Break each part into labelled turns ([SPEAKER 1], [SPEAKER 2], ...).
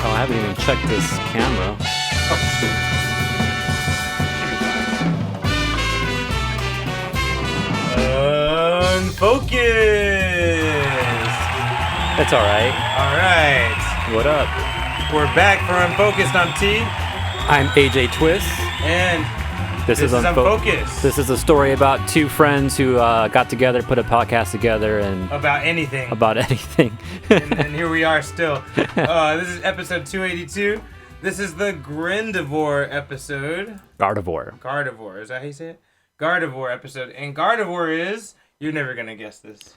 [SPEAKER 1] Oh, I haven't even checked this camera.
[SPEAKER 2] Unfocused!
[SPEAKER 1] It's alright.
[SPEAKER 2] Alright.
[SPEAKER 1] What up?
[SPEAKER 2] We're back for Unfocused. I'm T.
[SPEAKER 1] I'm AJ Twist.
[SPEAKER 2] And
[SPEAKER 1] this is
[SPEAKER 2] Unfocused.
[SPEAKER 1] This is a story about two friends who got together, put a podcast together, and...
[SPEAKER 2] About anything.
[SPEAKER 1] and
[SPEAKER 2] here we are still. This is episode 282. This is the Grindivore episode.
[SPEAKER 1] Gardevoir.
[SPEAKER 2] Is that how you say it? Gardevoir episode. And Gardevoir is... You're never going to guess this.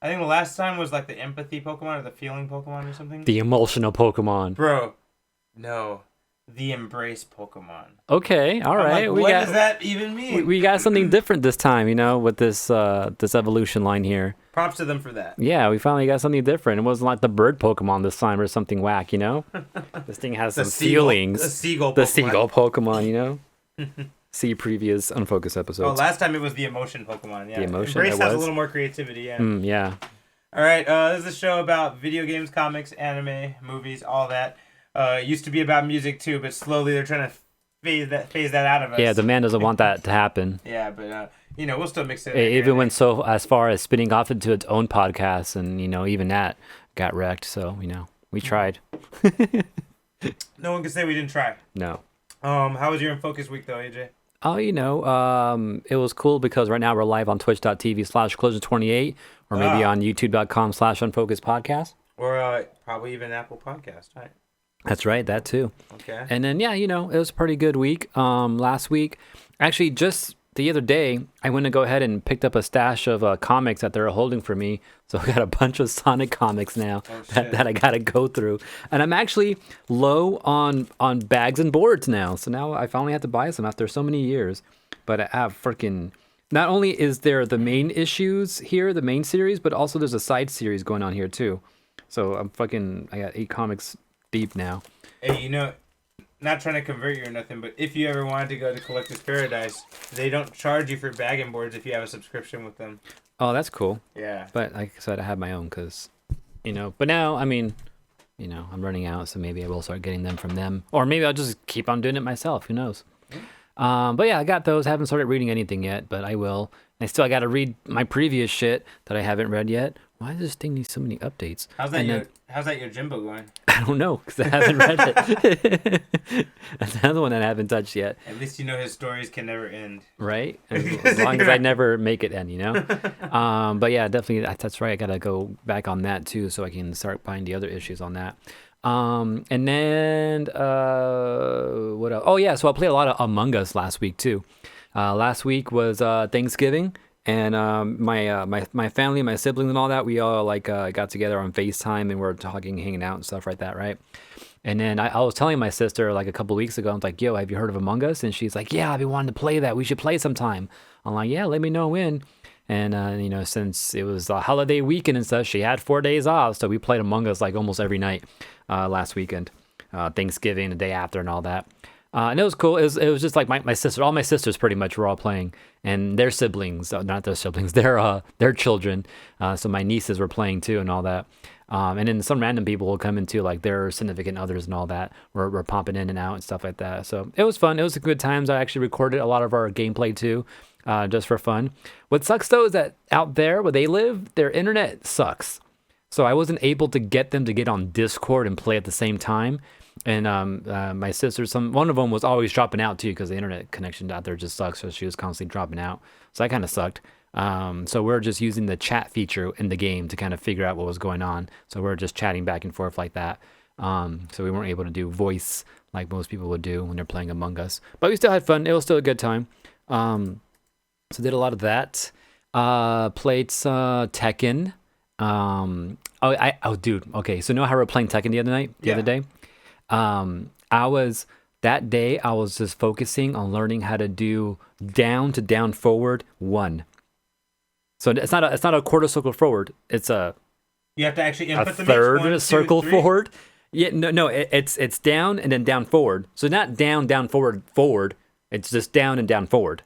[SPEAKER 2] I think the last time was like the empathy Pokemon or the feeling Pokemon or something.
[SPEAKER 1] The emotional Pokemon.
[SPEAKER 2] Bro, no. The embrace Pokemon.
[SPEAKER 1] Okay, all right.
[SPEAKER 2] Like, what does that even mean?
[SPEAKER 1] We got something different this time, with this this evolution line here.
[SPEAKER 2] Props to them for that.
[SPEAKER 1] Yeah, we finally got something different. It wasn't like the bird Pokemon this time or something whack, This thing has some feelings.
[SPEAKER 2] The seagull Pokemon.
[SPEAKER 1] The seagull Pokemon, See previous Unfocused episodes.
[SPEAKER 2] Oh, last time it was the emotion Pokemon, yeah.
[SPEAKER 1] The emotion,
[SPEAKER 2] Embrace has a little more creativity, yeah.
[SPEAKER 1] Yeah.
[SPEAKER 2] All right, this is a show about video games, comics, anime, movies, all that. It used to be about music too, but slowly they're trying to phase that out of us.
[SPEAKER 1] Yeah, the man doesn't want that to happen.
[SPEAKER 2] Yeah, but we'll still mix it.
[SPEAKER 1] It even went so as far as spinning off into its own podcast, and even that got wrecked. So we tried.
[SPEAKER 2] No one can say we didn't try.
[SPEAKER 1] No.
[SPEAKER 2] How was your Unfocused week though, AJ?
[SPEAKER 1] Oh, it was cool because right now we're live on twitch.tv/Closure28 or maybe on youtube.com/Unfocused Podcast.
[SPEAKER 2] Or probably even Apple Podcast, right?
[SPEAKER 1] That's right, that too.
[SPEAKER 2] Okay.
[SPEAKER 1] And then, it was a pretty good week. Last week, actually just the other day, I went to go ahead and picked up a stash of comics that they're holding for me. So I got a bunch of Sonic comics now that I got to go through. And I'm actually low on bags and boards now. So now I finally have to buy some after so many years. But I have freaking... Not only is there the main issues here, the main series, but also there's a side series going on here too. So I got 8 comics deep now.
[SPEAKER 2] Hey, not trying to convert you or nothing, but if you ever wanted to go to Collector's Paradise, they don't charge you for bag and boards if you have a subscription with them.
[SPEAKER 1] Oh, that's cool.
[SPEAKER 2] Yeah.
[SPEAKER 1] But like I said, I have my own because, but now, I'm running out, so maybe I will start getting them from them. Or maybe I'll just keep on doing it myself. Who knows? But yeah, I got those. I haven't started reading anything yet, but I will. I got to read my previous shit that I haven't read yet. Why does this thing need so many updates?
[SPEAKER 2] How's that your Jimbo going?
[SPEAKER 1] I don't know, because I haven't read it. That's another one that I haven't touched yet.
[SPEAKER 2] At least his stories can never end.
[SPEAKER 1] Right? As long as I never make it end, But yeah, definitely, that's right. I got to go back on that too, so I can start buying the other issues on that. And then, what else? Oh yeah, so I played a lot of Among Us last week too. Last week was Thanksgiving. And my family, my siblings, and all that, we all got together on FaceTime and we're talking, hanging out, and stuff like that, right? And then I was telling my sister like a couple of weeks ago, I'm like, "Yo, have you heard of Among Us?" And she's like, "Yeah, I've been wanting to play that. We should play sometime." I'm like, "Yeah, let me know when." And since it was a holiday weekend and stuff, she had 4 days off, so we played Among Us like almost every night last weekend, Thanksgiving, the day after, and all that. And it was cool. It was just like my sister, all my sisters pretty much were all playing, and their siblings, not their siblings, their children. So my nieces were playing too, and all that. And then some random people will come into like their significant others and all that. We're popping in and out and stuff like that. So it was fun. It was a good times. I actually recorded a lot of our gameplay too, just for fun. What sucks though is that out there where they live, their internet sucks. So I wasn't able to get them to get on Discord and play at the same time. And my sister, one of them was always dropping out too because the internet connection out there just sucks. So she was constantly dropping out. So that kind of sucked. So we're just using the chat feature in the game to kind of figure out what was going on. So we're just chatting back and forth like that. So we weren't able to do voice like most people would do when they're playing Among Us. But we still had fun. It was still a good time. So did a lot of that. Played Tekken. Dude. Okay, so how we were playing Tekken the other day? I was just focusing on learning how to do down to down forward 1. So it's not a quarter circle forward. It's
[SPEAKER 2] you have to actually input
[SPEAKER 1] a third circle forward. Yeah, no, it's down and then down forward. So not down forward. It's just down and down forward.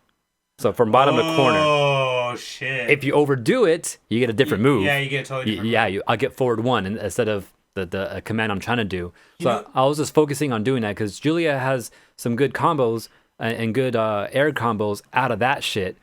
[SPEAKER 1] So from bottom to corner.
[SPEAKER 2] Oh shit!
[SPEAKER 1] If you overdo it, you get a different move.
[SPEAKER 2] Yeah, you get a totally different move.
[SPEAKER 1] I'll get forward 1 instead of the command I'm trying to do. So I was just focusing on doing that because Julia has some good combos and good air combos out of that shit.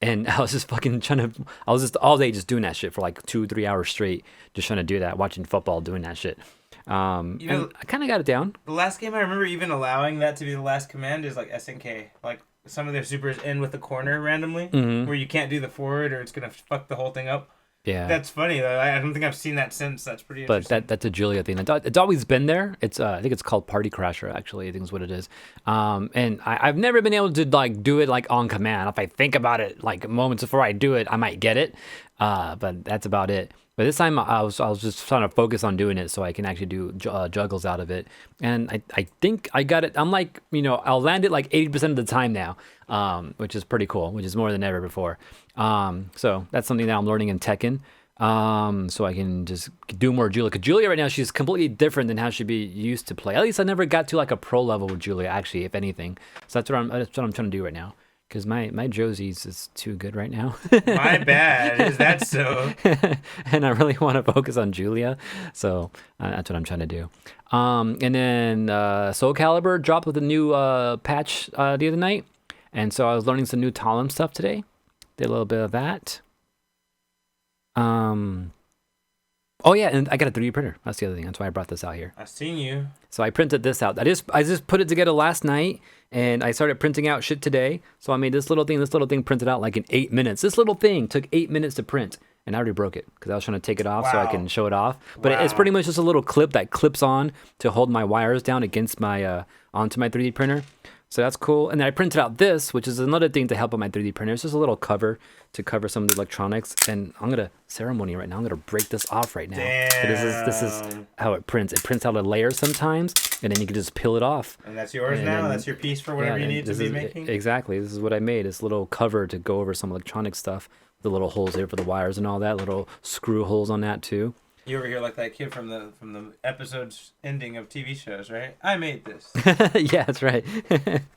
[SPEAKER 1] And I was just I was just all day just doing that shit for like 2-3 hours straight, just trying to do that, watching football, doing that shit. And I kind of got it down.
[SPEAKER 2] The last game I remember even allowing that to be the last command is like SNK. Like some of their supers end with a corner randomly, where you can't do the forward or it's gonna fuck the whole thing up.
[SPEAKER 1] Yeah,
[SPEAKER 2] that's funny though. I don't think I've seen that since. That's pretty interesting.
[SPEAKER 1] But that's a Julia thing. It's always been there. It's I think it's called Party Crasher actually. I think is what it is. And I've never been able to like do it like on command. If I think about it like moments before I do it, I might get it. But that's about it. But this time I was just trying to focus on doing it so I can actually do juggles out of it. And I think I got it. I'm like, I'll land it like 80% of the time now, which is pretty cool, which is more than ever before. So that's something that I'm learning in Tekken. So I can just do more Julia. Because Julia right now, she's completely different than how she'd be used to play. At least I never got to like a pro level with Julia, actually, if anything. So that's what I'm trying to do right now. Because my Josie's is too good right now.
[SPEAKER 2] My bad. Is that so?
[SPEAKER 1] And I really want to focus on Julia. So that's what I'm trying to do. And then Soul Calibur dropped with a new patch the other night. And so I was learning some new Talon stuff today. Did a little bit of that. Oh yeah, and I got a 3D printer. That's the other thing. That's why I brought this out here.
[SPEAKER 2] I've seen you.
[SPEAKER 1] So I printed this out. I just put it together last night, and I started printing out shit today. So I made this little thing printed out like in 8 minutes. This little thing took 8 minutes to print, and I already broke it because I was trying to take it off so I can show it off. But it's pretty much just a little clip that clips on to hold my wires down against my onto my 3D printer. So that's cool. And then I printed out this, which is another thing to help on my 3D printer. It's just a little cover to cover some of the electronics. And I'm going to ceremony right now. I'm going to break this off right now.
[SPEAKER 2] Damn.
[SPEAKER 1] This is how it prints. It prints out a layer sometimes, and then you can just peel it off.
[SPEAKER 2] And that's yours now? That's your piece for whatever you need to be making?
[SPEAKER 1] Exactly. This is what I made. This little cover to go over some electronic stuff. The little holes there for the wires and all that. Little screw holes on that too.
[SPEAKER 2] You over here like that kid from the episode's ending of TV shows, right? I made this.
[SPEAKER 1] Yeah, that's right.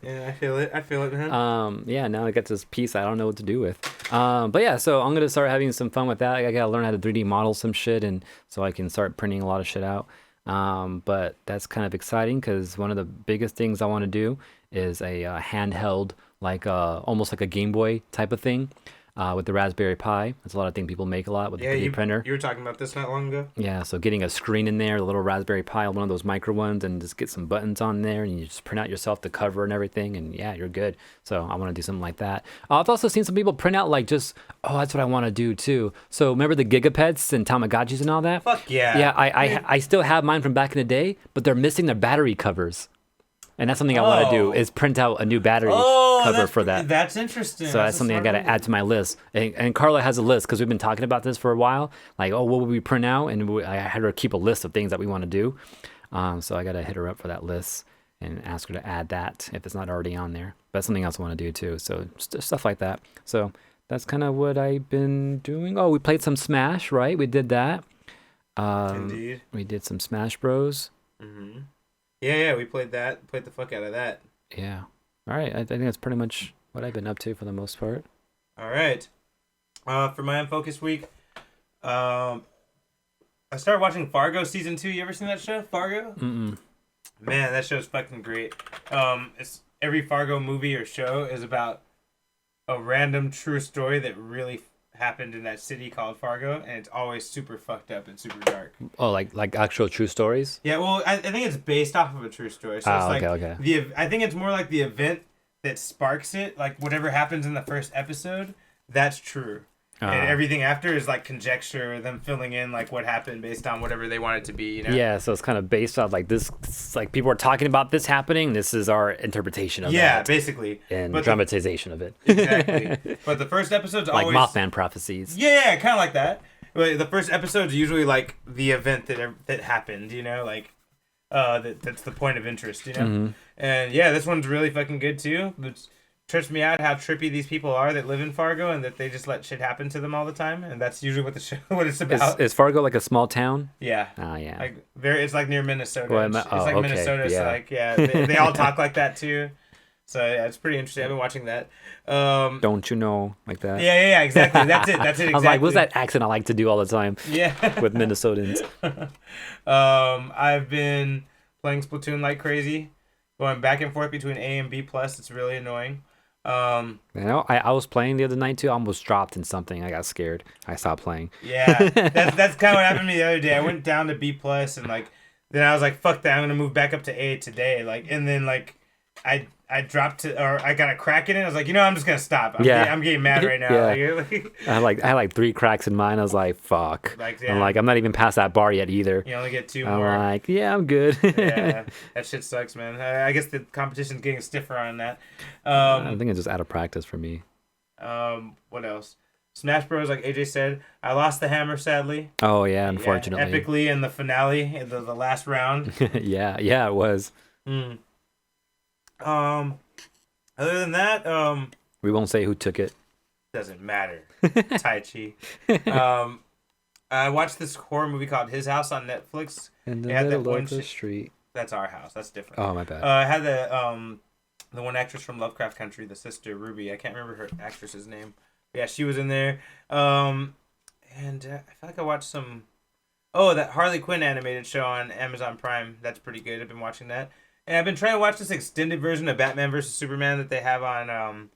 [SPEAKER 2] Yeah, I feel it, man.
[SPEAKER 1] Yeah, now I got this piece I don't know what to do with. But yeah, so I'm gonna start having some fun with that. I gotta learn how to 3D model some shit, and so I can start printing a lot of shit out. But that's kind of exciting because one of the biggest things I want to do is a handheld, like almost like a Game Boy type of thing. With the Raspberry Pi. That's a lot of things people make a lot with the 3D printer.
[SPEAKER 2] You were talking about this not long ago?
[SPEAKER 1] Yeah, so getting a screen in there, a little Raspberry Pi, one of those micro ones, and just get some buttons on there, and you just print out yourself the cover and everything, and yeah, you're good. So I want to do something like that. I've also seen some people print out like just, that's what I want to do too. So remember the Gigapets and Tamagotchis and all that?
[SPEAKER 2] Fuck yeah.
[SPEAKER 1] Yeah, I still have mine from back in the day, but they're missing their battery covers. And that's something I want to do is print out a new battery cover for that.
[SPEAKER 2] That's interesting.
[SPEAKER 1] So that's something I got to add to my list. And Carla has a list because we've been talking about this for a while. Like, what would we print out? And I had her keep a list of things that we want to do. So I got to hit her up for that list and ask her to add that if it's not already on there. But that's something else I want to do too. So stuff like that. So that's kind of what I've been doing. Oh, we played some Smash, right? We did that.
[SPEAKER 2] Indeed.
[SPEAKER 1] We did some Smash Bros.
[SPEAKER 2] Mm-hmm. Yeah, we played that. Played the fuck out of that.
[SPEAKER 1] Yeah. All right. I think that's pretty much what I've been up to for the most part.
[SPEAKER 2] All right. For my Unfocused week, I started watching Fargo season 2. You ever seen that show, Fargo?
[SPEAKER 1] Mm-mm.
[SPEAKER 2] Man, that show's fucking great. It's every Fargo movie or show is about a random true story that really happened in that city called Fargo, and it's always super fucked up and super dark.
[SPEAKER 1] Oh, like actual true stories?
[SPEAKER 2] Yeah, well, I think it's based off of a true story. So it's
[SPEAKER 1] okay.
[SPEAKER 2] I think it's more like the event that sparks it, like whatever happens in the first episode, that's true. And everything after is like conjecture, them filling in like what happened based on whatever they want it to be, you know?
[SPEAKER 1] Yeah, so it's kind of based on like this, like people are talking about this happening. This is our interpretation of
[SPEAKER 2] yeah,
[SPEAKER 1] that.
[SPEAKER 2] basically.
[SPEAKER 1] And dramatization of it.
[SPEAKER 2] Exactly. But the first episode's
[SPEAKER 1] like
[SPEAKER 2] always...
[SPEAKER 1] Mothman prophecies.
[SPEAKER 2] Yeah, kind of like that. But the first episode's usually like the event that happened, you know? Like, that's the point of interest, you know?
[SPEAKER 1] Mm-hmm.
[SPEAKER 2] And yeah, this one's really fucking good too. It's trips me out how trippy these people are that live in Fargo and that they just let shit happen to them all the time, and that's usually what the show what it's about.
[SPEAKER 1] Is Fargo like a small town?
[SPEAKER 2] Yeah.
[SPEAKER 1] Oh yeah.
[SPEAKER 2] Like it's like near Minnesota.
[SPEAKER 1] Well,
[SPEAKER 2] it's like
[SPEAKER 1] okay,
[SPEAKER 2] Minnesota,
[SPEAKER 1] yeah.
[SPEAKER 2] so like they all talk like that too. So yeah, it's pretty interesting. I've been watching that.
[SPEAKER 1] Don't you know, like that?
[SPEAKER 2] Yeah, exactly. That's it. Exactly.
[SPEAKER 1] I was like, what's that accent I like to do all the time?
[SPEAKER 2] Yeah.
[SPEAKER 1] With Minnesotans.
[SPEAKER 2] I've been playing Splatoon like crazy, going back and forth between A and B plus. It's really annoying.
[SPEAKER 1] You know, I was playing the other night too. I almost dropped in something. I got scared. I stopped playing.
[SPEAKER 2] Yeah, that's kind of what happened to me the other day. I went down to B plus and like then I was like, fuck that. I'm gonna move back up to A today. Like, and then like I dropped to, or I got a crack in it. I was like, I'm just gonna stop. I'm getting mad right now.
[SPEAKER 1] Yeah. I had like 3 cracks in mine. I was like, fuck. I'm not even past that bar yet either.
[SPEAKER 2] You only get 2
[SPEAKER 1] I'm
[SPEAKER 2] more.
[SPEAKER 1] like, yeah, I'm good.
[SPEAKER 2] Yeah, that shit sucks, man. I guess the competition's getting stiffer on that.
[SPEAKER 1] I think it's just out of practice for me.
[SPEAKER 2] What else? Smash Bros. Like AJ said, I lost the hammer sadly.
[SPEAKER 1] Oh yeah, unfortunately.
[SPEAKER 2] Yeah, epically in the finale, in the last round.
[SPEAKER 1] yeah, it was.
[SPEAKER 2] Other than that,
[SPEAKER 1] we won't say who took it.
[SPEAKER 2] Doesn't matter. Tai Chi. I watched this horror movie called His House on Netflix.
[SPEAKER 1] In the middle of the street.
[SPEAKER 2] That's our house. That's different.
[SPEAKER 1] Oh my bad.
[SPEAKER 2] I had the one actress from Lovecraft Country, the sister Ruby. I can't remember her actress's name. But yeah, she was in there. And I feel like I watched some. Oh, that Harley Quinn animated show on Amazon Prime. That's pretty good. I've been watching that. And I've been trying to watch this extended version of Batman vs. Superman that they have on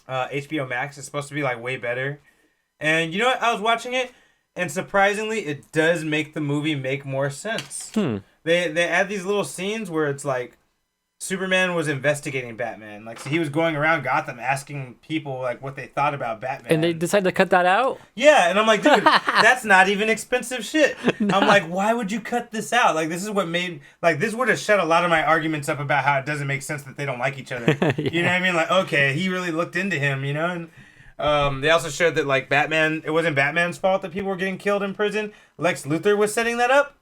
[SPEAKER 2] HBO Max. It's supposed to be like way better. And you know what? I was watching it, and surprisingly, it does make the movie make more sense. They add these little scenes where it's like Superman was investigating Batman. Like, so he was going around Gotham asking people like what they thought about Batman.
[SPEAKER 1] And they decided to cut that out?
[SPEAKER 2] Yeah, and I'm like, dude, that's not even expensive shit. I'm like, why would you cut this out? Like, this is what made, like, this would have shut a lot of my arguments up about how it doesn't make sense that they don't like each other. Yeah. You know what I mean? Like, okay, he really looked into him, you know? And they also showed that, like, Batman, it wasn't Batman's fault that people were getting killed in prison. Lex Luthor was setting that up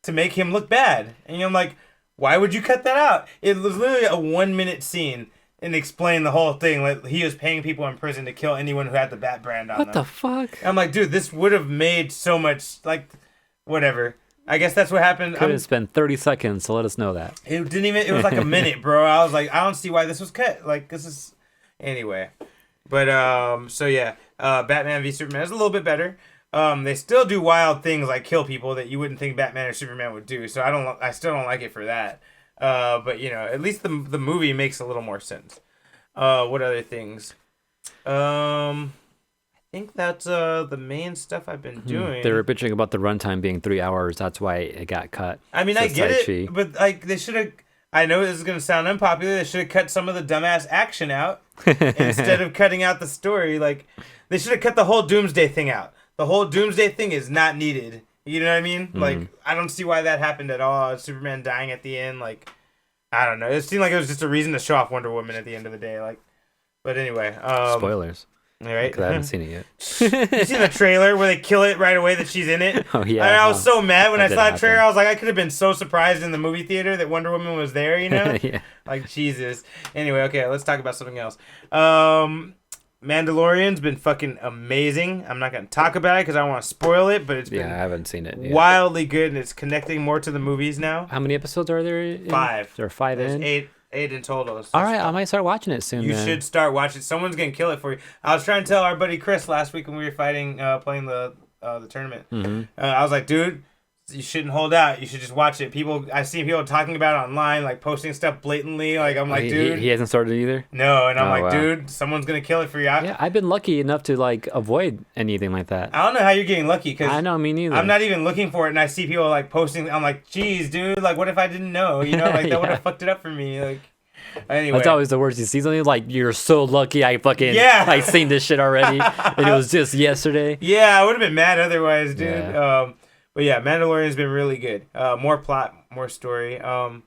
[SPEAKER 2] to make him look bad. And I'm like, why would you cut that out? It was literally a 1-minute scene and explain the whole thing. Like, he was paying people in prison to kill anyone who had the Bat brand on them.
[SPEAKER 1] What the fuck?
[SPEAKER 2] I'm like, dude, this would have made so much, like, whatever. I guess that's what happened.
[SPEAKER 1] Could have spent 30 seconds to let us know that.
[SPEAKER 2] It didn't even, it was like a minute, bro. I was like, I don't see why this was cut. Like, this is, anyway. But, so yeah, Batman v Superman is a little bit better. They still do wild things like kill people that you wouldn't think Batman or Superman would do. So I still don't like it for that. But you know, at least the movie makes a little more sense. What other things? I think that's the main stuff I've been doing.
[SPEAKER 1] They were bitching about the runtime being 3 hours. That's why it got cut.
[SPEAKER 2] I mean, I get it, but like they should have. I know this is gonna sound unpopular. They should have cut some of the dumbass action out instead of cutting out the story. Like they should have cut the whole Doomsday thing out. The whole Doomsday thing is not needed. You know what I mean? Like, I don't see why that happened at all. Superman dying at the end, like, I don't know. It seemed like it was just a reason to show off Wonder Woman at the end of the day. Like, but anyway.
[SPEAKER 1] Spoilers.
[SPEAKER 2] All right.
[SPEAKER 1] Because I haven't seen it yet.
[SPEAKER 2] You seen the trailer where they kill it right away that she's in it?
[SPEAKER 1] Oh, yeah.
[SPEAKER 2] I was so mad when I saw that trailer. I was like, I could have been so surprised in the movie theater that Wonder Woman was there, you know?
[SPEAKER 1] Yeah.
[SPEAKER 2] Like, Jesus. Anyway, okay, let's talk about something else. Mandalorian's been fucking amazing. I'm not going to talk about it because I don't want to spoil it, but it's been
[SPEAKER 1] I haven't seen it yet.
[SPEAKER 2] Wildly good, and it's connecting more to the movies now.
[SPEAKER 1] How many episodes are there?
[SPEAKER 2] 5.
[SPEAKER 1] There are 5
[SPEAKER 2] There's
[SPEAKER 1] in?
[SPEAKER 2] 8 in total. So
[SPEAKER 1] all right, I might start watching it soon.
[SPEAKER 2] You should start watching. Someone's going to kill it for you. I was trying to tell our buddy Chris last week when we were playing the tournament. I was like, dude, you shouldn't hold out. You should just watch it. I've seen people talking about it online, like posting stuff blatantly. Like, I'm like, dude.
[SPEAKER 1] He hasn't started either?
[SPEAKER 2] No, and I'm like, dude, someone's going to kill it for you.
[SPEAKER 1] Yeah, I've been lucky enough to, like, avoid anything like that.
[SPEAKER 2] I don't know how you're getting lucky, because
[SPEAKER 1] I know, me neither.
[SPEAKER 2] I'm not even looking for it, and I see people, like, posting. I'm like, geez, dude, like, what if I didn't know? You know, like, that would have fucked it up for me. Like, anyway.
[SPEAKER 1] That's always the worst. You see something like, you're so lucky I fucking, I seen this shit already, and it was just yesterday.
[SPEAKER 2] Yeah, I would have been mad otherwise, dude.
[SPEAKER 1] Yeah.
[SPEAKER 2] But yeah, Mandalorian's been really good. More plot, more story. I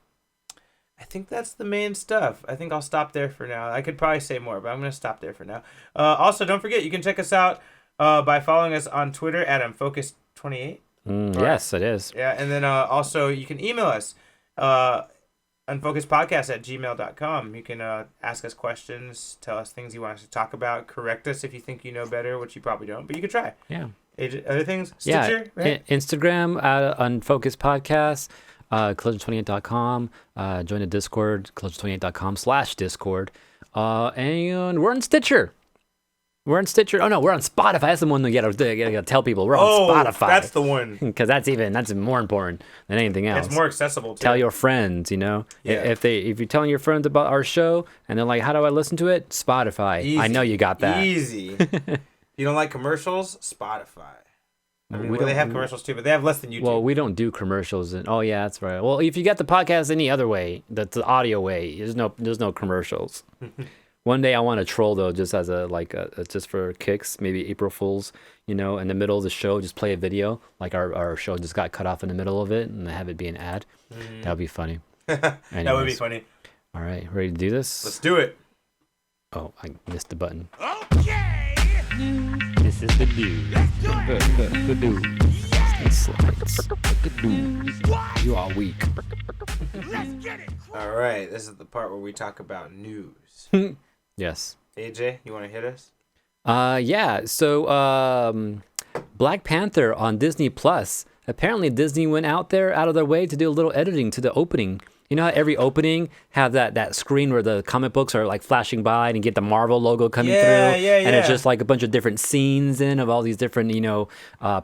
[SPEAKER 2] think that's the main stuff. I think I'll stop there for now. I could probably say more, but I'm going to stop there for now. Also, don't forget, you can check us out by following us on Twitter at Unfocused28.
[SPEAKER 1] Yes, it is.
[SPEAKER 2] Yeah, and then also you can email us, unfocusedpodcast@gmail.com. You can ask us questions, tell us things you want us to talk about, correct us if you think you know better, which you probably don't, but you could try.
[SPEAKER 1] Yeah.
[SPEAKER 2] Other things? Stitcher,
[SPEAKER 1] yeah,
[SPEAKER 2] right?
[SPEAKER 1] Instagram at Unfocused Podcast. collision28.com. Join the Discord, collision28.com/Discord. And we're on Stitcher. We're on Stitcher. Oh no, we're on Spotify. That's the one that you gotta tell people. We're on Spotify.
[SPEAKER 2] That's the one.
[SPEAKER 1] Because that's more important than anything else.
[SPEAKER 2] It's more accessible too.
[SPEAKER 1] Tell your friends, Yeah. If you're telling your friends about our show and they're like, how do I listen to it? Spotify.
[SPEAKER 2] Easy.
[SPEAKER 1] I know you got that.
[SPEAKER 2] Easy. You don't like commercials? Spotify. I mean, they have commercials too, but they have less than YouTube.
[SPEAKER 1] Well, we don't do commercials. Oh yeah, that's right. Well, if you got the podcast any other way, that's the audio way. There's no commercials. One day I want to troll though, just as just for kicks, maybe April Fools, in the middle of the show, just play a video like our show just got cut off in the middle of it and have it be an ad. That would be funny.
[SPEAKER 2] That would be funny.
[SPEAKER 1] All right, ready to do this?
[SPEAKER 2] Let's do it.
[SPEAKER 1] Oh, I missed the button.
[SPEAKER 3] Okay.
[SPEAKER 1] This is the dude. The dude. Slides. The dude. You are weak.
[SPEAKER 3] Let's get it.
[SPEAKER 2] All right, this is the part where we talk about news.
[SPEAKER 1] Yes.
[SPEAKER 2] AJ, you want to hit us?
[SPEAKER 1] Yeah. So, Black Panther on Disney Plus. Apparently, Disney went out of their way to do a little editing to the opening. You know how every opening have that screen where the comic books are like flashing by and you get the Marvel logo coming through, and it's just like a bunch of different scenes of all these different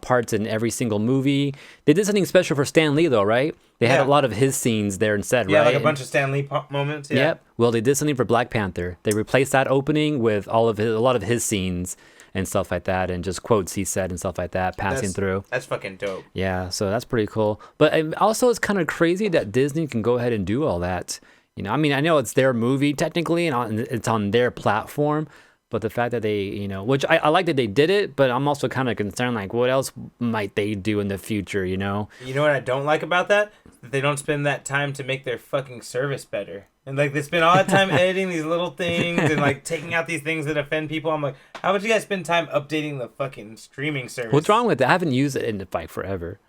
[SPEAKER 1] parts in every single movie. They did something special for Stan Lee though, right? They had a lot of his scenes there instead, right?
[SPEAKER 2] Yeah, like a bunch of Stan Lee moments. Yeah.
[SPEAKER 1] Yep. Well, they did something for Black Panther. They replaced that opening with a lot of his scenes and stuff like that, and just quotes he said and stuff like that passing through.
[SPEAKER 2] That's fucking dope.
[SPEAKER 1] Yeah, so that's pretty cool. But also, it's kind of crazy that Disney can go ahead and do all that. I mean, I know it's their movie technically, and it's on their platform. But the fact that they, which I like that they did it, but I'm also kind of concerned, like, what else might they do in the future, You know
[SPEAKER 2] what I don't like about that? That they don't spend that time to make their fucking service better. And, like, they spend all that time editing these little things and, like, taking out these things that offend people. I'm like, how would you guys spend time updating the fucking streaming service?
[SPEAKER 1] What's wrong with that? I haven't used it in, like, forever.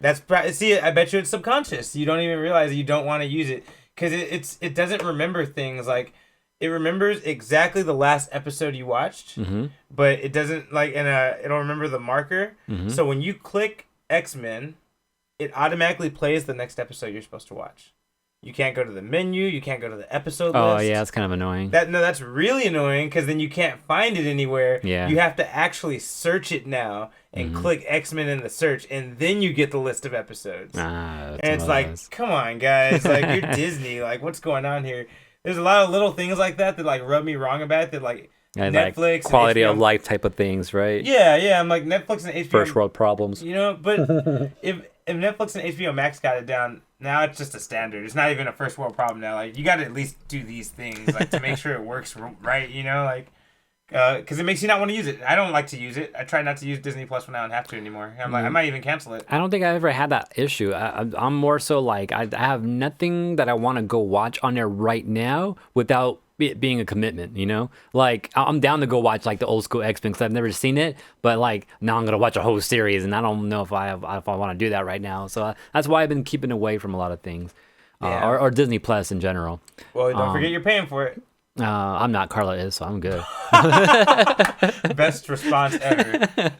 [SPEAKER 2] See, I bet you it's subconscious. You don't even realize that you don't want to use it. Because it doesn't remember things, like... It remembers exactly the last episode you watched, but it doesn't it'll remember the marker. So when you click X-Men, it automatically plays the next episode you're supposed to watch. You can't go to the menu. You can't go to the episode list.
[SPEAKER 1] Oh yeah, that's kind of annoying.
[SPEAKER 2] That's really annoying because then you can't find it anywhere.
[SPEAKER 1] Yeah.
[SPEAKER 2] You have to actually search it now and click X-Men in the search, and then you get the list of episodes. And it's like, come on, guys, like you're Disney, like what's going on here? There's a lot of little things like that like rub me wrong about it, that like Netflix,
[SPEAKER 1] like quality of life type of things, right?
[SPEAKER 2] Yeah. I'm like Netflix and HBO.
[SPEAKER 1] First world problems.
[SPEAKER 2] But if Netflix and HBO Max got it down, now it's just a standard. It's not even a first world problem now. Like you got to at least do these things, like to make sure it works right. Because it makes you not want to use it. I don't like to use it. I try not to use Disney Plus when I don't have to anymore. I'm like, I might even cancel it.
[SPEAKER 1] I don't think I've ever had that issue. I'm more so like, I have nothing that I want to go watch on there right now without it being a commitment, Like, I'm down to go watch, like, the old school X-Men because I've never seen it. But, like, now I'm going to watch a whole series, and I don't know if I want to do that right now. So that's why I've been keeping away from a lot of things. Or Disney Plus in general.
[SPEAKER 2] Well, don't forget you're paying for it.
[SPEAKER 1] I'm not. Carla is, so I'm good.
[SPEAKER 2] Best response ever.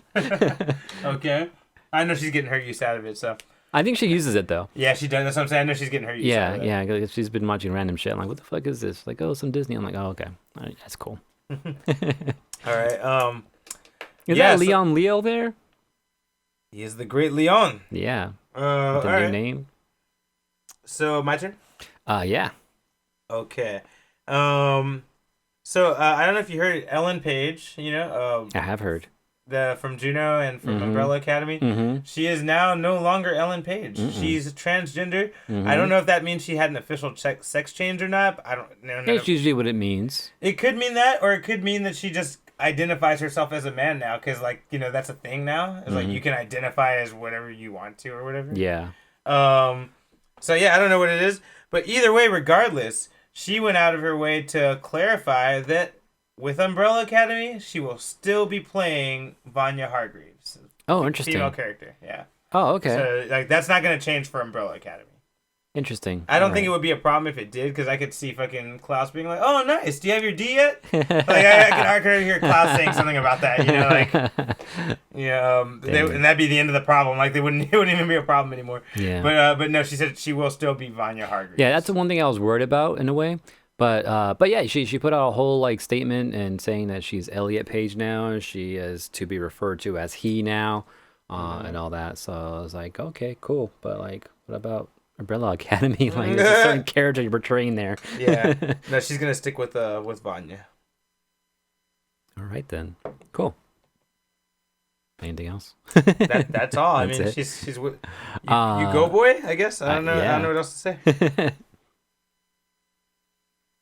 [SPEAKER 2] Okay. I know she's getting her use out of it, so.
[SPEAKER 1] I think she uses it, though.
[SPEAKER 2] Yeah, she does. That's what I'm saying. I know she's getting her use out of it.
[SPEAKER 1] Yeah, because she's been watching random shit. I'm like, what the fuck is this? Like, some Disney. I'm like, oh, okay. All right, that's cool.
[SPEAKER 2] All right.
[SPEAKER 1] Is that Leon Leo there?
[SPEAKER 2] He is the great Leon.
[SPEAKER 1] Yeah.
[SPEAKER 2] With
[SPEAKER 1] the new name.
[SPEAKER 2] So, my turn?
[SPEAKER 1] Yeah.
[SPEAKER 2] Okay. So I don't know if you heard Ellen Page,
[SPEAKER 1] I have heard.
[SPEAKER 2] From Juno and from Umbrella Academy. She is now no longer Ellen Page. She's transgender. I don't know if that means she had an official sex change or not. I don't know.
[SPEAKER 1] That's usually what it means.
[SPEAKER 2] It could mean that, or it could mean that she just identifies herself as a man now, because that's a thing now. It's like you can identify as whatever you want to or whatever.
[SPEAKER 1] Yeah.
[SPEAKER 2] So yeah, I don't know what it is, but either way, regardless, she went out of her way to clarify that with Umbrella Academy, she will still be playing Vanya Hargreaves.
[SPEAKER 1] Oh, interesting.
[SPEAKER 2] Female character, yeah.
[SPEAKER 1] Oh, okay.
[SPEAKER 2] So that's not going to change for Umbrella Academy.
[SPEAKER 1] Interesting.
[SPEAKER 2] I don't think it would be a problem if it did, because I could see fucking Klaus being like, "Oh, nice. Do you have your D yet?" Like I could hear Klaus saying something about that. And that'd be the end of the problem. Like it wouldn't even be a problem anymore.
[SPEAKER 1] Yeah.
[SPEAKER 2] But no, she said she will still be Vanya Hargreaves.
[SPEAKER 1] Yeah, that's the one thing I was worried about in a way. But yeah, she put out a whole like statement and saying that she's Elliot Page now. She is to be referred to as he now, and all that. So I was like, okay, cool. But like, what about Umbrella Academy? Like, there's a certain character you're portraying there.
[SPEAKER 2] Yeah. No, she's gonna stick with Vanya.
[SPEAKER 1] All right then. Cool. Anything else?
[SPEAKER 2] That's all. I mean, she's with you go boy. I guess I don't know.
[SPEAKER 1] Yeah.
[SPEAKER 2] I don't know what else to say.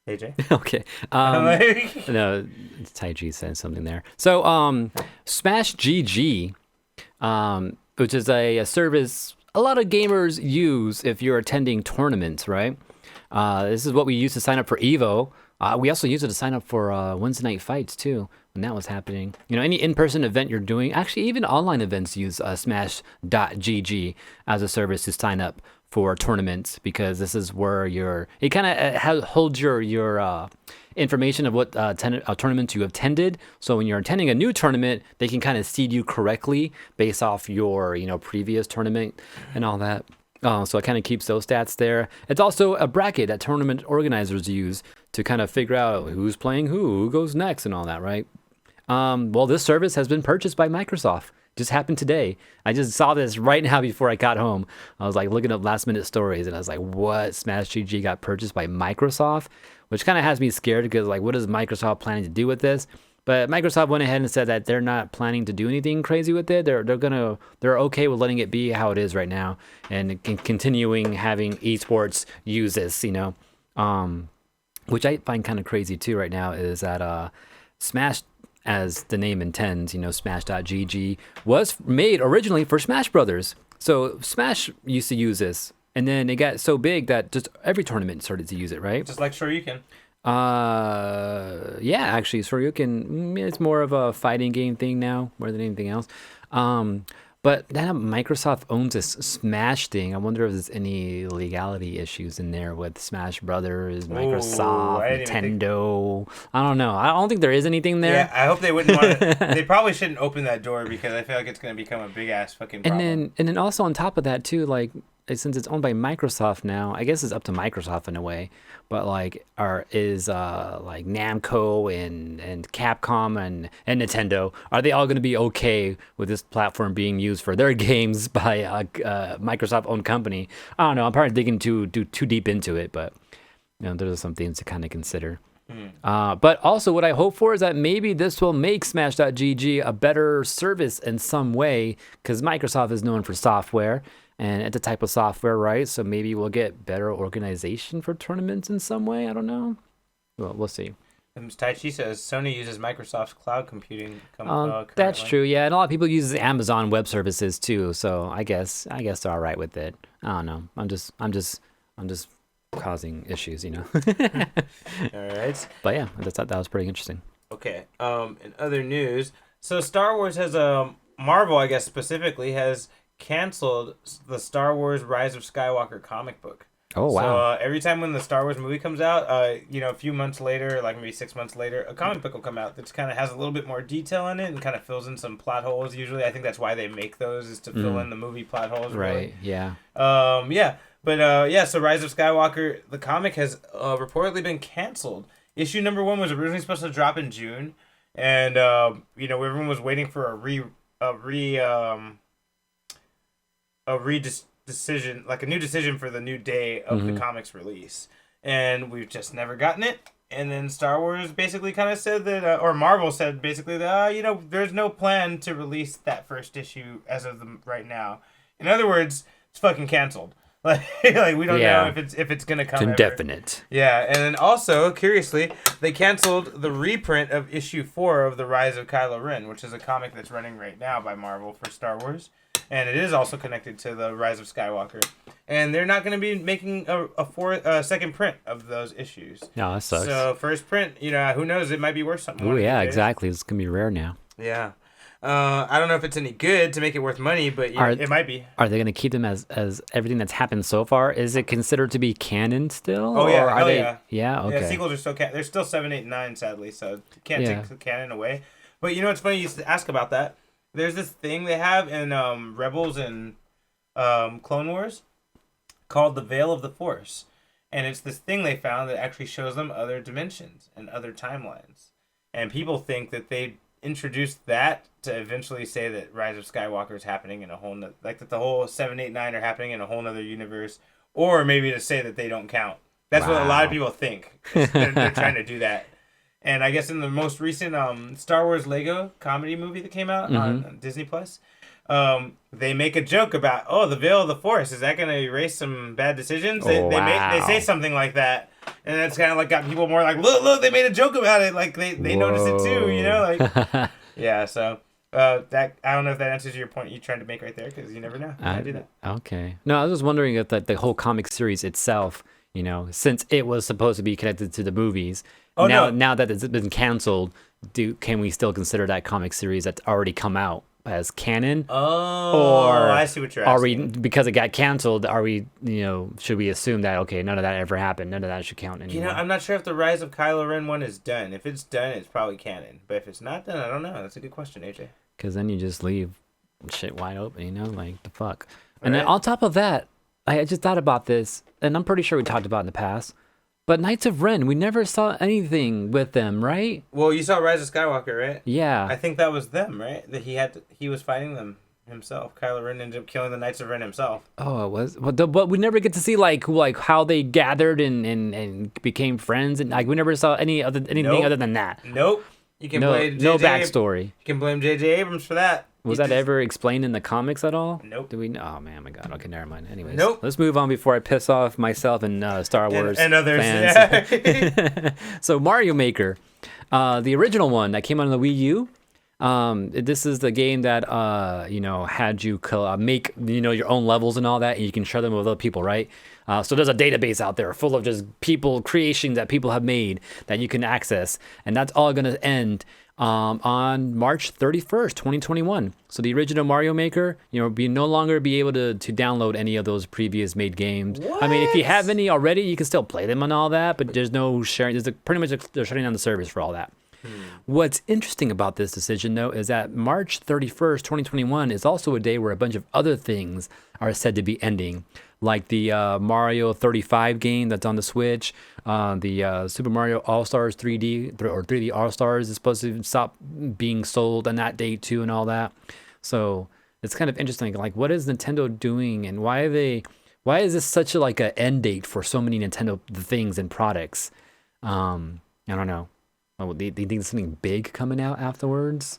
[SPEAKER 2] AJ.
[SPEAKER 1] Okay. No, Taiji said something there. So, Smash GG, which is a service a lot of gamers use if you're attending tournaments, right? This is what we used to sign up for Evo. We also used it to sign up for Wednesday night fights too, when that was happening. You know, any in-person event you're doing, actually even online events use Smash.gg as a service to sign up for tournaments, because this is where it kind of holds your information of what tournaments you attended. So when you're attending a new tournament, they can kind of seed you correctly based off your previous tournament and all that. So it kind of keeps those stats there. It's also a bracket that tournament organizers use to kind of figure out who's playing who goes next and all that, right? Well, this service has been purchased by Microsoft. Just happened today. I just saw this right now before I got home. I was like looking up last minute stories and I was like, what? Smash GG got purchased by Microsoft? Which kind of has me scared, because like, what is Microsoft planning to do with this? But Microsoft went ahead and said that they're not planning to do anything crazy with it. They're okay with letting it be how it is right now and continuing having esports use this, which I find kind of crazy too right now, is that Smash, as the name intends, Smash.gg was made originally for Smash Brothers. So Smash used to use this, and then it got so big that just every tournament started to use it, right?
[SPEAKER 2] Just like Shoryuken.
[SPEAKER 1] Yeah, actually, Shoryuken, it's more of a fighting game thing now, more than anything else. But then Microsoft owns this Smash thing. I wonder if there's any legality issues in there with Smash Brothers, Microsoft, Nintendo. I don't know. I don't think there is anything there.
[SPEAKER 2] Yeah, I hope they wouldn't want to. They probably shouldn't open that door, because I feel like it's going to become a big ass fucking problem.
[SPEAKER 1] And then also on top of that too, like, since it's owned by Microsoft now, I guess it's up to Microsoft in a way. But like, like Namco and Capcom and Nintendo, are they all going to be okay with this platform being used for their games by a Microsoft-owned company? I don't know. I'm probably digging too deep into it, but those are some things to kind of consider. But also, what I hope for is that maybe this will make Smash.gg a better service in some way, because Microsoft is known for software. And it's a type of software, right? So maybe we'll get better organization for tournaments in some way. I don't know. Well, we'll see.
[SPEAKER 2] Tai Chi says Sony uses Microsoft's cloud computing.
[SPEAKER 1] That's true, yeah. And a lot of people use Amazon Web Services too. So I guess they're all right with it. I don't know. I'm just causing issues,
[SPEAKER 2] All right.
[SPEAKER 1] But yeah, I just thought that was pretty interesting.
[SPEAKER 2] Okay. In other news, so Star Wars has Marvel, I guess specifically, has canceled the Star Wars Rise of Skywalker comic book.
[SPEAKER 1] Oh, wow.
[SPEAKER 2] So every time when the Star Wars movie comes out, a few months later, like maybe 6 months later, a comic book will come out that kind of has a little bit more detail in it and kind of fills in some plot holes. Usually, I think that's why they make those, is to fill in the movie plot holes.
[SPEAKER 1] Right,
[SPEAKER 2] really.
[SPEAKER 1] yeah.
[SPEAKER 2] So Rise of Skywalker, the comic has reportedly been canceled. Issue number 1 was originally supposed to drop in June, and everyone was waiting for decision, like a new decision for the new day of the comic's release, and we've just never gotten it. And then Star Wars basically kind of said that, or Marvel said basically that there's no plan to release that first issue as of right now. In other words, it's fucking canceled. Like we don't know if it's gonna come.
[SPEAKER 1] It's indefinite.
[SPEAKER 2] Yeah, and then also curiously, they canceled the reprint of issue 4 of The Rise of Kylo Ren, which is a comic that's running right now by Marvel for Star Wars. And it is also connected to the Rise of Skywalker, and they're not going to be making a second print of those issues.
[SPEAKER 1] No, that sucks.
[SPEAKER 2] So first print, who knows? It might be worth something.
[SPEAKER 1] Oh yeah, exactly. It's gonna be rare now.
[SPEAKER 2] Yeah, I don't know if it's any good to make it worth money, but yeah, it might be.
[SPEAKER 1] Are they going to keep them as everything that's happened so far? Is it considered to be canon still?
[SPEAKER 2] Oh yeah,
[SPEAKER 1] or are they?
[SPEAKER 2] yeah.
[SPEAKER 1] Yeah, okay.
[SPEAKER 2] Yeah, sequels are still There's still 7, 8, 9, sadly, so you can't take the canon away. But you know what's funny? You used to ask about that. There's this thing they have in Rebels and Clone Wars called the Veil of the Force, and it's this thing they found that actually shows them other dimensions and other timelines. And people think that they introduced that to eventually say that Rise of Skywalker is happening in a whole like that the whole 7, 8, 9 are happening in a whole nother universe, or maybe to say that they don't count. That's what a lot of people think. They're trying to do that. And I guess in the most recent Star Wars Lego comedy movie that came out on Disney Plus, they make a joke about, the Veil of the Force, is that going to erase some bad decisions? They say something like that. And it's kind of like got people more like, look, they made a joke about it. Like they noticed it too, you know? Like, yeah, so that I don't know if that answers your point you're trying to make right there, because you never know. I do that.
[SPEAKER 1] Okay. No, I was just wondering if the whole comic series itself, you know, since it was supposed to be connected to the movies, now that it's been canceled, can we still consider that comic series that's already come out as canon?
[SPEAKER 2] Or I see what you're asking.
[SPEAKER 1] Are we, because it got canceled, should we assume that, okay, none of that ever happened, none of that should count anymore?
[SPEAKER 2] You know, I'm not sure if the Rise of Kylo Ren one is done. If it's done, it's probably canon. But if it's not done, I don't know. That's a good question, AJ.
[SPEAKER 1] Because then you just leave shit wide open, you know, like the fuck. And then on top of that, I just thought about this, and I'm pretty sure we talked about it in the past, but Knights of Ren, we never saw anything with them, right?
[SPEAKER 2] Well, you saw Rise of Skywalker, right?
[SPEAKER 1] Yeah.
[SPEAKER 2] I think that was them, right? That he was fighting them himself. Kylo Ren ended up killing the Knights of Ren himself.
[SPEAKER 1] Oh, it was? But we never get to see like how they gathered and became friends, and like we never saw anything other than that.
[SPEAKER 2] Nope. You can blame
[SPEAKER 1] no backstory.
[SPEAKER 2] You can blame J.J. Abrams for that.
[SPEAKER 1] Was that ever explained in the comics at all?
[SPEAKER 2] Nope.
[SPEAKER 1] Do we? Oh man, my God. Okay, never mind. Anyways,
[SPEAKER 2] nope.
[SPEAKER 1] Let's move on before I piss off myself and Star Wars
[SPEAKER 2] and others.
[SPEAKER 1] fans. Yeah. So Mario Maker, the original one that came out on the Wii U. This is the game that had you make your own levels and all that, and you can share them with other people, right? So there's a database out there full of just creations that people have made that you can access, and that's all going to end on March 31st, 2021. So the original Mario Maker, no longer be able to download any of those previous made games.
[SPEAKER 2] What?
[SPEAKER 1] I mean, if you have any already, you can still play them and all that, but there's no sharing. Pretty much they're shutting down the servers for all that. What's interesting about this decision, though, is that March 31st, 2021 is also a day where a bunch of other things are said to be ending, like the Mario 35 game that's on the Switch, the Super Mario All-Stars 3D or 3D All-Stars is supposed to stop being sold on that date too and all that. So it's kind of interesting. Like, what is Nintendo doing, and why is this such a end date for so many Nintendo things and products? I don't know. Oh, do you think there's something big coming out afterwards?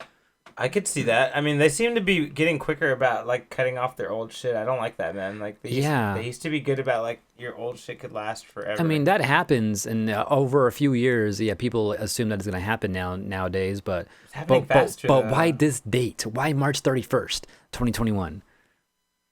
[SPEAKER 2] I could see that. I mean, they seem to be getting quicker about cutting off their old shit. I don't like that, man. They used to be good about your old shit could last forever.
[SPEAKER 1] I mean, that happens, and over a few years, people assume that it's going to happen nowadays. But
[SPEAKER 2] it's happening faster.
[SPEAKER 1] But why this date? Why March 31st, 2021?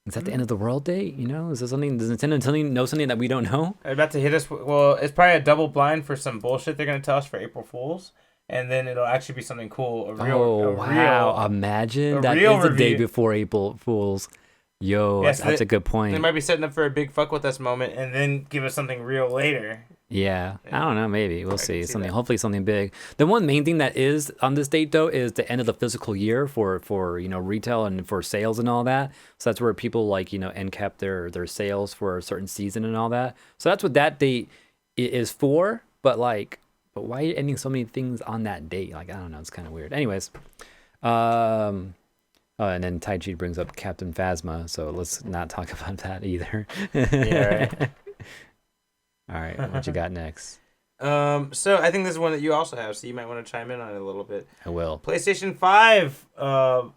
[SPEAKER 1] Is that the end of the world date? Is there something? Does Nintendo know something that we don't know?
[SPEAKER 2] They're about to hit us. Well, it's probably a double blind for some bullshit they're going to tell us for April Fools. And then it'll actually be something cool.
[SPEAKER 1] Imagine that is the day before April Fools. Yo, yes, that's a good point.
[SPEAKER 2] They might be setting up for a big fuck with us moment and then give us something real later.
[SPEAKER 1] Yeah, I don't know. Maybe we'll see something. Hopefully, something big. The one main thing that is on this date, though, is the end of the physical year for retail and for sales and all that. So that's where people end cap their sales for a certain season and all that. So that's what that date is for. But why are you ending so many things on that date? I don't know. It's kind of weird. Anyways, and then Taiji brings up Captain Phasma, so let's not talk about that either.
[SPEAKER 2] Yeah, right.
[SPEAKER 1] All right, what you got next?
[SPEAKER 2] So I think this is one that you also have, so you might want to chime in on it a little bit.
[SPEAKER 1] I will.
[SPEAKER 2] PlayStation 5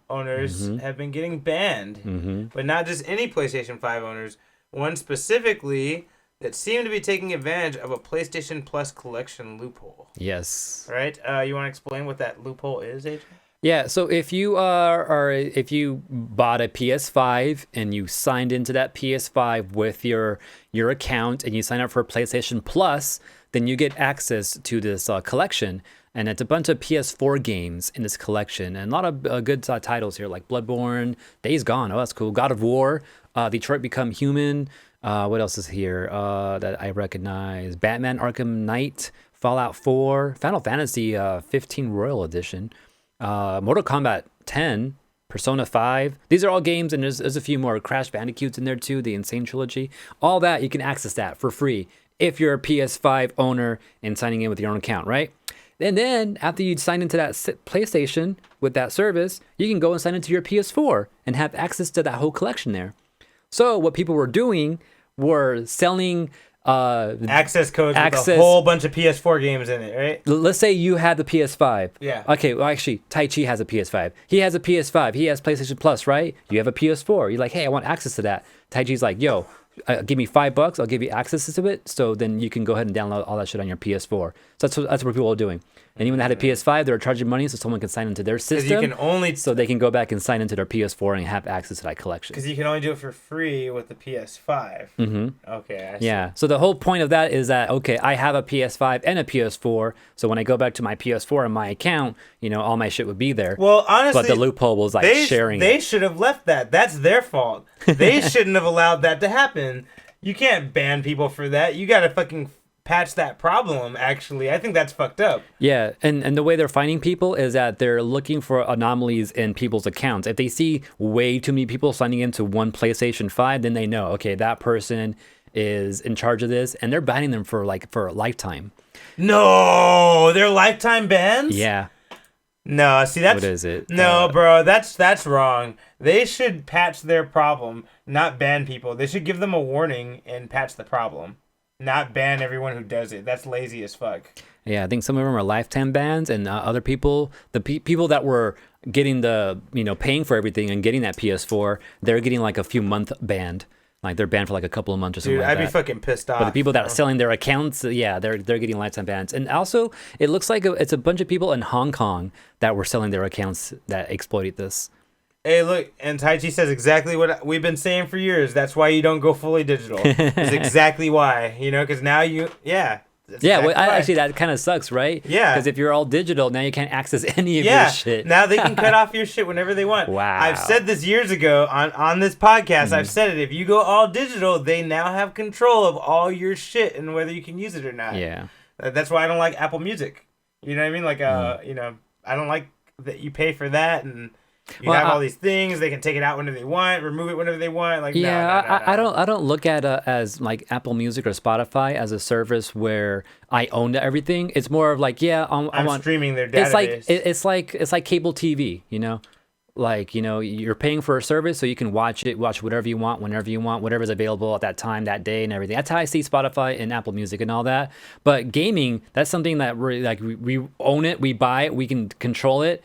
[SPEAKER 2] owners have been getting banned, but not just any PlayStation 5 owners. One specifically that seemed to be taking advantage of a PlayStation Plus collection loophole.
[SPEAKER 1] Yes.
[SPEAKER 2] All right. You want to explain what that loophole is, AJ?
[SPEAKER 1] Yeah, so if you if you bought a PS5 and you signed into that PS5 with your account and you sign up for PlayStation Plus, then you get access to this collection, and it's a bunch of PS4 games in this collection, and a lot of good titles here like Bloodborne, Days Gone, oh that's cool, God of War, Detroit Become Human. What else is here that I recognize? Batman Arkham Knight, Fallout 4, Final Fantasy 15 Royal Edition. Mortal Kombat 10, Persona 5. These are all games, and there's a few more. Crash Bandicoots in there too, the Insane Trilogy. All that, you can access that for free if you're a PS5 owner and signing in with your own account, right? And then after you sign into that PlayStation with that service, you can go and sign into your PS4 and have access to that whole collection there. So what people were doing were selling
[SPEAKER 2] access codes with a whole bunch of PS4 games in it, right?
[SPEAKER 1] Let's say you had the PS5.
[SPEAKER 2] Yeah.
[SPEAKER 1] Okay, well, actually, Tai Chi has a PS5. He has a PS5. He has PlayStation Plus, right? You have a PS4. You're like, hey, I want access to that. Tai Chi's like, yo, give me $5. I'll give you access to it. So then you can go ahead and download all that shit on your PS4. So that's what people are doing. Anyone that had a PS5, they were charging money so someone can sign into their system.
[SPEAKER 2] You can only
[SPEAKER 1] so they can go back and sign into their PS4 and have access to that collection.
[SPEAKER 2] Because you can only do it for free with the PS5.
[SPEAKER 1] Mm-hmm.
[SPEAKER 2] Okay, I see.
[SPEAKER 1] Yeah. So the whole point of that is that, okay, I have a PS5 and a PS4. So when I go back to my PS4 and my account, all my shit would be there.
[SPEAKER 2] Well, honestly,
[SPEAKER 1] but the loophole was like sharing.
[SPEAKER 2] They should have left that. That's their fault. They shouldn't have allowed that to happen. You can't ban people for that. You got to fucking patch that problem, actually. I think that's fucked up.
[SPEAKER 1] Yeah, and the way they're finding people is that they're looking for anomalies in people's accounts. If they see way too many people signing into one PlayStation 5, then they know, okay, that person is in charge of this, and they're banning them for a lifetime.
[SPEAKER 2] No, they're lifetime bans?
[SPEAKER 1] Yeah.
[SPEAKER 2] No, see, that's...
[SPEAKER 1] What is it?
[SPEAKER 2] No, bro, that's wrong. They should patch their problem, not ban people. They should give them a warning and patch the problem. Not ban everyone who does it. That's lazy as fuck.
[SPEAKER 1] Yeah, I think some of them are lifetime bans, and other people, the people that were getting the, paying for everything and getting that PS4, they're getting like a few month banned. Like they're banned for like a couple of months or something like that.
[SPEAKER 2] I'd be fucking pissed off.
[SPEAKER 1] But the people that are selling their accounts, yeah, they're getting lifetime bans. And also, it looks like it's a bunch of people in Hong Kong that were selling their accounts that exploited this.
[SPEAKER 2] Hey, look, and Tai Chi says exactly what we've been saying for years. That's why you don't go fully digital. It's exactly why, because now
[SPEAKER 1] Yeah,
[SPEAKER 2] exactly
[SPEAKER 1] well, actually, that kind of sucks, right?
[SPEAKER 2] Yeah.
[SPEAKER 1] Because if you're all digital, now you can't access any of your shit.
[SPEAKER 2] Now they can cut off your shit whenever they want.
[SPEAKER 1] Wow.
[SPEAKER 2] I've said this years ago on this podcast. I've said it. If you go all digital, they now have control of all your shit and whether you can use it or not.
[SPEAKER 1] Yeah.
[SPEAKER 2] That's why I don't like Apple Music. You know what I mean? Like, I don't like that you pay for that and... You have all these things. They can take it out whenever they want, remove it whenever they want. Like,
[SPEAKER 1] yeah,
[SPEAKER 2] no.
[SPEAKER 1] I don't look at as like Apple Music or Spotify as a service where I own everything. It's more of like, I'm
[SPEAKER 2] streaming their database.
[SPEAKER 1] It's like cable TV, Like, you're paying for a service so you can watch whatever you want, whenever you want, whatever's available at that time, that day, and everything. That's how I see Spotify and Apple Music and all that. But gaming, that's something that we own it, we buy it, we can control it.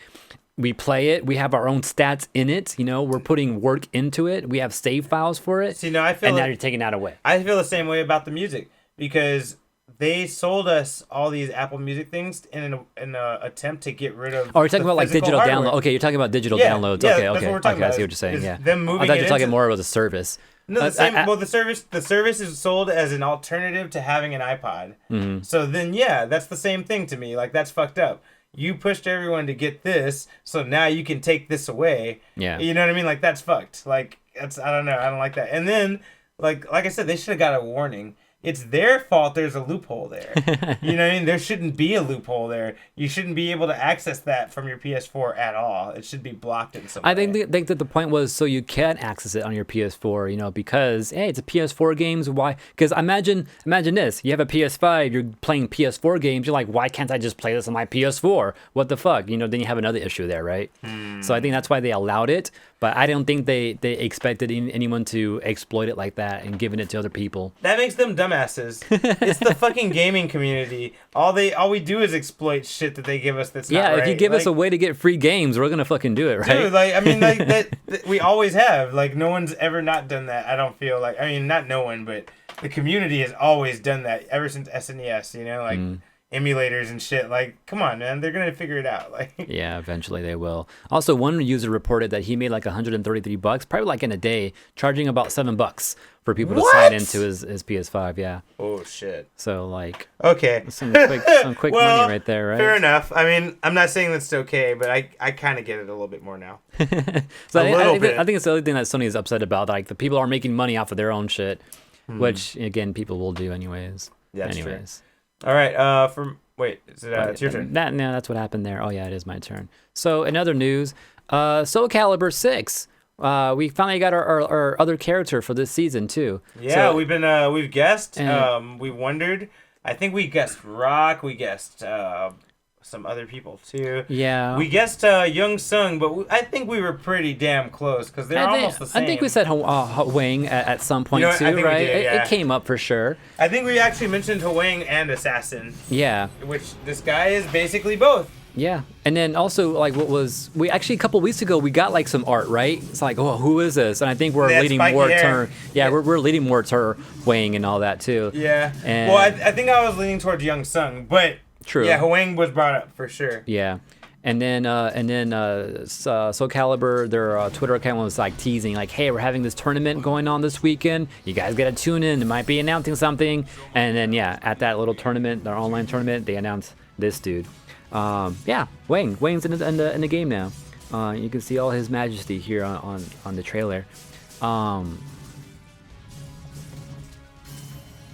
[SPEAKER 1] We play it. We have our own stats in it. We're putting work into it. We have save files for it.
[SPEAKER 2] See, no, I feel
[SPEAKER 1] and now you're taking that away.
[SPEAKER 2] I feel the same way about the music because they sold us all these Apple Music things in an attempt to get rid of.
[SPEAKER 1] Oh, you're talking about like digital download. Okay, you're talking about digital downloads.
[SPEAKER 2] Yeah,
[SPEAKER 1] Okay.
[SPEAKER 2] That's what we're talking
[SPEAKER 1] I
[SPEAKER 2] about.
[SPEAKER 1] see what you're saying. Yeah.
[SPEAKER 2] Them moving.
[SPEAKER 1] I thought you were talking more about the service.
[SPEAKER 2] No, the same. Well, the service is sold as an alternative to having an iPod. Mm-hmm. So then, that's the same thing to me. Like that's fucked up. You pushed everyone to get this, so now you can take this away. Yeah. You know what I mean? Like, that's fucked. Like, I don't know. I don't like that. And then, like I said, they should have got a warning. It's their fault there's a loophole there. You know what I mean? There shouldn't be a loophole there. You shouldn't be able to access that from your PS4 at all. It should be blocked in some way.
[SPEAKER 1] I think that the point was so you can access it on your PS4, because, hey, it's a PS4 games. Why? Because imagine this. You have a PS5, you're playing PS4 games. You're like, why can't I just play this on my PS4? What the fuck? Then you have another issue there, right? So I think that's why they allowed it. But I don't think they expected anyone to exploit it like that and giving it to other people.
[SPEAKER 2] That makes them dumbasses. It's the fucking gaming community. All we do is exploit shit that they give us that's not right.
[SPEAKER 1] Yeah, if you give us a way to get free games, we're gonna fucking do it, right?
[SPEAKER 2] Dude, that we always have. Like, no one's ever not done that. I don't feel like. I mean, not no one, but the community has always done that ever since SNES. emulators and shit. Like, come on, man, they're gonna figure it out. Like,
[SPEAKER 1] Yeah, eventually they will. Also, one user reported that he made like $133, probably like in a day, charging about $7 for people to sign into his PS5. Yeah.
[SPEAKER 2] oh shit.
[SPEAKER 1] So like
[SPEAKER 2] Okay.
[SPEAKER 1] some quick
[SPEAKER 2] Well,
[SPEAKER 1] money right there, right?
[SPEAKER 2] Fair enough. I mean, I'm not saying that's okay, but I kind of get it a little bit more now.
[SPEAKER 1] So
[SPEAKER 2] A little bit.
[SPEAKER 1] I think it's the other thing that Sony is upset about. Like the people are making money off of their own shit, which again people will do anyways.
[SPEAKER 2] That's true.
[SPEAKER 1] anyways.
[SPEAKER 2] All right. Wait, is it? It's your turn.
[SPEAKER 1] That's what happened there. Oh yeah, it is my turn. So in other news, Soul Calibur 6. We finally got our other character for this season too.
[SPEAKER 2] Yeah,
[SPEAKER 1] So-
[SPEAKER 2] we've guessed.
[SPEAKER 1] And-
[SPEAKER 2] We wondered. I think we guessed Rock. We guessed some other people too.
[SPEAKER 1] Yeah.
[SPEAKER 2] We guessed Young Sung, but I think we were pretty damn close because they're almost the same.
[SPEAKER 1] I think we said Wang at some point
[SPEAKER 2] You know what?
[SPEAKER 1] too,
[SPEAKER 2] I think we
[SPEAKER 1] right?
[SPEAKER 2] did, yeah.
[SPEAKER 1] It came up for sure.
[SPEAKER 2] I think we actually mentioned Hwang and Assassin,
[SPEAKER 1] Yeah.
[SPEAKER 2] which this guy is basically both.
[SPEAKER 1] Yeah, and then also like we actually a couple weeks ago we got like some art, right? It's like, oh, who is this? And I think we're
[SPEAKER 2] That
[SPEAKER 1] leading
[SPEAKER 2] spiky
[SPEAKER 1] more to
[SPEAKER 2] hair.
[SPEAKER 1] we're leading more to her Wang and all that too.
[SPEAKER 2] Yeah.
[SPEAKER 1] And-
[SPEAKER 2] Well, I think I was leaning towards Young Sung, but
[SPEAKER 1] True.
[SPEAKER 2] yeah, Hwang was brought up for sure.
[SPEAKER 1] Yeah. And then Soul Calibur, their Twitter account was like teasing, like, "Hey, we're having this tournament going on this weekend. You guys gotta tune in. They might be announcing something." And then at that little tournament, their online tournament, they announced this dude. Wang's in the game now. You can see all his majesty here on the trailer.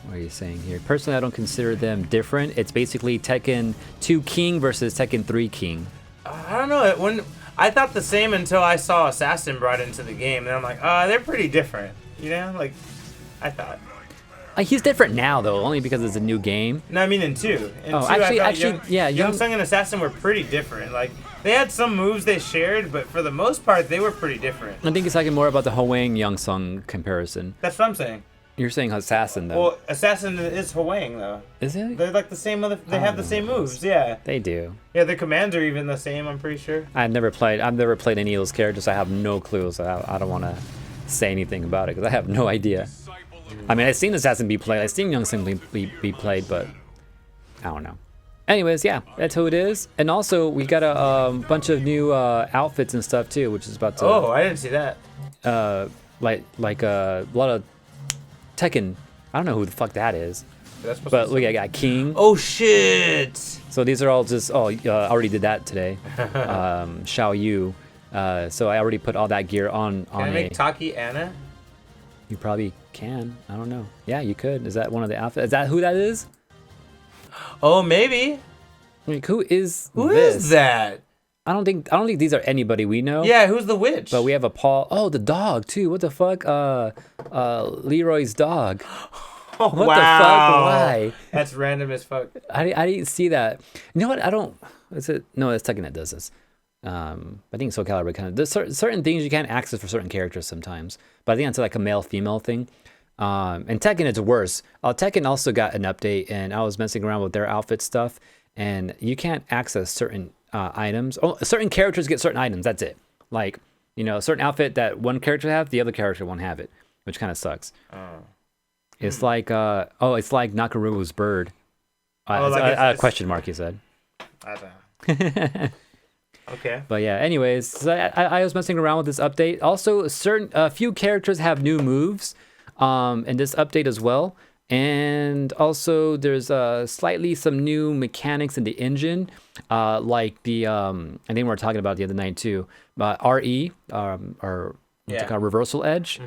[SPEAKER 1] What are you saying here? Personally, I don't consider them different. It's basically Tekken 2 King versus Tekken 3 King.
[SPEAKER 2] I don't know. I thought the same until I saw Assassin brought into the game, and I'm like, they're pretty different. You know, like I thought.
[SPEAKER 1] He's different now though, only because it's a new game.
[SPEAKER 2] No, I mean in 2. In
[SPEAKER 1] Oh,
[SPEAKER 2] 2, I thought
[SPEAKER 1] actually, yeah,
[SPEAKER 2] Young Sung and Assassin were pretty different. Like they had some moves they shared, but for the most part, they were pretty different.
[SPEAKER 1] I think it's like more about the Hwang Young Sung comparison.
[SPEAKER 2] That's what I'm saying.
[SPEAKER 1] You're saying Assassin though.
[SPEAKER 2] Well, Assassin is Hwang though.
[SPEAKER 1] Is it?
[SPEAKER 2] They're like the same They have the same moves. Yeah.
[SPEAKER 1] They do.
[SPEAKER 2] Yeah, their commands are even the same. I'm pretty sure.
[SPEAKER 1] I've never played any of those characters. I have no clue, so I don't want to say anything about it because I have no idea. I mean, I've seen Assassin be played. I've seen Young Sung be played, but I don't know. Anyways, yeah, that's who it is. And also, we got a bunch of new outfits and stuff too, which is about to.
[SPEAKER 2] Oh, I didn't see that.
[SPEAKER 1] Like a lot of Tekken. I don't know who the fuck that is.
[SPEAKER 2] That's supposed
[SPEAKER 1] But
[SPEAKER 2] to
[SPEAKER 1] look, I got King.
[SPEAKER 2] Oh shit!
[SPEAKER 1] So these are all just. I already did that today. Xiao Yu. So I already put all that gear on.
[SPEAKER 2] Can I make Taki Anna?
[SPEAKER 1] You probably can. I don't know. Yeah, you could. Is that one of the outfits? Is that who that is?
[SPEAKER 2] Oh, maybe.
[SPEAKER 1] Like, who is
[SPEAKER 2] Who
[SPEAKER 1] this?
[SPEAKER 2] is that?
[SPEAKER 1] I don't think these are anybody we know.
[SPEAKER 2] Yeah, who's the witch?
[SPEAKER 1] But we have a Paul. Oh, the dog too. What the fuck? Leroy's dog.
[SPEAKER 2] Oh,
[SPEAKER 1] What
[SPEAKER 2] wow.
[SPEAKER 1] the fuck? Why?
[SPEAKER 2] That's random as fuck.
[SPEAKER 1] I didn't see that. You know what? I don't. Is it? No, it's Tekken that does this. I think Soul Calibur kind of. There's certain things you can't access for certain characters sometimes. But I think it's like a male-female thing. And Tekken it's worse. Tekken also got an update, and I was messing around with their outfit stuff, and you can't access certain items. Oh, certain characters get certain items. That's it. Like, a certain outfit that one character have, the other character won't have it, which kind of sucks. It's like it's like Nakaru's bird. Question mark, he said.
[SPEAKER 2] I don't know. Okay.
[SPEAKER 1] But yeah, anyways, so I was messing around with this update. Also, a few characters have new moves in this update as well. And also, there's slightly some new mechanics in the engine, like the I think we were talking about the other night too. RE, or what's it called, reversal edge.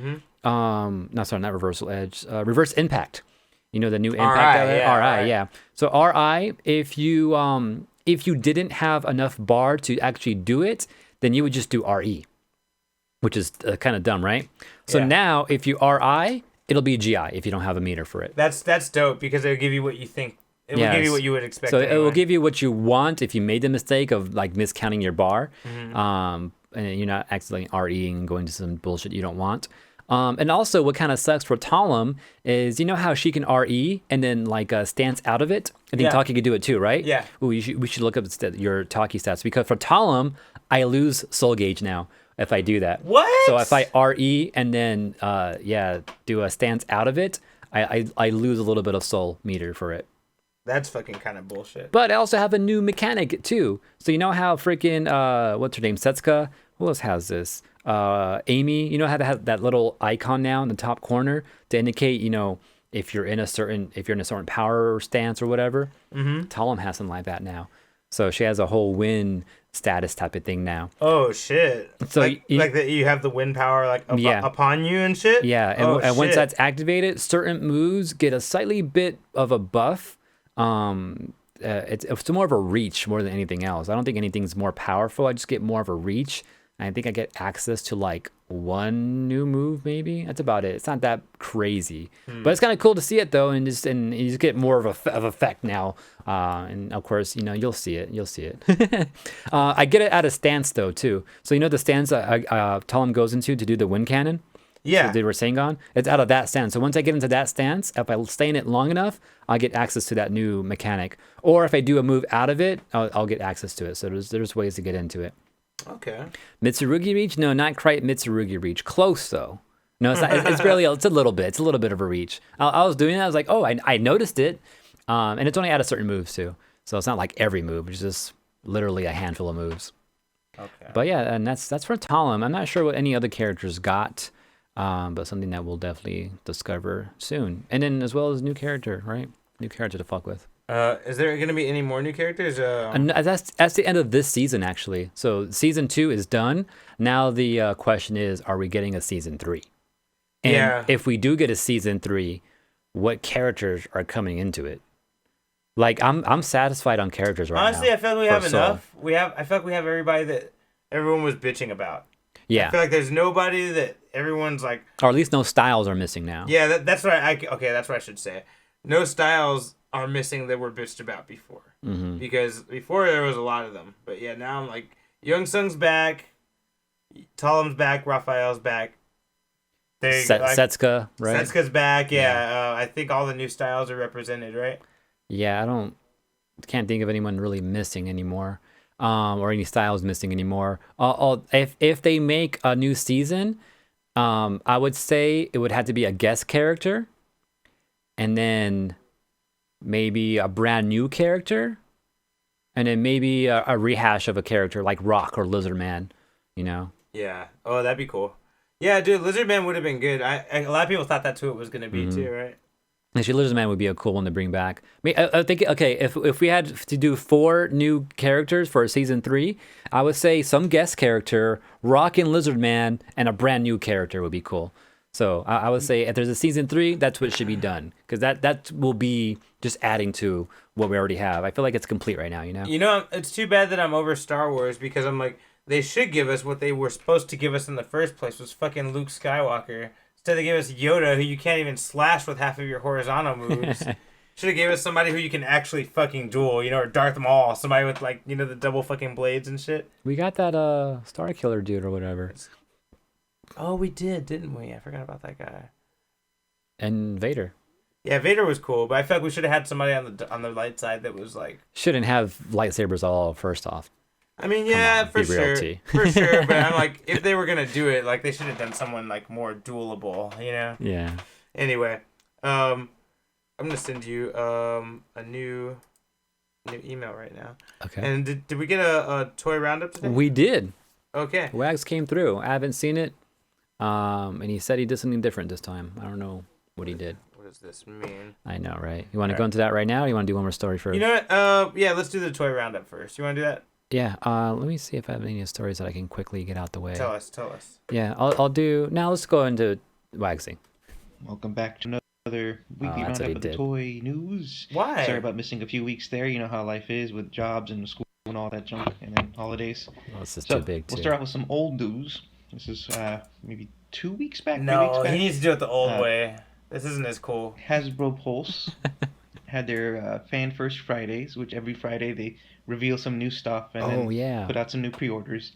[SPEAKER 1] No, sorry, not reversal edge. Reverse impact. The new impact.
[SPEAKER 2] RI,
[SPEAKER 1] RI. So RI, if you didn't have enough bar to actually do it, then you would just do RE, which is kind of dumb, right? So now, if you RI, it'll be GI if you don't have a meter for it.
[SPEAKER 2] That's dope because it'll give you what you think. It will give you what you would expect.
[SPEAKER 1] So
[SPEAKER 2] anyway.
[SPEAKER 1] it will give you what you want if you made the mistake of like miscounting your bar, and you're not accidentally REing and going to some bullshit you don't want. And also, what kind of sucks for Talum is, how she can RE and then like stance out of it. I think Taki could do it too, right?
[SPEAKER 2] Yeah.
[SPEAKER 1] Ooh, we should look up your Taki stats, because for Talum, I lose soul gauge now if I do that.
[SPEAKER 2] What?
[SPEAKER 1] So if I RE and then do a stance out of it, I lose a little bit of soul meter for it.
[SPEAKER 2] That's fucking kind of bullshit.
[SPEAKER 1] But I also have a new mechanic too. So you know how freaking what's her name, Setsuka? Who else has this? Amy. You know how they have that little icon now in the top corner to indicate, you know, if you're in a certain power stance or whatever. Mm-hmm. Talum has something like that now. So she has a whole win status type of thing now.
[SPEAKER 2] Oh shit!
[SPEAKER 1] So
[SPEAKER 2] like that you have the wind power upon you and shit.
[SPEAKER 1] Yeah, and once that's activated, certain moves get a slightly bit of a buff. It's more of a reach more than anything else. I don't think anything's more powerful. I just get more of a reach. And I think I get access to like one new move, maybe. That's about it. It's not that crazy, but it's kind of cool to see it though, and you just get more of effect now. And of course, you know, you'll see it. I get it at a stance though too. So you know the stance Talum goes into to do the wind cannon.
[SPEAKER 2] Yeah.
[SPEAKER 1] They were Rasengan. It's out of that stance. So once I get into that stance, if I stay in it long enough, I'll get access to that new mechanic. Or if I do a move out of it, I'll get access to it. So there's ways to get into it.
[SPEAKER 2] Okay.
[SPEAKER 1] Mitsurugi reach? No, not quite Mitsurugi reach. Close though. No, it's not. It's barely. It's a little bit. It's a little bit of a reach. I was doing it. I was like, oh, I noticed it. And it's only out of certain moves too. So it's not like every move. It's just literally a handful of moves.
[SPEAKER 2] Okay.
[SPEAKER 1] But yeah, and that's for Talum. I'm not sure what any other characters got. But something that we'll definitely discover soon. And then as well as new character, right? New character to fuck with.
[SPEAKER 2] Is there going to be any more new characters?
[SPEAKER 1] And that's the end of this season, actually. So season 2 is done. Now the question is, are we getting a season 3? And if we do get a season 3, what characters are coming into it? Like I'm satisfied on characters right
[SPEAKER 2] Honestly,
[SPEAKER 1] now.
[SPEAKER 2] I feel like we have enough. I feel like we have everybody that everyone was bitching about.
[SPEAKER 1] Yeah.
[SPEAKER 2] I feel like there's nobody that everyone's like...
[SPEAKER 1] Or at least no styles are missing now.
[SPEAKER 2] Yeah, that's what that's what I should say. No styles are missing that were bitched about before. Mm-hmm. Because before there was a lot of them. But yeah, now I'm like, Young Sung's back, Talum's back, Raphael's back.
[SPEAKER 1] Setsuka, right?
[SPEAKER 2] Setsuka's back, yeah. I think all the new styles are represented, right?
[SPEAKER 1] Yeah, can't think of anyone really missing anymore. Or any styles missing anymore. If they make a new season, I would say it would have to be a guest character, and then maybe a brand new character, and then maybe a rehash of a character like Rock or Lizard Man, you know?
[SPEAKER 2] Yeah. Oh, that'd be cool. Yeah, dude, Lizard Man would have been good. A lot of people thought that's who it was going to be too, right?
[SPEAKER 1] Actually, Lizard Man would be a cool one to bring back. I mean, I think, okay, if we had to do 4 new characters for season 3, I would say some guest character, Rock and Lizard Man, and a brand new character would be cool. So I would say if there's a season 3, that's what should be done. Because that will be just adding to what we already have. I feel like it's complete right now, you know?
[SPEAKER 2] You know, it's too bad that I'm over Star Wars because I'm like, they should give us what they were supposed to give us in the first place was fucking Luke Skywalker. Instead they gave us Yoda, who you can't even slash with half of your horizontal moves. Should have gave us somebody who you can actually fucking duel, you know, or Darth Maul, somebody with like, you know, the double fucking blades and shit.
[SPEAKER 1] We got that Star Killer dude or whatever.
[SPEAKER 2] Oh, we did, didn't we? I forgot about that guy.
[SPEAKER 1] And Vader.
[SPEAKER 2] Yeah, Vader was cool, but I feel like we should have had somebody on the light side that was like...
[SPEAKER 1] Shouldn't have lightsabers all first off.
[SPEAKER 2] I mean, yeah, for sure. For sure, but I'm like, if they were going to do it, like, they should have done someone, like, more duelable, you know?
[SPEAKER 1] Yeah.
[SPEAKER 2] Anyway, I'm going to send you a new email right now.
[SPEAKER 1] Okay.
[SPEAKER 2] And did we get a toy roundup today?
[SPEAKER 1] We did.
[SPEAKER 2] Okay.
[SPEAKER 1] Wags came through. I haven't seen it. And he said he did something different this time. I don't know what he did.
[SPEAKER 2] What does this mean?
[SPEAKER 1] I know, right? You want to go into that right now, or you want to do one more story first?
[SPEAKER 2] You know what? Yeah, let's do the toy roundup first. You want to do that?
[SPEAKER 1] Yeah, let me see if I have any stories that I can quickly get out the way.
[SPEAKER 2] Tell us.
[SPEAKER 1] Yeah, I'll do... Now let's go into Wagsy.
[SPEAKER 4] Welcome back to another weekly roundup of the toy news.
[SPEAKER 2] Why?
[SPEAKER 4] Sorry about missing a few weeks there. You know how life is with jobs and school and all that junk, and then holidays.
[SPEAKER 1] Well, this is too big, too.
[SPEAKER 4] We'll start out with some old news. This is maybe 2 weeks back, 3
[SPEAKER 2] No,
[SPEAKER 4] weeks back.
[SPEAKER 2] he needs to do it the old way. This isn't as cool.
[SPEAKER 4] Hasbro Pulse had their Fan First Fridays, which every Friday they reveal some new stuff and then put out some new pre-orders.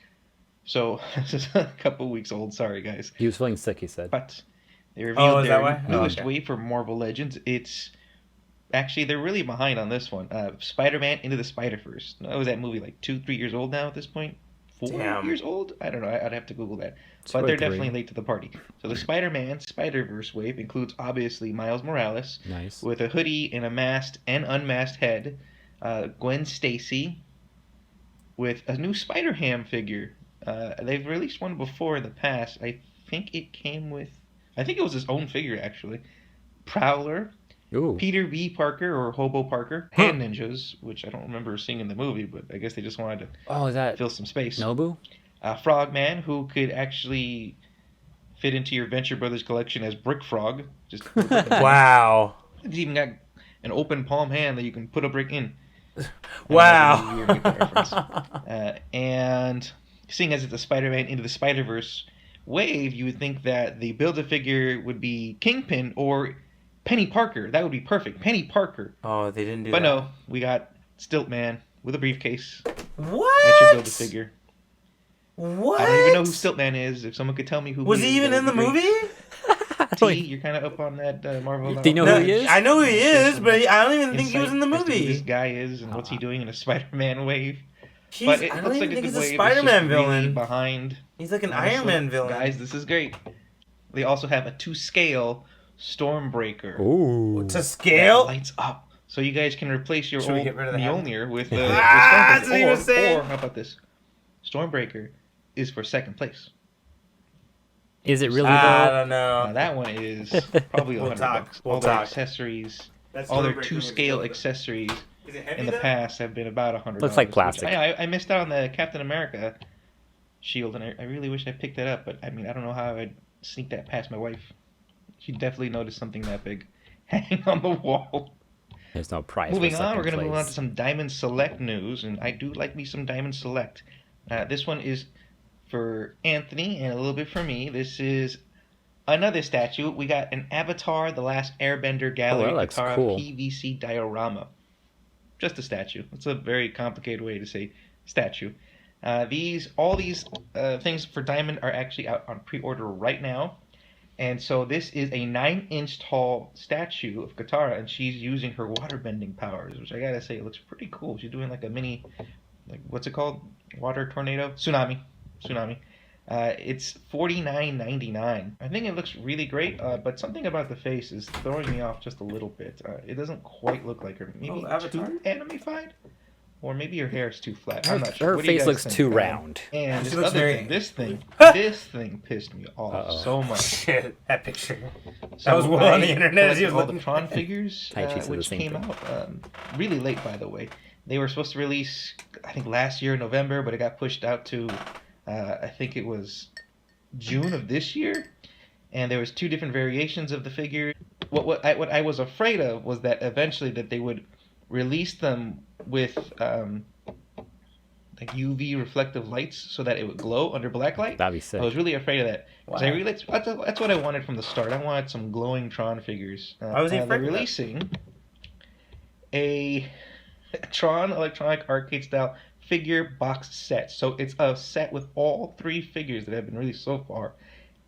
[SPEAKER 4] So this is a couple weeks old. Sorry, guys.
[SPEAKER 1] He was feeling sick, he said.
[SPEAKER 4] But they revealed their newest
[SPEAKER 2] okay.
[SPEAKER 4] wave for Marvel Legends. It's actually, they're really behind on this one. Spider-Man Into the Spider-Verse. What was that movie, like 2-3 years old now at this point? years old. I don't know. I'd have to Google that. But they're definitely late to the party. So the Spider-Man Spider-Verse wave includes, obviously, Miles Morales.
[SPEAKER 1] Nice.
[SPEAKER 4] With a hoodie and a masked and unmasked head. Gwen Stacy. With a new Spider-Ham figure. They've released one before in the past. I think it was his own figure, actually. Prowler.
[SPEAKER 1] Ooh.
[SPEAKER 4] Peter B. Parker or Hobo Parker. Hand Ninjas, which I don't remember seeing in the movie, but I guess they just wanted to fill some space.
[SPEAKER 1] Nobu?
[SPEAKER 4] Frogman, who could actually fit into your Venture Brothers collection as Brick Frog.
[SPEAKER 2] Wow.
[SPEAKER 4] He's even got an open palm hand that you can put a brick in.
[SPEAKER 2] Wow.
[SPEAKER 4] And seeing as it's a Spider-Man Into the Spider-Verse wave, you would think that the Build-A-Figure would be Kingpin or Penny Parker. That would be perfect. Penny Parker.
[SPEAKER 2] Oh, they didn't do
[SPEAKER 4] that. But no, we got Stiltman with a briefcase.
[SPEAKER 2] What?
[SPEAKER 4] That should Build-A-Figure.
[SPEAKER 2] What?
[SPEAKER 4] I don't even know who Stiltman is. If someone could tell me who
[SPEAKER 2] was he even in the movie?
[SPEAKER 4] T, you're kind of up on that Marvel.
[SPEAKER 1] Do you know who he is?
[SPEAKER 2] I know who he is, but I don't even think he was in the movie.
[SPEAKER 4] Who this guy is and what's he doing in a Spider-Man wave?
[SPEAKER 2] I don't even think he's a Spider-Man villain.
[SPEAKER 4] Behind.
[SPEAKER 2] He's like an Iron Man villain.
[SPEAKER 4] Guys, this is great. They also have a 2-scale Stormbreaker.
[SPEAKER 1] Ooh.
[SPEAKER 2] To scale?
[SPEAKER 4] Lights up. So you guys can replace your old Mjolnir with
[SPEAKER 2] Stormbreaker. That's what he was saying.
[SPEAKER 4] Or how about this? Stormbreaker is for second place.
[SPEAKER 1] Is it really?
[SPEAKER 2] I don't know.
[SPEAKER 4] Now that one is probably $100. All their accessories, all their 2-scale accessories in the past have been about $100.
[SPEAKER 1] Looks like plastic.
[SPEAKER 4] I missed out on the Captain America shield, and I really wish I picked that up. But I mean, I don't know how I'd sneak that past my wife. She'd definitely notice something that big hanging on the wall.
[SPEAKER 1] There's no prize.
[SPEAKER 4] Moving on, we're going to move on to some Diamond Select news, and I do like me some Diamond Select. This one is for Anthony and a little bit for me. This is another statue. We got an Avatar: The Last Airbender Gallery Katara PVC diorama. Just a statue. It's a very complicated way to say statue. All these things for Diamond are actually out on pre-order right now. And so this is a 9-inch tall statue of Katara, and she's using her waterbending powers, which I gotta say, it looks pretty cool. She's doing like a mini, what's it called? Water tornado? Tsunami. It's $49.99. I think it looks really great, but something about the face is throwing me off just a little bit. It doesn't quite look like her. Maybe too anime-fied? Or maybe her hair is too flat. I'm not sure.
[SPEAKER 1] Her face looks too round.
[SPEAKER 4] And this thing pissed me off so much.
[SPEAKER 2] Shit, that picture.
[SPEAKER 4] So
[SPEAKER 2] that was well on the internet as he was looking.
[SPEAKER 4] The Tron figures, which came out really late, by the way. They were supposed to release, I think, last year in November, but it got pushed out to, I think it was June of this year. And there was 2 different variations of the figure. What I was afraid of was that eventually that they would release them with like UV reflective lights so that it would glow under black light.
[SPEAKER 1] That'd be sick.
[SPEAKER 4] I was really afraid of that. Wow. I really, that's what I wanted from the start. I wanted some glowing Tron figures.
[SPEAKER 2] I was afraid
[SPEAKER 4] they're releasing a Tron Electronic Arcade style figure box set. So it's a set with all 3 figures that have been released so far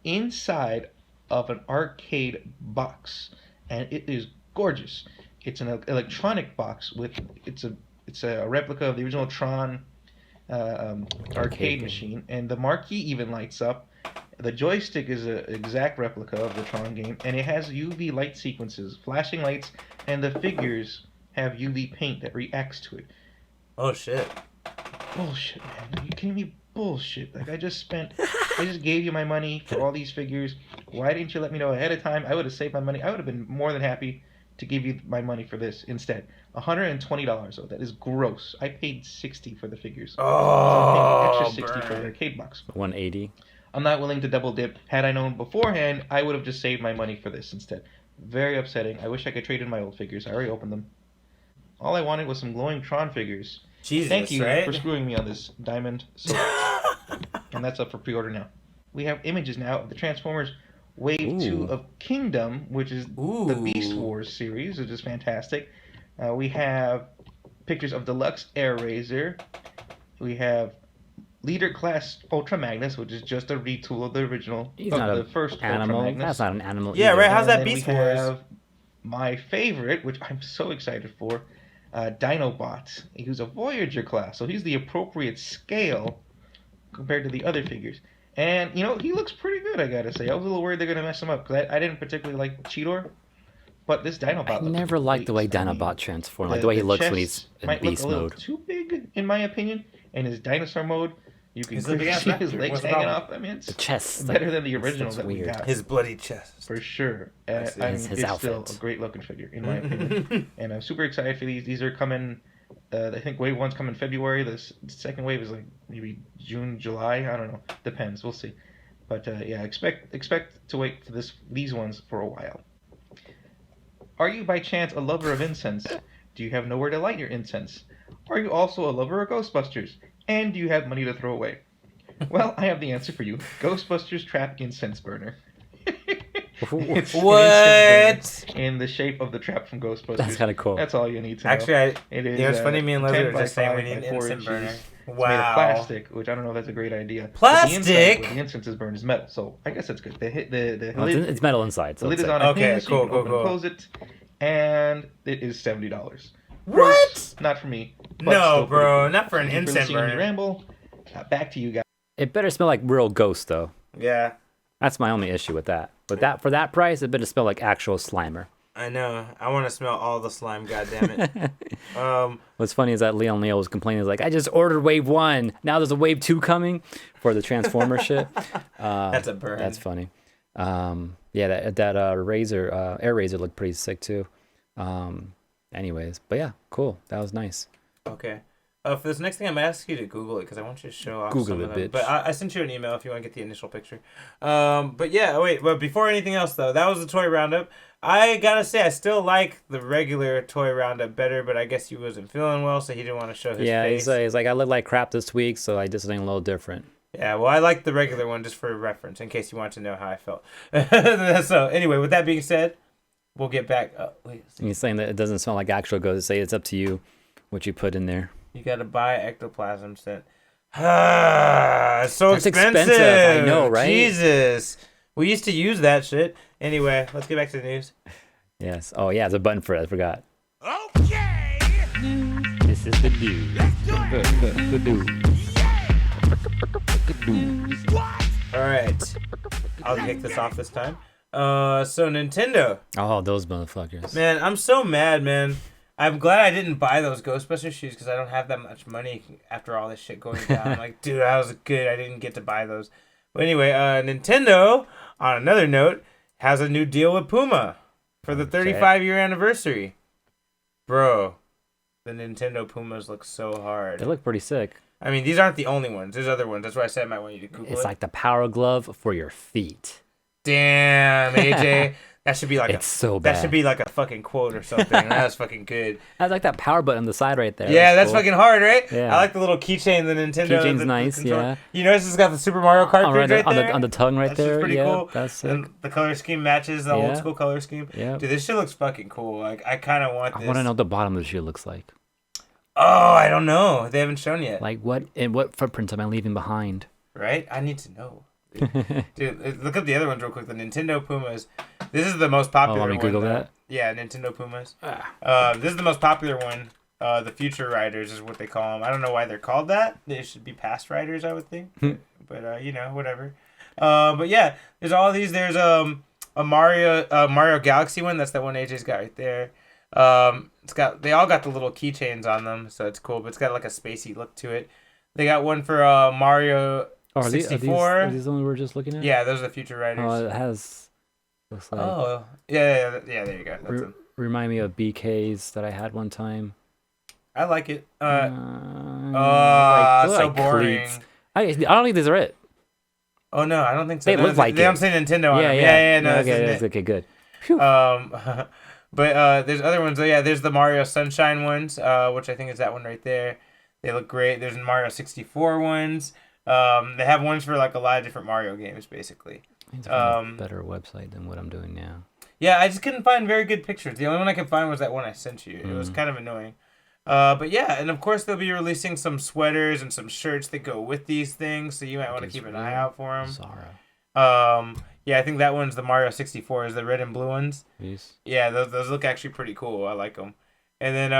[SPEAKER 4] inside of an arcade box, and it is gorgeous. It's an electronic box with it's a replica of the original Tron arcade machine, and the marquee even lights up. The joystick is an exact replica of the Tron game, and it has UV light sequences, flashing lights, and the figures have UV paint that reacts to it.
[SPEAKER 2] Oh shit!
[SPEAKER 4] Bullshit, man! Are you kidding me? Bullshit! Like I just gave you my money for all these figures. Why didn't you let me know ahead of time? I would have saved my money. I would have been more than happy to give you my money for this instead. $120 though. That is gross. I paid $60 for the figures.
[SPEAKER 2] Oh,
[SPEAKER 4] so I paid extra $60 for the arcade box.
[SPEAKER 1] $180.
[SPEAKER 4] I'm not willing to double dip. Had I known beforehand, I would have just saved my money for this instead. Very upsetting. I wish I could trade in my old figures. I already opened them. All I wanted was some glowing Tron figures.
[SPEAKER 2] Jesus,
[SPEAKER 4] thank you
[SPEAKER 2] right?
[SPEAKER 4] for screwing me on this Diamond Select. And that's up for pre-order now. We have images now of the Transformers Wave 2 of Kingdom, which is the Beast Wars series, which is fantastic. We have pictures of Deluxe Air Razor. We have Leader Class Ultra Magnus, which is just a retool of the original.
[SPEAKER 1] He's not
[SPEAKER 4] the first
[SPEAKER 1] animal.
[SPEAKER 4] Ultra Magnus.
[SPEAKER 1] That's not an animal.
[SPEAKER 2] Yeah,
[SPEAKER 1] either.
[SPEAKER 2] right. How's that
[SPEAKER 4] And
[SPEAKER 2] Beast
[SPEAKER 4] we
[SPEAKER 2] Wars?
[SPEAKER 4] have my favorite, which I'm so excited for, Dinobot. He's a Voyager class, so he's the appropriate scale compared to the other figures. And, he looks pretty good, I gotta say. I was a little worried they're going to mess him up, because I didn't particularly like Cheetor. But this Dinobot
[SPEAKER 1] I never liked the way Dinobot transformed, like the way he looks when he's in beast
[SPEAKER 4] look a
[SPEAKER 1] mode.
[SPEAKER 4] Too big, in my opinion. In his dinosaur mode, you can clearly see his legs hanging off. I mean, it's
[SPEAKER 1] the chest,
[SPEAKER 4] better than the original that we
[SPEAKER 1] weird.
[SPEAKER 4] got.
[SPEAKER 2] His bloody chest.
[SPEAKER 4] For sure.
[SPEAKER 1] his
[SPEAKER 4] it's
[SPEAKER 1] outfit.
[SPEAKER 4] still a great looking figure, in my opinion. And I'm super excited for these. These are coming, I think wave 1's coming February. The second wave is like maybe June, July. I don't know. Depends. We'll see. But yeah, expect to wait for these ones for a while. Are you by chance a lover of incense? Do you have nowhere to light your incense? Are you also a lover of Ghostbusters? And do you have money to throw away? Well, I have the answer for you. Ghostbusters Trap Incense Burner.
[SPEAKER 2] What?
[SPEAKER 4] In the shape of the trap from Ghostbusters.
[SPEAKER 1] That's kind of cool.
[SPEAKER 4] That's all you need to know.
[SPEAKER 2] Actually,
[SPEAKER 4] it is,
[SPEAKER 2] it's funny. Me and Leslie were
[SPEAKER 4] 10
[SPEAKER 2] just saying we
[SPEAKER 4] by
[SPEAKER 2] need an
[SPEAKER 4] 4
[SPEAKER 2] instant
[SPEAKER 4] inches.
[SPEAKER 2] burner.
[SPEAKER 4] It's
[SPEAKER 2] Wow.
[SPEAKER 4] made of plastic, which I don't know if that's a great idea.
[SPEAKER 2] Plastic?
[SPEAKER 4] But the inside where the incense is burned is metal, so I guess that's good. The
[SPEAKER 1] Well,
[SPEAKER 4] lid,
[SPEAKER 1] it's metal inside. So
[SPEAKER 4] the lid
[SPEAKER 1] it's
[SPEAKER 4] is on
[SPEAKER 1] like,
[SPEAKER 4] a hinge, so
[SPEAKER 2] cool,
[SPEAKER 4] you can open
[SPEAKER 2] cool.
[SPEAKER 4] and close it, and it is $70.
[SPEAKER 2] What?
[SPEAKER 4] Gross. Not for me. but
[SPEAKER 2] No,
[SPEAKER 4] still pretty
[SPEAKER 2] bro,
[SPEAKER 4] cool.
[SPEAKER 2] not for an
[SPEAKER 4] Thank you for
[SPEAKER 2] incense
[SPEAKER 4] listening to me
[SPEAKER 2] burner.
[SPEAKER 4] ramble. Back to you guys.
[SPEAKER 1] it better smell like real ghost though.
[SPEAKER 2] Yeah,
[SPEAKER 1] That's my only issue with that. But for that price, it better smell like actual Slimer.
[SPEAKER 2] I know. I want to smell all the slime. Goddammit.
[SPEAKER 1] What's funny is that Leon Leo was complaining, he's like, I just ordered wave 1. Now there's a wave 2 coming for the Transformer shit.
[SPEAKER 2] That's a burn.
[SPEAKER 1] That's funny. Yeah, that Razor, Air Razor looked pretty sick too. Anyways, but yeah, cool. That was nice.
[SPEAKER 2] Okay. For this next thing, I'm gonna ask you to Google it because I want you to show off
[SPEAKER 1] Google
[SPEAKER 2] some
[SPEAKER 1] it,
[SPEAKER 2] of them.
[SPEAKER 1] bitch.
[SPEAKER 2] But I sent you an email if you want to get the initial picture. But yeah, wait. But before anything else, though, that was the toy roundup. I gotta say, I still like the regular toy roundup better, but I guess he wasn't feeling well, so he didn't want to show his face.
[SPEAKER 1] He's like, I look like crap this week, so I did something a little different.
[SPEAKER 2] Yeah, well, I like the regular one just for reference, in case you want to know how I felt. So anyway, with that being said, we'll get back. Wait.
[SPEAKER 1] And he's saying that it doesn't smell like actual ghost. Say it's up to you what you put in there.
[SPEAKER 2] You gotta buy ectoplasm scent. It's so
[SPEAKER 1] That's
[SPEAKER 2] expensive.
[SPEAKER 1] expensive, I know, right?
[SPEAKER 2] Jesus. We used to use that shit. Anyway, let's get back to the news.
[SPEAKER 1] Yes. Oh, yeah, there's a button for it. I forgot.
[SPEAKER 3] Okay.
[SPEAKER 1] This is the news.
[SPEAKER 3] Let's do it.
[SPEAKER 1] The news.
[SPEAKER 3] What?
[SPEAKER 2] All right. I'll kick this off this time. So Nintendo.
[SPEAKER 1] Oh, those motherfuckers.
[SPEAKER 2] Man, I'm so mad, man. I'm glad I didn't buy those Ghostbusters shoes because I don't have that much money after all this shit going down. Like, dude, I was good. I didn't get to buy those. But anyway, Nintendo, on another note, has a new deal with Puma for the 35-year anniversary. Bro, the Nintendo Pumas look so hard.
[SPEAKER 1] They look pretty sick.
[SPEAKER 2] I mean, these aren't the only ones. There's other ones. That's why I said I might want you to Google it.
[SPEAKER 1] It's like the power glove for your feet.
[SPEAKER 2] Damn, AJ. That should be like
[SPEAKER 1] It's so bad.
[SPEAKER 2] That should be like a fucking quote or something. That's fucking good.
[SPEAKER 1] I like that power button on the side right there.
[SPEAKER 2] Yeah, that's
[SPEAKER 1] cool.
[SPEAKER 2] fucking hard, right?
[SPEAKER 1] Yeah.
[SPEAKER 2] I like the little keychain, the Nintendo.
[SPEAKER 1] Keychain's
[SPEAKER 2] the
[SPEAKER 1] nice,
[SPEAKER 2] controller.
[SPEAKER 1] yeah.
[SPEAKER 2] You notice it's got the Super Mario Kart
[SPEAKER 1] right
[SPEAKER 2] right there?
[SPEAKER 1] on the tongue right
[SPEAKER 2] That's
[SPEAKER 1] there.
[SPEAKER 2] pretty
[SPEAKER 1] Yeah,
[SPEAKER 2] cool.
[SPEAKER 1] that's sick.
[SPEAKER 2] And the color scheme matches the old
[SPEAKER 1] Yeah.
[SPEAKER 2] school color scheme.
[SPEAKER 1] Yeah.
[SPEAKER 2] Dude, this shit looks fucking cool. Like, I kind of want this.
[SPEAKER 1] I want to know what the bottom of the shoe looks like.
[SPEAKER 2] Oh, I don't know. They haven't shown yet.
[SPEAKER 1] Like what footprints am I leaving behind?
[SPEAKER 2] Right? I need to know. Dude, look up the other ones real quick. The Nintendo Pumas. This is the most popular
[SPEAKER 1] want me
[SPEAKER 2] one.
[SPEAKER 1] to Google that?
[SPEAKER 2] Yeah, Nintendo Pumas. This is the most popular one. The Future Riders is what they call them. I don't know why they're called that. They should be Past Riders, I would think. But you know, whatever. But yeah, there's all these. There's a Mario Galaxy one. That's that one AJ's got right there. They all got the little keychains on them, so it's cool. But it's got like a spacey look to it. They got one for Mario 64.
[SPEAKER 1] Are these the ones we were just looking at?
[SPEAKER 2] Yeah, those are the Future Riders.
[SPEAKER 1] Oh, it has. Looks like.
[SPEAKER 2] Oh, yeah. There you go. That's them.
[SPEAKER 1] Remind me of BKs that I had one time.
[SPEAKER 2] I like it.
[SPEAKER 1] Like
[SPEAKER 2] So boring.
[SPEAKER 1] cleats. I don't think these are it.
[SPEAKER 2] Oh no, I don't think so.
[SPEAKER 1] They look like
[SPEAKER 2] they
[SPEAKER 1] it.
[SPEAKER 2] don't say Nintendo on them.
[SPEAKER 1] Yeah.
[SPEAKER 2] No,
[SPEAKER 1] Okay,
[SPEAKER 2] this isn't
[SPEAKER 1] okay, good.
[SPEAKER 2] it. But there's other ones. Yeah, there's the Mario Sunshine ones, which I think is that one right there. They look great. There's Mario 64 ones. They have ones for like a lot of different Mario games, basically.
[SPEAKER 1] I need to find a better website than what I'm doing now.
[SPEAKER 2] Yeah, I just couldn't find very good pictures. The only one I could find was that one I sent you. It was kind of annoying. But yeah, and of course they'll be releasing some sweaters and some shirts that go with these things, so you might want to keep an eye out for them.
[SPEAKER 1] Zara.
[SPEAKER 2] Yeah, I think that one's the Mario 64, is the red and blue ones.
[SPEAKER 1] These.
[SPEAKER 2] Yeah, those look actually pretty cool. I like them. And then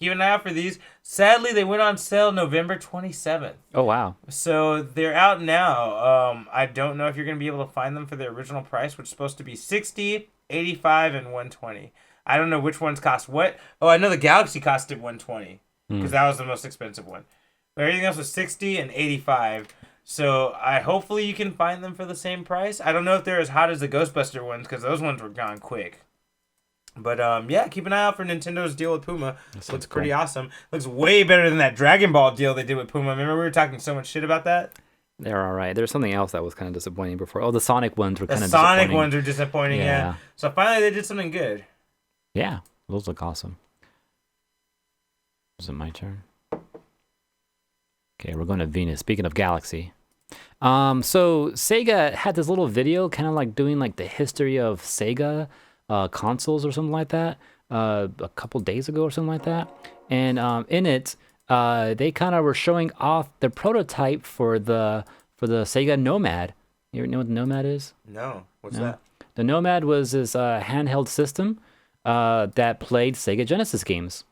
[SPEAKER 2] keep an eye out for these. Sadly, they went on sale November 27th.
[SPEAKER 1] Oh, wow.
[SPEAKER 2] So they're out now. I don't know if you're going to be able to find them for their original price, which is supposed to be $60, $85, and $120. I don't know which ones cost what. Oh, I know the Galaxy costed $120 because that was the most expensive one. But everything else was $60 and $85. So hopefully you can find them for the same price. I don't know if they're as hot as the Ghostbuster ones because those ones were gone quick. But yeah, keep an eye out for Nintendo's deal with Puma. Looks pretty awesome. Looks way better than that Dragon Ball deal they did with Puma. Remember we were talking so much shit about that?
[SPEAKER 1] They're all right. There's something else that was kind of disappointing before. Oh, the Sonic ones were kind of disappointing.
[SPEAKER 2] The Sonic ones are disappointing, yeah. So finally they did something good.
[SPEAKER 1] Yeah, those look awesome. Is it my turn? Okay, we're going to Venus. Speaking of Galaxy. So Sega had this little video kind of like doing like the history of Sega consoles or something like that a couple days ago or something like that. And in it, they kind of were showing off the prototype for the Sega Nomad. You know what the Nomad is?
[SPEAKER 2] No. What's that?
[SPEAKER 1] The Nomad was this handheld system that played Sega Genesis games.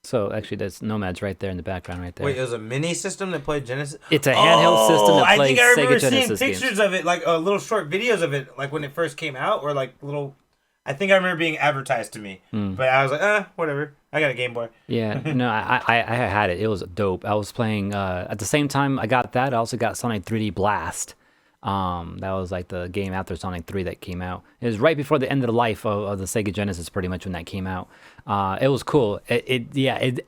[SPEAKER 1] So actually, that's Nomad's right there in the background, right there.
[SPEAKER 2] Wait, it was a mini system that played Genesis.
[SPEAKER 1] It's a handheld system that plays Sega Genesis games. I think I remember seeing
[SPEAKER 2] pictures of it, like little short videos of it, like when it first came out, or like little. I think I remember being advertised to me, but I was like, whatever. I got a Game Boy.
[SPEAKER 1] Yeah, no, I had it. It was dope. I was playing at the same time I got that. I also got Sonic 3D Blast. That was like the game after Sonic 3 that came out. It was right before the end of the life of the Sega Genesis, pretty much when that came out. It was cool. It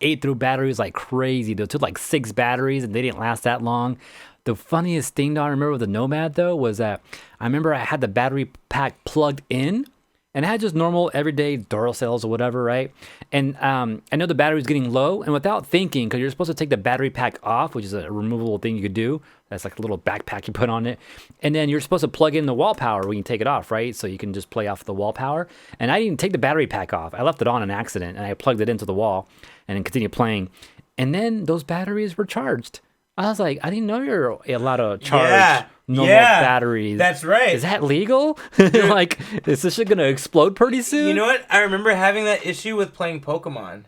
[SPEAKER 1] ate through batteries like crazy. Though it took like 6 batteries, and they didn't last that long. The funniest thing that I remember with the Nomad though was that I remember I had the battery pack plugged in. And it had just normal, everyday Duracells or whatever, right? And I know the battery was getting low, and without thinking, because you're supposed to take the battery pack off, which is a removable thing you could do. That's like a little backpack you put on it. And then you're supposed to plug in the wall power when you take it off, right? So you can just play off the wall power. And I didn't take the battery pack off. I left it on an accident, and I plugged it into the wall and then continued playing. And then those batteries were charged. I was like, I didn't know you're allowed to charge normal batteries.
[SPEAKER 2] That's right.
[SPEAKER 1] Is that legal? Like, is this shit gonna explode pretty soon?
[SPEAKER 2] You know what? I remember having that issue with playing Pokemon.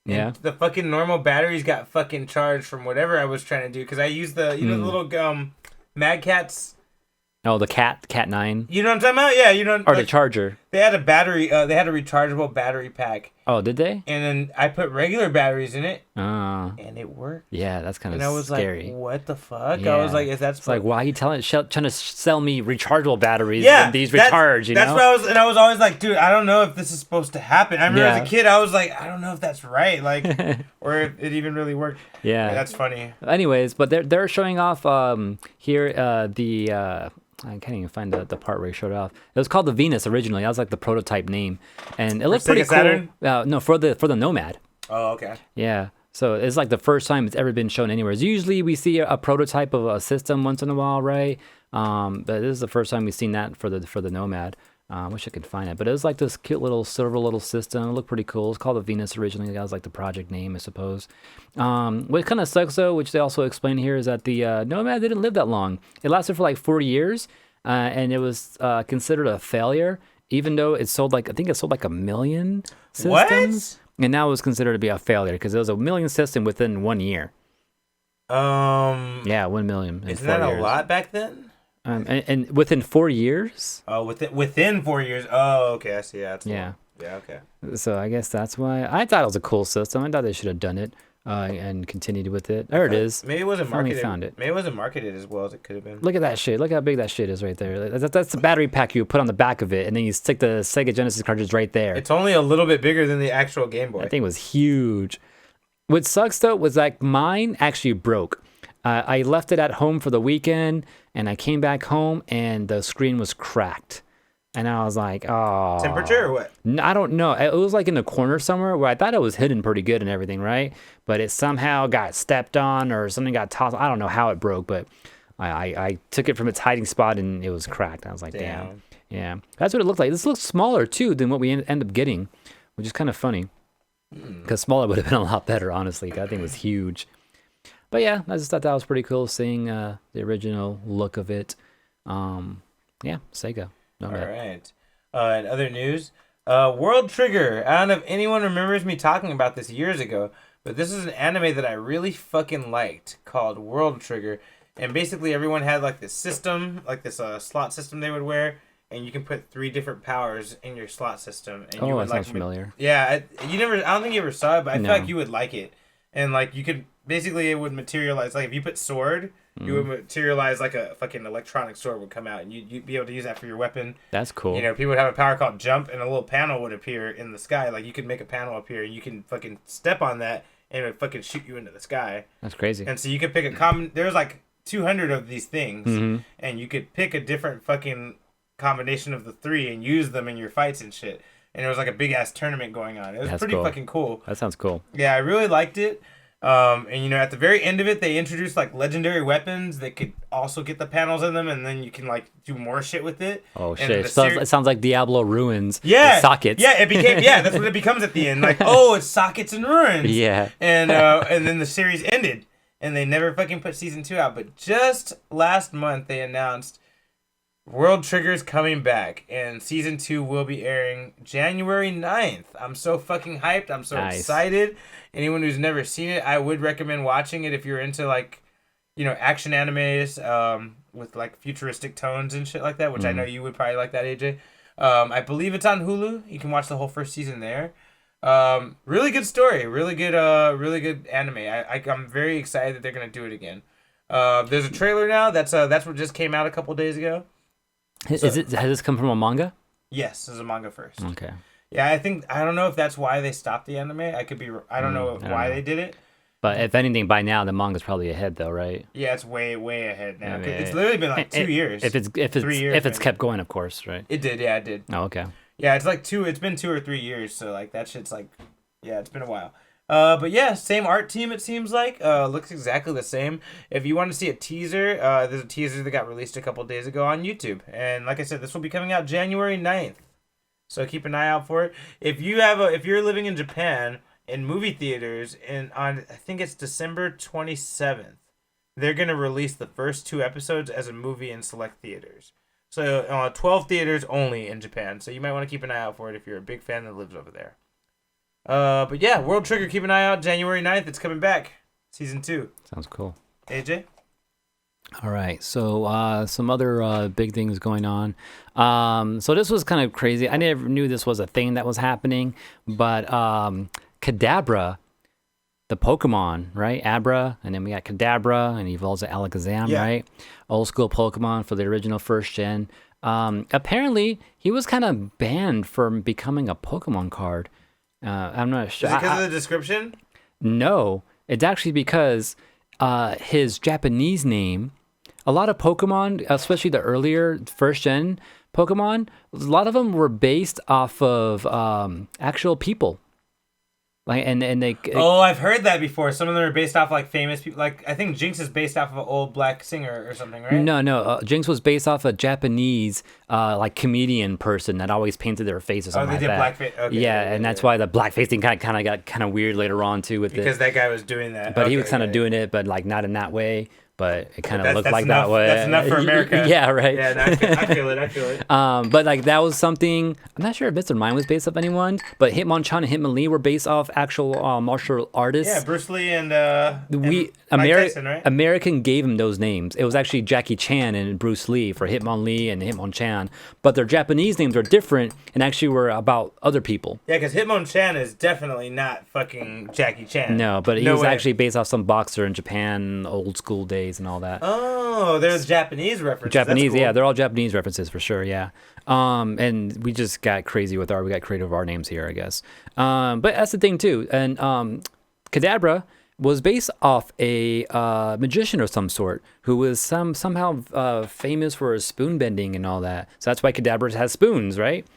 [SPEAKER 1] Yeah.
[SPEAKER 2] And the fucking normal batteries got fucking charged from whatever I was trying to do because I used the the little Mad Cat's.
[SPEAKER 1] Oh, the Cat 9.
[SPEAKER 2] You know what I'm talking about? Yeah, you know.
[SPEAKER 1] Or like, the charger.
[SPEAKER 2] They had a battery. They had a rechargeable battery pack.
[SPEAKER 1] Oh, did they?
[SPEAKER 2] And then I put regular batteries in it.
[SPEAKER 1] Oh.
[SPEAKER 2] And it worked.
[SPEAKER 1] Yeah, that's kind of
[SPEAKER 2] scary. And I was
[SPEAKER 1] scary.
[SPEAKER 2] like, what the fuck? Yeah. I was like, is that?
[SPEAKER 1] It's like, why are you trying to sell me rechargeable batteries? Yeah, and these recharge. You know.
[SPEAKER 2] That's what I was, and I was always like, dude, I don't know if this is supposed to happen. I remember as a kid, I was like, I don't know if that's right, like, or if it even really worked.
[SPEAKER 1] Yeah,
[SPEAKER 2] that's funny.
[SPEAKER 1] Anyways, but they're showing off here I can't even find the part where he showed it off. It was called the Venus originally. That was like the prototype name, and it looked pretty cool. Saturn? No, for the Nomad.
[SPEAKER 2] Oh, okay.
[SPEAKER 1] Yeah, so it's like the first time it's ever been shown anywhere. Usually we see a prototype of a system once in a while, right? But this is the first time we've seen that for the Nomad. I wish I could find it, but it was like this cute little silver little system. It looked pretty cool. It's called the Venus originally. That was like the project name, I suppose. What kind of sucks though, which they also explain here, is that the Nomad didn't live that long. It lasted for like 40 years, and it was considered a failure, even though it sold like, I think it sold like 1 million systems. What? And now it was considered to be a failure because it was 1 million system within 1 year. Yeah, 1 million.
[SPEAKER 2] Isn't that a lot back then?
[SPEAKER 1] And within 4 years.
[SPEAKER 2] Oh, within 4 years. Oh, okay, I see. Yeah,
[SPEAKER 1] yeah.
[SPEAKER 2] Yeah, okay.
[SPEAKER 1] So I guess that's why I thought it was a cool system. I thought they should have done it and continued with it. There it is.
[SPEAKER 2] Maybe it wasn't marketed.
[SPEAKER 1] Found it.
[SPEAKER 2] Maybe it wasn't marketed as well as it could have been.
[SPEAKER 1] Look at that shit. Look how big that shit is right there. That's the battery pack you put on the back of it, and then you stick the Sega Genesis cartridge right there.
[SPEAKER 2] It's only a little bit bigger than the actual Game Boy.
[SPEAKER 1] That thing was huge. What sucks though was like mine actually broke. I left it at home for the weekend, and I came back home, and the screen was cracked. And I was like, oh.
[SPEAKER 2] Temperature or what?
[SPEAKER 1] I don't know. It was like in the corner somewhere where I thought it was hidden pretty good and everything, right? But it somehow got stepped on or something got tossed. I don't know how it broke, but I took it from its hiding spot, and it was cracked. I was like, damn. Yeah. That's what it looked like. This looks smaller, too, than what we end up getting, which is kind of funny. Because smaller would have been a lot better, honestly. That thing was huge. But yeah, I just thought that was pretty cool seeing the original look of it. Yeah, Sega.
[SPEAKER 2] All right. In other news, World Trigger. I don't know if anyone remembers me talking about this years ago, but this is an anime that I really fucking liked called World Trigger. And basically everyone had like this system, like this slot system they would wear, and you can put 3 different powers in your slot system. And you would,
[SPEAKER 1] that sounds familiar.
[SPEAKER 2] Yeah, I don't think you ever saw it, but I feel like you would like it. And like you could, basically it would materialize, like if you put sword, you would materialize like a fucking electronic sword would come out, and you'd be able to use that for your weapon.
[SPEAKER 1] That's cool.
[SPEAKER 2] You know, people would have a power called jump, and a little panel would appear in the sky. Like you could make a panel appear, and you can fucking step on that, and it would fucking shoot you into the sky.
[SPEAKER 1] That's crazy.
[SPEAKER 2] And so you could pick there's like 200 of these things, and you could pick a different fucking combination of the 3 and use them in your fights and shit. And there was like a big ass tournament going on. It was pretty fucking cool.
[SPEAKER 1] That sounds cool.
[SPEAKER 2] Yeah, I really liked it. And you know, at the very end of it, they introduced like legendary weapons that could also get the panels in them, and then you can like do more shit with it.
[SPEAKER 1] Oh shit! It sounds like Diablo Ruins.
[SPEAKER 2] Yeah,
[SPEAKER 1] sockets.
[SPEAKER 2] Yeah, it became that's what it becomes at the end. Like, oh, it's sockets and ruins.
[SPEAKER 1] Yeah.
[SPEAKER 2] And then the series ended, and they never fucking put season 2 out. But just last month, they announced World Trigger's coming back, and season 2 will be airing January 9th. I'm so fucking hyped. I'm so excited. Anyone who's never seen it, I would recommend watching it if you're into like, you know, action animes with like futuristic tones and shit like that, which I know you would probably like that, AJ. I believe it's on Hulu. You can watch the whole first season there. Really good story. Really good anime. I'm very excited that they're gonna do it again. There's a trailer now. That's what just came out a couple days ago.
[SPEAKER 1] Has this come from a manga?
[SPEAKER 2] Yes, it's a manga first.
[SPEAKER 1] Okay.
[SPEAKER 2] Yeah, I don't know if that's why they stopped the anime. I don't know why they did it.
[SPEAKER 1] But if anything, by now the manga's probably ahead, though, right?
[SPEAKER 2] Yeah, it's way ahead now. It's literally been like 2 years.
[SPEAKER 1] If it's kept going, of course, right?
[SPEAKER 2] It did, yeah, it did.
[SPEAKER 1] Oh, okay.
[SPEAKER 2] Yeah, it's like it's been 2 or 3 years, so like that shit's like, yeah, it's been a while. But yeah, same art team, it seems like. Looks exactly the same. If you want to see a teaser, there's a teaser that got released a couple days ago on YouTube. And like I said, this will be coming out January 9th. So keep an eye out for it. If you're living in Japan, in movie theaters, and on, I think it's December 27th, they're going to release the first 2 episodes as a movie in select theaters. So 12 theaters only in Japan. So you might want to keep an eye out for it if you're a big fan that lives over there. But yeah, World Trigger, keep an eye out. January 9th, it's coming back. Season 2.
[SPEAKER 1] Sounds cool.
[SPEAKER 2] AJ?
[SPEAKER 1] All right, so some other big things going on. So this was kind of crazy. I never knew this was a thing that was happening, but Kadabra, the Pokemon, right? Abra, and then we got Kadabra, and he evolves to Alakazam, right? Old school Pokemon for the original first gen. Apparently, he was kind of banned from becoming a Pokemon card. I'm not sure.
[SPEAKER 2] Is it because of the description?
[SPEAKER 1] No, it's actually because his Japanese name. A lot of Pokemon, especially the earlier first gen Pokemon, a lot of them were based off of actual people. Like and they.
[SPEAKER 2] I've heard that before. Some of them are based off like famous people. Like I think Jinx is based off of an old black singer or something, right?
[SPEAKER 1] No. Jinx was based off a Japanese like comedian person that always painted their face or something like that.
[SPEAKER 2] Oh, they did blackface. Okay,
[SPEAKER 1] yeah, and that's why the blackface thing kind of got kind of weird later on too with
[SPEAKER 2] because that guy was doing that.
[SPEAKER 1] But he was kind of doing it, but like not in that way. But it kind of looked like
[SPEAKER 2] enough,
[SPEAKER 1] that way.
[SPEAKER 2] That's enough for America.
[SPEAKER 1] Yeah, right.
[SPEAKER 2] Yeah, no, I feel it.
[SPEAKER 1] But like that was something. I'm not sure if Mr. Mine was based off anyone, but Hitmonchan and Hitmonlee were based off actual martial artists.
[SPEAKER 2] Yeah, Bruce Lee and
[SPEAKER 1] Mike Tyson, right? American gave him those names. It was actually Jackie Chan and Bruce Lee for Hitmonlee and Hitmonchan, but their Japanese names are different and actually were about other people.
[SPEAKER 2] Yeah, because Hitmonchan is definitely not fucking Jackie Chan.
[SPEAKER 1] No, but he was actually based off some boxer in Japan, old school days and all that.
[SPEAKER 2] Oh, there's Japanese references.
[SPEAKER 1] Japanese, cool. Yeah, they're all Japanese references for sure, yeah. And we just got crazy we got creative with our names here, I guess. But that's the thing too. And Kadabra was based off a magician of some sort who was somehow famous for his spoon bending and all that. So that's why Kadabra has spoons, right?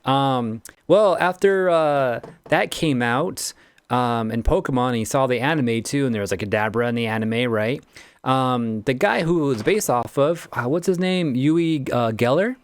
[SPEAKER 1] Well, after that came out in Pokemon, he saw the anime too, and there was a Kadabra in the anime, right? The guy who it was based off of, what's his name? Yui Geller.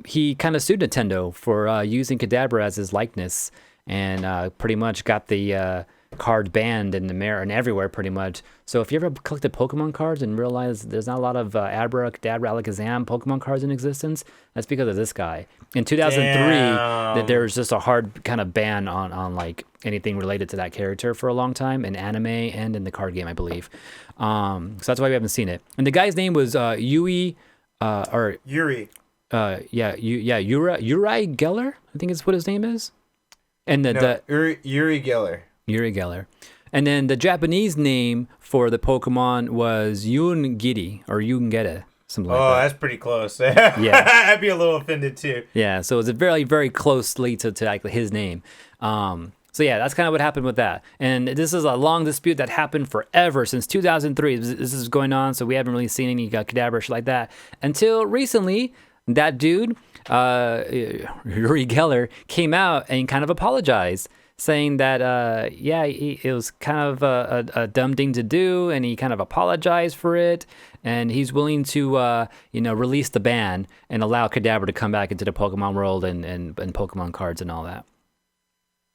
[SPEAKER 1] He kind of sued Nintendo for using Kadabra as his likeness, and pretty much got the card banned in America and everywhere pretty much. So if you ever collected Pokemon cards and realize there's not a lot of Abra, Kadabra, Alakazam Pokemon cards in existence, that's because of this guy. In 2003, there was just a hard kind of ban on like anything related to that character for a long time in anime and in the card game, I believe. So that's why we haven't seen it. And the guy's name was Yuri.
[SPEAKER 2] Uri
[SPEAKER 1] Geller, I think is what his name is. And
[SPEAKER 2] Uri Geller.
[SPEAKER 1] Uri Geller. And then the Japanese name for the Pokemon was Yungiri or Yungere, something like that.
[SPEAKER 2] Oh, that's pretty close.
[SPEAKER 1] Yeah.
[SPEAKER 2] I'd be a little offended too.
[SPEAKER 1] Yeah, so it's a very, very closely to like his name. So yeah, that's kind of what happened with that. And this is a long dispute that happened forever, since 2003. This is going on, so we haven't really seen any Kadabra shit like that until recently. That dude, Uri Geller, came out and kind of apologized, saying that, it was kind of a dumb thing to do, and he kind of apologized for it, and he's willing to, release the ban and allow Kadabra to come back into the Pokemon world and Pokemon cards and all that.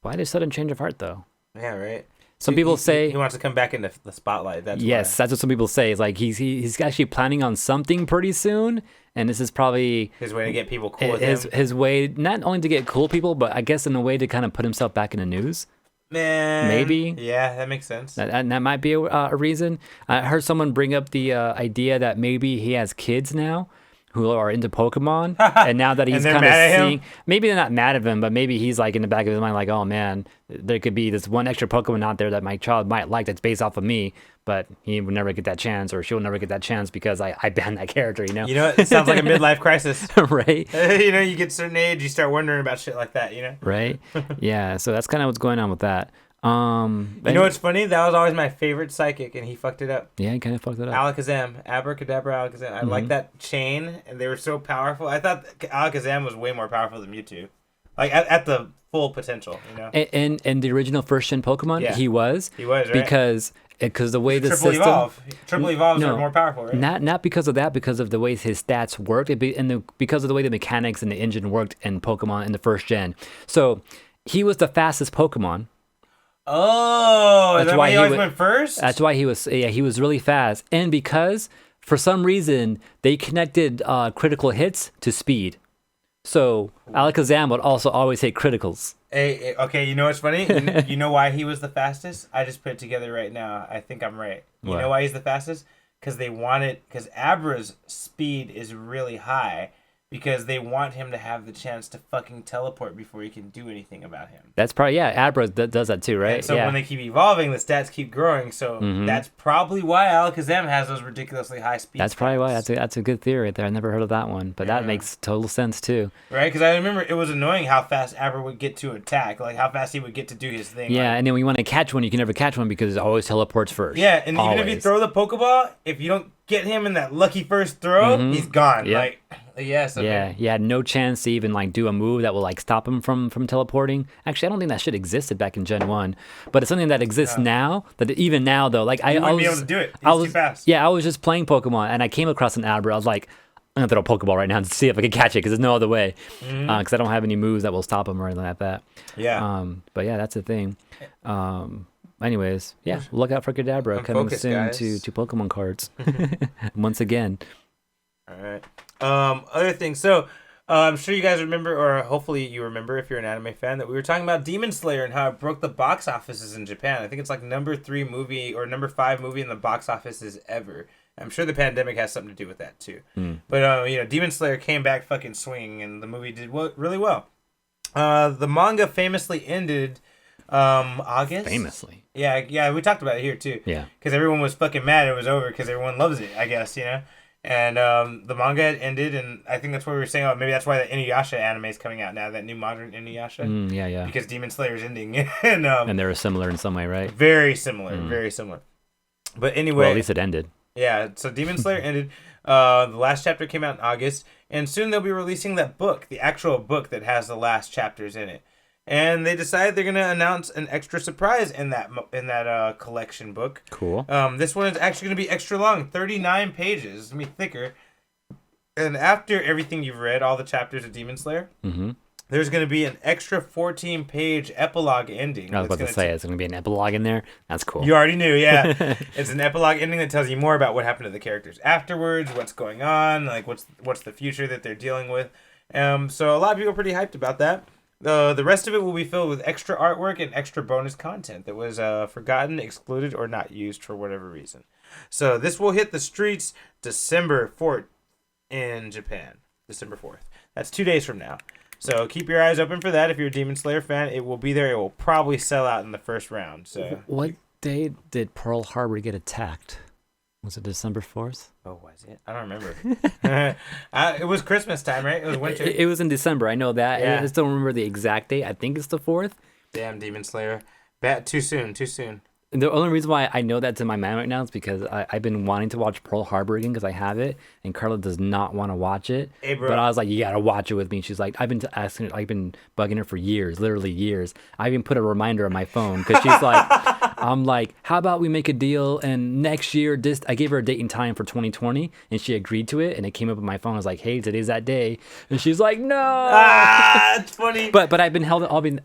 [SPEAKER 1] Why did sudden change of heart, though?
[SPEAKER 2] Yeah, right.
[SPEAKER 1] Some people say
[SPEAKER 2] he wants to come back into the spotlight. That's
[SPEAKER 1] what some people say. It's like he's actually planning on something pretty soon, and this is probably
[SPEAKER 2] his way to get people cool with him.
[SPEAKER 1] His way not only to get cool people, but I guess in a way to kind of put himself back in the news.
[SPEAKER 2] Man,
[SPEAKER 1] maybe.
[SPEAKER 2] Yeah, that makes sense.
[SPEAKER 1] That might be a reason. I heard someone bring up the idea that maybe he has kids now who are into Pokemon, and now that he's kind of seeing, maybe they're not mad at him, but maybe he's like in the back of his mind, like, oh man, there could be this one extra Pokemon out there that my child might like that's based off of me, but he would never get that chance, or she'll never get that chance because I banned that character,
[SPEAKER 2] You know, it sounds like a midlife crisis.
[SPEAKER 1] Right?
[SPEAKER 2] You get a certain age, you start wondering about shit like that,
[SPEAKER 1] Right? Yeah, so that's kind of what's going on with that.
[SPEAKER 2] You know what's funny? That was always my favorite psychic, and he fucked it up.
[SPEAKER 1] Yeah, he kind of fucked it up.
[SPEAKER 2] Alakazam, Abracadabra, Alakazam. I like that chain, and they were so powerful. I thought Alakazam was way more powerful than Mewtwo, like at the full potential.
[SPEAKER 1] And the original first gen Pokemon,
[SPEAKER 2] yeah.
[SPEAKER 1] he was
[SPEAKER 2] right?
[SPEAKER 1] because the way the
[SPEAKER 2] triple
[SPEAKER 1] system
[SPEAKER 2] triple evolves are more powerful, right?
[SPEAKER 1] Not because of that, because of the way his stats worked, because of the way the mechanics and the engine worked in Pokemon in the first gen. So he was the fastest Pokemon.
[SPEAKER 2] Oh, that's why he always went first?
[SPEAKER 1] That's why he was really fast. And because, for some reason, they connected critical hits to speed. So Alakazam would also always hit criticals.
[SPEAKER 2] Hey, okay, you know what's funny? You know why he was the fastest? I just put it together right now. I think I'm right. You know why he's the fastest? Because Abra's speed is really high. Because they want him to have the chance to fucking teleport before he can do anything about him.
[SPEAKER 1] That's probably, Abra does that too, right?
[SPEAKER 2] And so when they keep evolving, the stats keep growing. So that's probably why Alakazam has those ridiculously high speed.
[SPEAKER 1] That's probably why. That's a good theory right there. I never heard of that one, but that makes total sense too.
[SPEAKER 2] Right? Because I remember it was annoying how fast Abra would get to attack, like how fast he would get to do his thing.
[SPEAKER 1] Yeah, and then when you want to catch one, you can never catch one because it always teleports first.
[SPEAKER 2] Yeah, and even if you throw the Pokeball, if you don't get him in that lucky first throw, he's gone. Yep. Like. Yes.
[SPEAKER 1] Yeah, you had no chance to even like do a move that will like stop him from teleporting. Actually, I don't think that shit existed back in Gen 1, but it's something that exists now. That even now though, like I
[SPEAKER 2] wouldn't be able to do it. He's too fast.
[SPEAKER 1] Yeah, I was just playing Pokemon and I came across an Abra. I was like, I'm gonna throw a Pokeball right now to see if I can catch it because there's no other way. Because I don't have any moves that will stop him or anything like that.
[SPEAKER 2] Yeah.
[SPEAKER 1] But yeah, that's the thing. Anyways, yeah, look out for Kadabra coming soon to Pokemon cards once again.
[SPEAKER 2] All right. Other things. So, I'm sure you guys remember, or hopefully you remember if you're an anime fan, that we were talking about Demon Slayer and how it broke the box offices in Japan. I think it's like number 3 movie or number 5 movie in the box offices ever. I'm sure the pandemic has something to do with that too. But Demon Slayer came back fucking swinging, and the movie did really well. The manga famously ended August.
[SPEAKER 1] Famously.
[SPEAKER 2] Yeah, we talked about it here too.
[SPEAKER 1] Yeah.
[SPEAKER 2] Because everyone was fucking mad it was over because everyone loves it, I guess, And the manga had ended, and I think that's what we were saying. Oh, maybe that's why the Inuyasha anime is coming out now, that new modern Inuyasha.
[SPEAKER 1] Yeah.
[SPEAKER 2] Because Demon Slayer is ending.
[SPEAKER 1] And they're similar in some way, right?
[SPEAKER 2] Very similar, very similar. But anyway.
[SPEAKER 1] Well, at least it ended.
[SPEAKER 2] Yeah, so Demon Slayer ended. The last chapter came out in August, and soon they'll be releasing that book, the actual book that has the last chapters in it. And they decided they're gonna announce an extra surprise in that collection book.
[SPEAKER 1] Cool.
[SPEAKER 2] This one is actually gonna be extra long, 39 pages. It's gonna be thicker. And after everything you've read, all the chapters of Demon Slayer, there's going to be an extra 14-page epilogue ending.
[SPEAKER 1] I was about to say, it's going to be an epilogue in there. That's cool.
[SPEAKER 2] You already knew, yeah. It's an epilogue ending that tells you more about what happened to the characters afterwards, what's going on, like what's the future that they're dealing with. So a lot of people are pretty hyped about that. The rest of it will be filled with extra artwork and extra bonus content that was forgotten, excluded, or not used for whatever reason. So this will hit the streets December 4th in Japan. December 4th. That's 2 days from now. So keep your eyes open for that. If you're a Demon Slayer fan, it will be there. It will probably sell out in the first round. So
[SPEAKER 1] what day did Pearl Harbor get attacked? Was it December 4th?
[SPEAKER 2] Oh, was it? I don't remember. It was Christmas time, right? It was winter.
[SPEAKER 1] It was in December. I know that.
[SPEAKER 2] Yeah.
[SPEAKER 1] I just don't remember the exact date. I think it's the 4th.
[SPEAKER 2] Damn, Demon Slayer. Too soon.
[SPEAKER 1] And the only reason why I know that's in my mind right now is because I've been wanting to watch Pearl Harbor again because I have it, and Carla does not want to watch it.
[SPEAKER 2] Hey, bro.
[SPEAKER 1] But I was like, you gotta watch it with me. She's like, I've been asking her, I've been bugging her for years, literally years. I even put a reminder on my phone because she's like, I'm like, how about we make a deal and next year, I gave her a date and time for 2020, and she agreed to it, and it came up on my phone. I was like, hey, today's that day, and she's like, no.
[SPEAKER 2] It's funny.
[SPEAKER 1] But I've been holding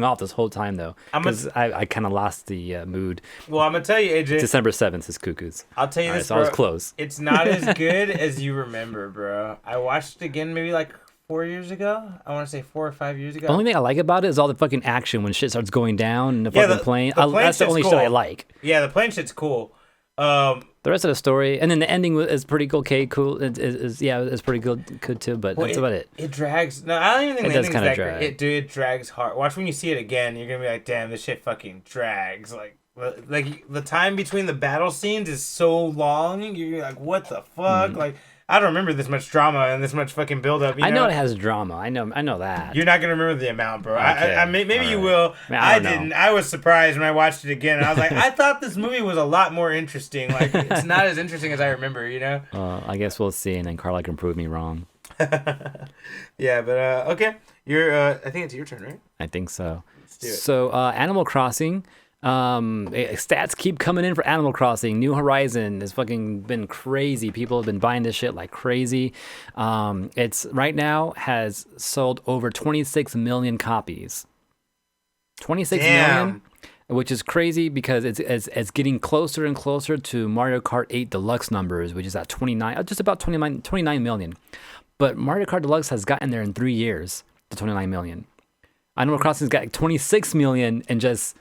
[SPEAKER 1] off this whole time though because I kind of lost the mood.
[SPEAKER 2] Well, I'm gonna tell you, AJ.
[SPEAKER 1] December 7th is Cuckoos.
[SPEAKER 2] I'll tell you
[SPEAKER 1] All
[SPEAKER 2] this,
[SPEAKER 1] right, so
[SPEAKER 2] bro.
[SPEAKER 1] I was close.
[SPEAKER 2] It's not as good as you remember, bro. I watched it again maybe like 4 years ago. I want to say 4 or 5 years ago.
[SPEAKER 1] The only thing I like about it is all the fucking action when shit starts going down and the
[SPEAKER 2] Yeah,
[SPEAKER 1] fucking plane.
[SPEAKER 2] the plane
[SPEAKER 1] That's the
[SPEAKER 2] shit's
[SPEAKER 1] only
[SPEAKER 2] cool.
[SPEAKER 1] shit I like.
[SPEAKER 2] Yeah, the plane shit's cool.
[SPEAKER 1] The rest of the story, and then the ending is pretty okay, cool. It's pretty good too. But that's about it.
[SPEAKER 2] It drags. No, I don't even think
[SPEAKER 1] It
[SPEAKER 2] the
[SPEAKER 1] does
[SPEAKER 2] ending's
[SPEAKER 1] kinda
[SPEAKER 2] that
[SPEAKER 1] drag.
[SPEAKER 2] great. It drags hard. Watch when you see it again. You're gonna be like, damn, this shit fucking drags. Like the time between the battle scenes is so long. You're like, what the fuck? Like, I don't remember this much drama and this much fucking buildup.
[SPEAKER 1] I know it has drama. I know that.
[SPEAKER 2] You're not gonna remember the amount, bro.
[SPEAKER 1] Okay.
[SPEAKER 2] Maybe you
[SPEAKER 1] All right.
[SPEAKER 2] will.
[SPEAKER 1] I don't know.
[SPEAKER 2] didn't. I was surprised when I watched it again. I was like, I thought this movie was a lot more interesting. Like, it's not as interesting as I remember. You know?
[SPEAKER 1] I guess we'll see, and then Carla can prove me wrong.
[SPEAKER 2] Yeah, but okay. I think it's your turn, right?
[SPEAKER 1] I think so.
[SPEAKER 2] Let's do it.
[SPEAKER 1] So Animal Crossing. Stats keep coming in for Animal Crossing. New Horizon has fucking been crazy. People have been buying this shit like crazy. It's right now has sold over 26 million copies. 26 million, which is crazy because it's getting closer and closer to Mario Kart 8 Deluxe numbers, which is at 29, just about 29 million. But Mario Kart Deluxe has gotten there in 3 years to 29 million. Animal Crossing's got 26 million in just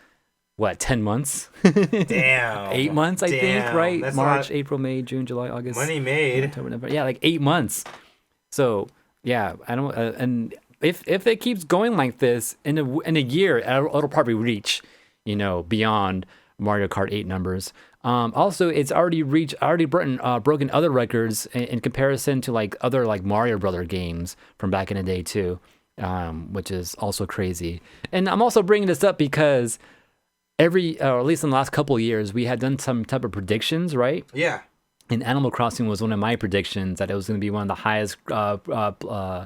[SPEAKER 1] 10 months?
[SPEAKER 2] Damn.
[SPEAKER 1] 8 months, I think, right?
[SPEAKER 2] That's
[SPEAKER 1] March, April, May, June, July, August.
[SPEAKER 2] Money made.
[SPEAKER 1] October, November. Yeah, like 8 months. So, yeah, I don't. And if it keeps going like this in a year, it'll probably reach, beyond Mario Kart 8 numbers. Also, it's already broken other records in comparison to like other like Mario Brother games from back in the day too, which is also crazy. And I'm also bringing this up because or at least in the last couple of years, we had done some type of predictions, right?
[SPEAKER 2] Yeah.
[SPEAKER 1] And Animal Crossing was one of my predictions that it was going to be one of the highest, or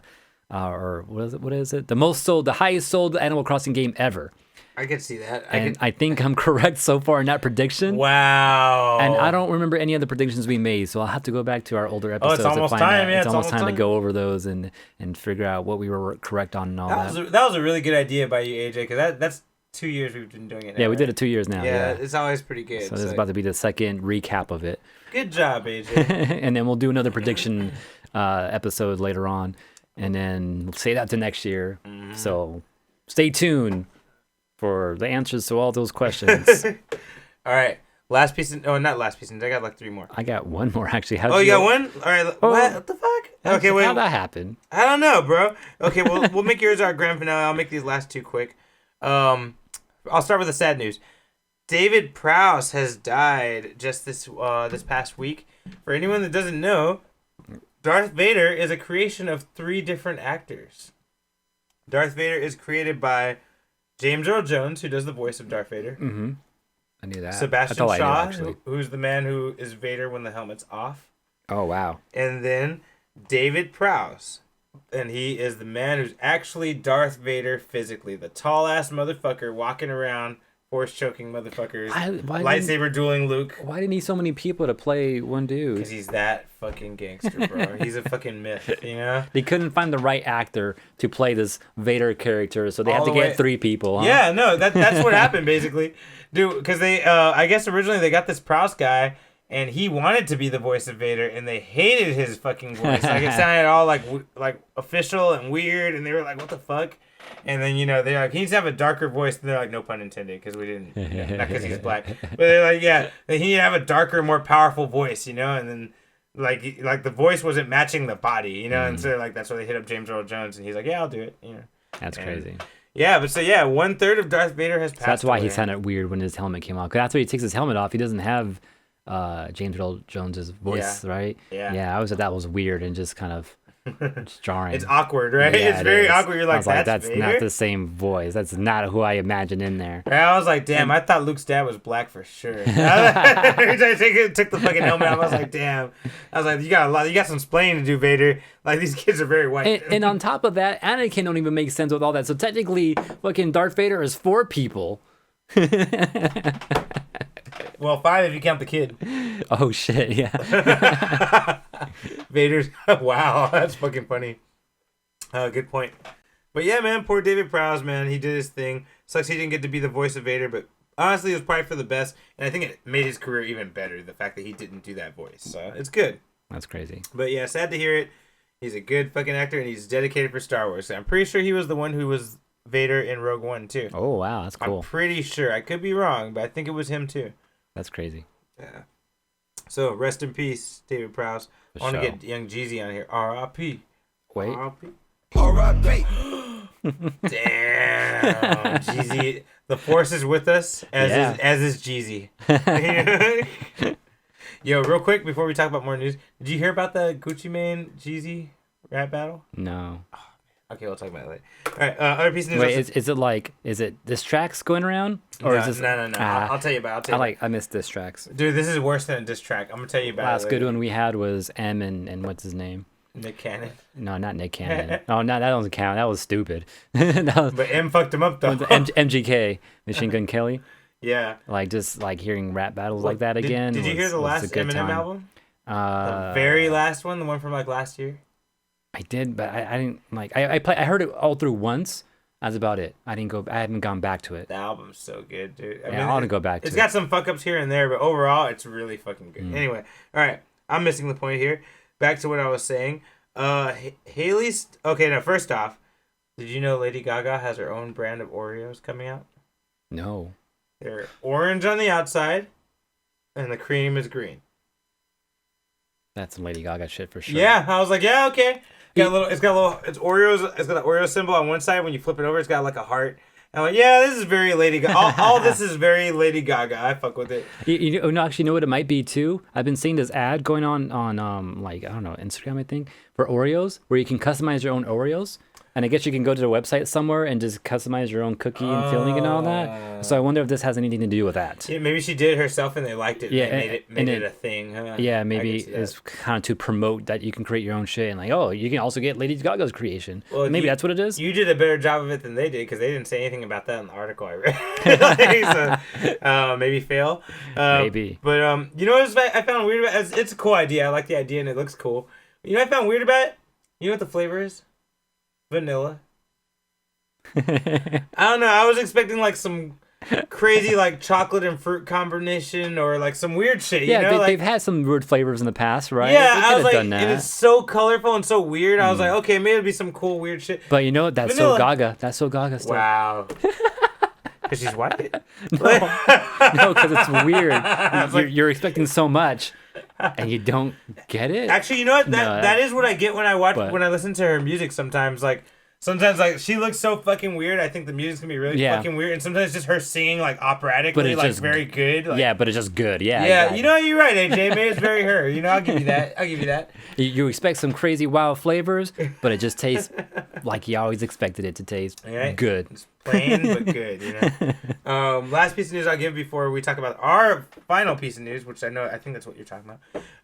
[SPEAKER 1] what is it? The highest sold Animal Crossing game ever.
[SPEAKER 2] I could see that.
[SPEAKER 1] I think I'm correct so far in that prediction.
[SPEAKER 2] Wow.
[SPEAKER 1] And I don't remember any other predictions we made, so I'll have to go back to our older episodes
[SPEAKER 2] it's almost
[SPEAKER 1] to find
[SPEAKER 2] time.
[SPEAKER 1] out.
[SPEAKER 2] Yeah,
[SPEAKER 1] it's almost time to go over those and figure out what we were correct on and all that.
[SPEAKER 2] That was a really good idea by you, AJ, because that's 2 years we've been doing it now.
[SPEAKER 1] Yeah, we did
[SPEAKER 2] right?
[SPEAKER 1] it 2 years now.
[SPEAKER 2] Yeah,
[SPEAKER 1] Yeah,
[SPEAKER 2] it's always pretty good.
[SPEAKER 1] so this is about to be the second recap of it.
[SPEAKER 2] Good job, AJ.
[SPEAKER 1] And then we'll do another prediction episode later on, and then say that to next year.
[SPEAKER 2] Mm-hmm.
[SPEAKER 1] So stay tuned for the answers to all those questions.
[SPEAKER 2] All right. Not last piece. I got like 3 more.
[SPEAKER 1] I got one more actually.
[SPEAKER 2] You got one? All right. What the fuck? Okay, wait.
[SPEAKER 1] How'd that happen?
[SPEAKER 2] I don't know, bro. Okay, we'll make yours our grand finale. I'll make these last 2 quick. I'll start with the sad news. David Prowse has died just this past week. For anyone that doesn't know, Darth Vader is a creation of 3 different actors. Darth Vader is created by James Earl Jones, who does the voice of Darth Vader.
[SPEAKER 1] Mm-hmm. I knew that.
[SPEAKER 2] Sebastian
[SPEAKER 1] That's all
[SPEAKER 2] Shaw,
[SPEAKER 1] I knew, actually.
[SPEAKER 2] who's the man who is Vader when the helmet's off.
[SPEAKER 1] Oh, wow.
[SPEAKER 2] And then David Prowse. And he is the man who's actually Darth Vader physically. The tall-ass motherfucker walking around horse choking motherfuckers,
[SPEAKER 1] why
[SPEAKER 2] lightsaber dueling Luke.
[SPEAKER 1] Why didn't he need so many people to play one dude?
[SPEAKER 2] Because he's that fucking gangster, bro. He's a fucking myth, you know?
[SPEAKER 1] They couldn't find the right actor to play this Vader character, so they
[SPEAKER 2] All
[SPEAKER 1] had to
[SPEAKER 2] the way-
[SPEAKER 1] get 3 people. Huh?
[SPEAKER 2] Yeah, no, that's what happened, basically. Dude, because they, I guess originally they got this Prowse guy, and he wanted to be the voice of Vader, and they hated his fucking voice. Like, it sounded all, like official and weird, and they were like, what the fuck? And then, you know, they're like, he needs to have a darker voice. And they're like, no pun intended, because we didn't, not because he's black. But they're like, yeah, he needs to have a darker, more powerful voice, you know? And then, like the voice wasn't matching the body, you know? And so, like, that's why they hit up James Earl Jones, and he's like, yeah, I'll do it, you know?
[SPEAKER 1] That's crazy.
[SPEAKER 2] Yeah, but so, yeah, 1/3 of Darth Vader has passed
[SPEAKER 1] That's why
[SPEAKER 2] away.
[SPEAKER 1] he sounded weird when his helmet came off. Because after he takes his helmet off, he doesn't have James Earl Jones's voice, right?
[SPEAKER 2] Yeah.
[SPEAKER 1] Yeah, I always thought that was weird and just kind of jarring.
[SPEAKER 2] It's awkward, right?
[SPEAKER 1] Yeah,
[SPEAKER 2] It's
[SPEAKER 1] it
[SPEAKER 2] very
[SPEAKER 1] is.
[SPEAKER 2] awkward. You're
[SPEAKER 1] I
[SPEAKER 2] like,
[SPEAKER 1] was like,
[SPEAKER 2] that's
[SPEAKER 1] that's
[SPEAKER 2] Vader?
[SPEAKER 1] not the same voice. That's not who I imagined in there.
[SPEAKER 2] And I was like, damn, I thought Luke's dad was black for sure. Every time I took the fucking helmet off, I was like, damn. I was like, you got some splaining to do, Vader. Like, these kids are very white.
[SPEAKER 1] And on top of that, Anakin don't even make sense with all that. So technically, fucking Darth Vader is 4 people.
[SPEAKER 2] Well, 5 if you count the kid.
[SPEAKER 1] Oh shit, yeah.
[SPEAKER 2] Vader's, wow, that's fucking funny. Good point. But yeah, man, poor David Prowse, man. He did his thing. Sucks he didn't get to be the voice of Vader, but honestly, it was probably for the best. And I think it made his career even better, the fact that he didn't do that voice. So it's good.
[SPEAKER 1] That's crazy.
[SPEAKER 2] But yeah, sad to hear it. He's a good fucking actor, and he's dedicated for Star Wars. I'm pretty sure he was the one who was Vader in Rogue One, too.
[SPEAKER 1] Oh, wow, that's cool.
[SPEAKER 2] I'm pretty sure. I could be wrong, but I think it was him, too.
[SPEAKER 1] That's crazy.
[SPEAKER 2] Yeah. So, rest in peace, David Prowse. I want to get Young Jeezy on here. R.I.P.
[SPEAKER 1] Wait.
[SPEAKER 2] R.I.P.
[SPEAKER 3] R.I.P.
[SPEAKER 2] Damn. Jeezy. The Force is with us, as is Jeezy. Yo, real quick, before we talk about more news, did you hear about the Gucci Mane Jeezy rap battle?
[SPEAKER 1] No.
[SPEAKER 2] Okay, we'll talk about it later. All right, other piece of news.
[SPEAKER 1] Wait, is it diss tracks going around? Or is this...
[SPEAKER 2] No. I'll tell you about it.
[SPEAKER 1] I miss diss tracks.
[SPEAKER 2] Dude, this is worse than a diss track. I'm going to tell you about
[SPEAKER 1] Last
[SPEAKER 2] it.
[SPEAKER 1] good one we had was M and what's his name?
[SPEAKER 2] Nick Cannon.
[SPEAKER 1] No, not Nick Cannon. Oh, no, that doesn't count. That was stupid. That was,
[SPEAKER 2] But M fucked him up, though.
[SPEAKER 1] MGK, Machine Gun Kelly.
[SPEAKER 2] Yeah.
[SPEAKER 1] Like, just like hearing rap battles like that again.
[SPEAKER 2] Did you hear the last Eminem album? The very last one, the one from like last year?
[SPEAKER 1] I did, but I didn't like. I heard it all through once. That's about it. I haven't gone back to it.
[SPEAKER 2] The album's so good, dude.
[SPEAKER 1] I want to go back to it.
[SPEAKER 2] It's got some fuck ups here and there, but overall, it's really fucking good. Anyway, all right. I'm missing the point here. Back to what I was saying. Haley's. Okay, now, first off, did you know Lady Gaga has her own brand of Oreos coming out?
[SPEAKER 1] No.
[SPEAKER 2] They're orange on the outside, and the cream is green.
[SPEAKER 1] That's some Lady Gaga shit for sure.
[SPEAKER 2] Yeah, I was like, yeah, okay. It's Oreos. It's got an Oreo symbol on one side. When you flip it over, it's got like a heart. I'm like, yeah, this is very Lady Gaga. All this is very Lady Gaga. I fuck with it.
[SPEAKER 1] You know, actually, know what it might be too? I've been seeing this ad going on like, I don't know, Instagram, I think, for Oreos, where you can customize your own Oreos. And I guess you can go to the website somewhere and just customize your own cookie and filling and all that. So I wonder if this has anything to do with that.
[SPEAKER 2] Yeah, maybe she did it herself and they liked it.
[SPEAKER 1] Yeah,
[SPEAKER 2] and made it a thing. Huh?
[SPEAKER 1] Yeah, maybe it's kind of to promote that you can create your own shit and like, oh, you can also get Lady Gaga's creation. Well, maybe that's what it is.
[SPEAKER 2] You did a better job of it than they did because they didn't say anything about that in the article I read. So maybe fail.
[SPEAKER 1] Maybe.
[SPEAKER 2] But you know what I found weird about it? It's a cool idea. I like the idea and it looks cool. You know what I found weird about it? You know what the flavor is? Vanilla. I don't know. I was expecting like some crazy like chocolate and fruit combination or like some weird shit.
[SPEAKER 1] Yeah,
[SPEAKER 2] you know?
[SPEAKER 1] they've had some weird flavors in the past, right?
[SPEAKER 2] Yeah,
[SPEAKER 1] they
[SPEAKER 2] I was like,
[SPEAKER 1] done that.
[SPEAKER 2] and it's so colorful and so weird. I was like, okay, maybe it'll be some cool weird shit.
[SPEAKER 1] But you know what? That's
[SPEAKER 2] Vanilla.
[SPEAKER 1] so Gaga. That's so Gaga stuff.
[SPEAKER 2] Wow. Because she's white.
[SPEAKER 1] No, because it's weird. You're expecting so much, and you don't get it.
[SPEAKER 2] Actually, you know what? That is what I get when I listen to her music. Sometimes, like, she looks so fucking weird. I think the music's gonna be really fucking weird. And sometimes just her singing, like, operatically,
[SPEAKER 1] but it's
[SPEAKER 2] like,
[SPEAKER 1] just
[SPEAKER 2] very good. Like,
[SPEAKER 1] yeah, but it's just good. Yeah.
[SPEAKER 2] Yeah,
[SPEAKER 1] exactly.
[SPEAKER 2] you know, you're right, AJ. Maybe it's very her. You know, I'll give you that.
[SPEAKER 1] You expect some crazy wild flavors, but it just tastes like you always expected it to taste.
[SPEAKER 2] Right?
[SPEAKER 1] Good.
[SPEAKER 2] It's plain, but good, you know? Last piece of news I'll give before we talk about our final piece of news, which I think that's what you're talking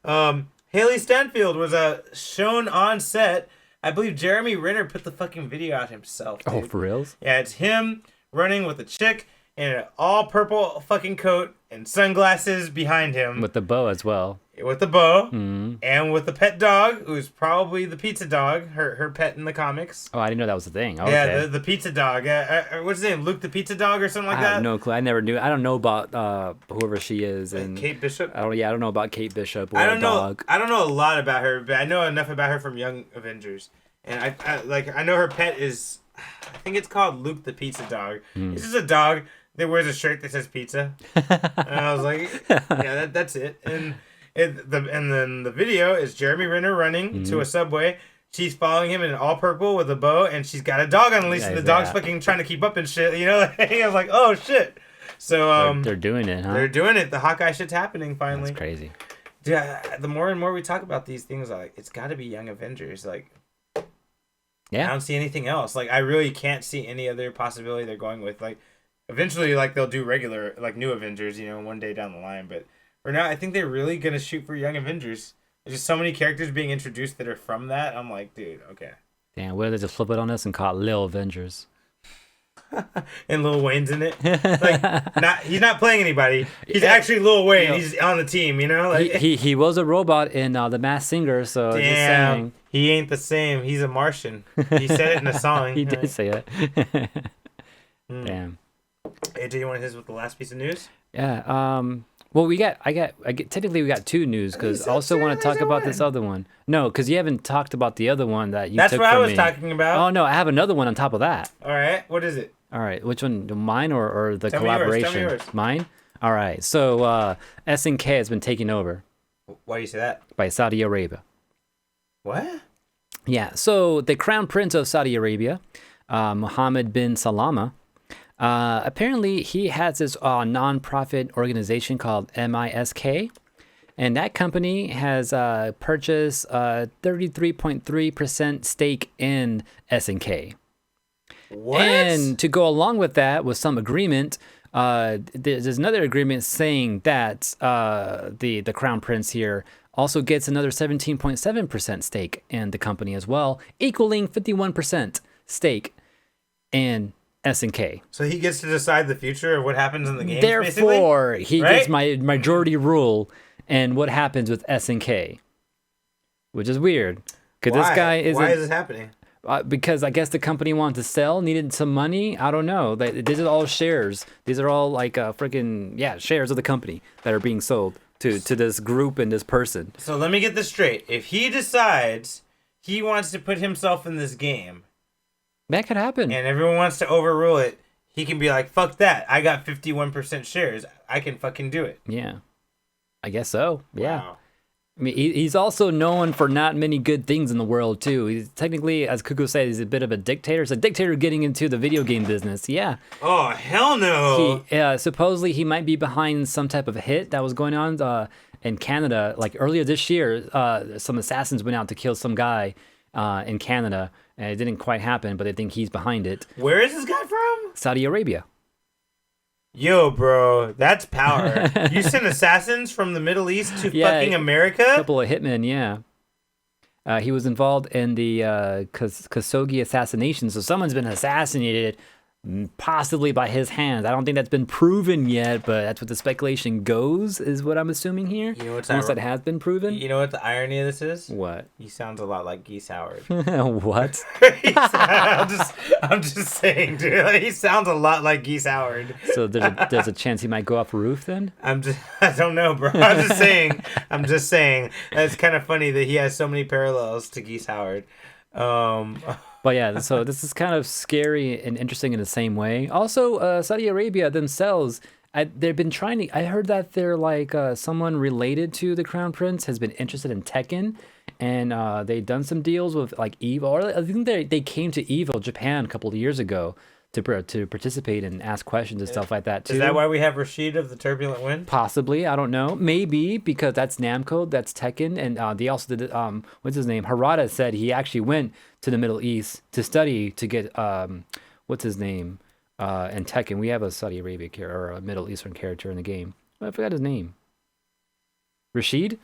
[SPEAKER 2] about. Haley Stanfield was shown on set. I believe Jeremy Renner put the fucking video out himself. Dude.
[SPEAKER 1] Oh, for reals?
[SPEAKER 2] Yeah, it's him running with a chick, in an all purple fucking coat and sunglasses behind him.
[SPEAKER 1] With the bow as well.
[SPEAKER 2] With the bow.
[SPEAKER 1] Mm-hmm.
[SPEAKER 2] And with the pet dog, who's probably the pizza dog, her pet in the comics.
[SPEAKER 1] Oh, I didn't know that was a thing. Okay.
[SPEAKER 2] Yeah, the pizza dog. What's his name? Luke the pizza dog or something like that?
[SPEAKER 1] I have no clue. I never knew. I don't know about whoever she is. And
[SPEAKER 2] Kate Bishop?
[SPEAKER 1] I don't know about Kate Bishop or
[SPEAKER 2] I don't know.
[SPEAKER 1] dog.
[SPEAKER 2] I don't know a lot about her, but I know enough about her from Young Avengers. And I know her pet is, I think it's called Luke the pizza dog. It's just a dog that wears a shirt that says pizza. And I was like, yeah, that's it. And then the video is Jeremy Renner running to a subway. She's following him in all purple with a bow, and she's got a dog on the leash, and the dog's fucking trying to keep up and shit. You know, I was like, oh shit. So
[SPEAKER 1] they're doing it, huh?
[SPEAKER 2] They're doing it. The Hawkeye shit's happening finally.
[SPEAKER 1] That's crazy.
[SPEAKER 2] Yeah, the more and more we talk about these things, like it's got to be Young Avengers. Like,
[SPEAKER 1] yeah,
[SPEAKER 2] I don't see anything else. Like, I really can't see any other possibility they're going with. Like, eventually, like they'll do regular, like New Avengers, you know, one day down the line. But for now, I think they're really gonna shoot for Young Avengers. There's just so many characters being introduced that are from that. I'm like, dude, okay.
[SPEAKER 1] Damn, what if they just flip it on us and call it Lil Avengers?
[SPEAKER 2] And Lil Wayne's in it. Like, he's not playing anybody. He's actually Lil Wayne. You know, he's on the team, you know? Like,
[SPEAKER 1] he was a robot in The Masked Singer, so
[SPEAKER 2] damn,
[SPEAKER 1] just saying.
[SPEAKER 2] He ain't the same. He's a Martian. He said it in a song.
[SPEAKER 1] He did say it. Damn.
[SPEAKER 2] AJ, you want to hit us with the last piece of news?
[SPEAKER 1] Yeah. Well, technically we got two news because I also want to talk about this other one. No, because you haven't talked about the other one that you
[SPEAKER 2] That's
[SPEAKER 1] took
[SPEAKER 2] what
[SPEAKER 1] from
[SPEAKER 2] I was
[SPEAKER 1] me.
[SPEAKER 2] talking about.
[SPEAKER 1] Oh no, I have another one on top of that.
[SPEAKER 2] All right, what is it?
[SPEAKER 1] All right, which one? Mine or the
[SPEAKER 2] Tell me
[SPEAKER 1] collaboration?
[SPEAKER 2] yours.
[SPEAKER 1] Mine. All right. So SNK has been taken over
[SPEAKER 2] Why do you say that?
[SPEAKER 1] by Saudi Arabia.
[SPEAKER 2] What?
[SPEAKER 1] Yeah. So the Crown Prince of Saudi Arabia, Mohammed bin Salama. Apparently, he has this non-profit organization called MISK, and that company has purchased 33.3% stake in SNK.
[SPEAKER 2] What?
[SPEAKER 1] And to go along with that, with some agreement, there's another agreement saying that the Crown Prince here also gets another 17.7% stake in the company as well, equaling 51% stake in SNK.
[SPEAKER 2] So he gets to decide the future of what happens in the game.
[SPEAKER 1] Therefore, he
[SPEAKER 2] right?
[SPEAKER 1] gets my majority rule and what happens with SNK, which is weird because this guy isn't.
[SPEAKER 2] Why is this happening?
[SPEAKER 1] Because I guess the company wanted to sell, needed some money. I don't know. These are all shares. These are all like shares of the company that are being sold to this group and this person.
[SPEAKER 2] So let me get this straight. If he decides he wants to put himself in this game,
[SPEAKER 1] that could happen.
[SPEAKER 2] and everyone wants to overrule it, he can be like, fuck that. I got 51% shares. I can fucking do it.
[SPEAKER 1] Yeah. I guess so. Yeah.
[SPEAKER 2] Wow.
[SPEAKER 1] I mean, he's also known for not many good things in the world, too. He's technically, as Kuko said, he's a bit of a dictator. He's a dictator getting into the video game business. Yeah.
[SPEAKER 2] Oh, hell no.
[SPEAKER 1] Supposedly, he might be behind some type of hit that was going on in Canada. Like earlier this year, some assassins went out to kill some guy in Canada. And it didn't quite happen, but they think he's behind it.
[SPEAKER 2] Where is this guy from?
[SPEAKER 1] Saudi Arabia.
[SPEAKER 2] Yo, bro, that's power. You send assassins from the Middle East to fucking America?
[SPEAKER 1] A couple of hitmen, yeah. He was involved in the Khashoggi assassination, so someone's been assassinated, possibly by his hands. I don't think that's been proven yet, but that's what the speculation goes, is what I'm assuming here. You know what's unless that has been proven.
[SPEAKER 2] You know what the irony of this is?
[SPEAKER 1] What?
[SPEAKER 2] He sounds a lot like Geese Howard.
[SPEAKER 1] What?
[SPEAKER 2] I'm just saying, dude. Like, he sounds a lot like Geese Howard.
[SPEAKER 1] So there's a chance he might go off a roof then?
[SPEAKER 2] I don't know, bro. I'm just saying. It's kind of funny that he has so many parallels to Geese Howard.
[SPEAKER 1] But yeah, so this is kind of scary and interesting in the same way. Also, Saudi Arabia themselves, they've been trying to. I heard that they're like someone related to the Crown Prince has been interested in Tekken, and they've done some deals with like Evil. Or I think they came to Evil Japan a couple of years ago to participate and ask questions and stuff like that too.
[SPEAKER 2] Is that why we have Rashid of the Turbulent Wind?
[SPEAKER 1] Possibly, I don't know. Maybe because that's Namco, that's Tekken, and they also did. What's his name? Harada said he actually went to the Middle East to study to get what's his name? And Tekken. We have a Saudi Arabia character or a Middle Eastern character in the game. I forgot his name. Rashid?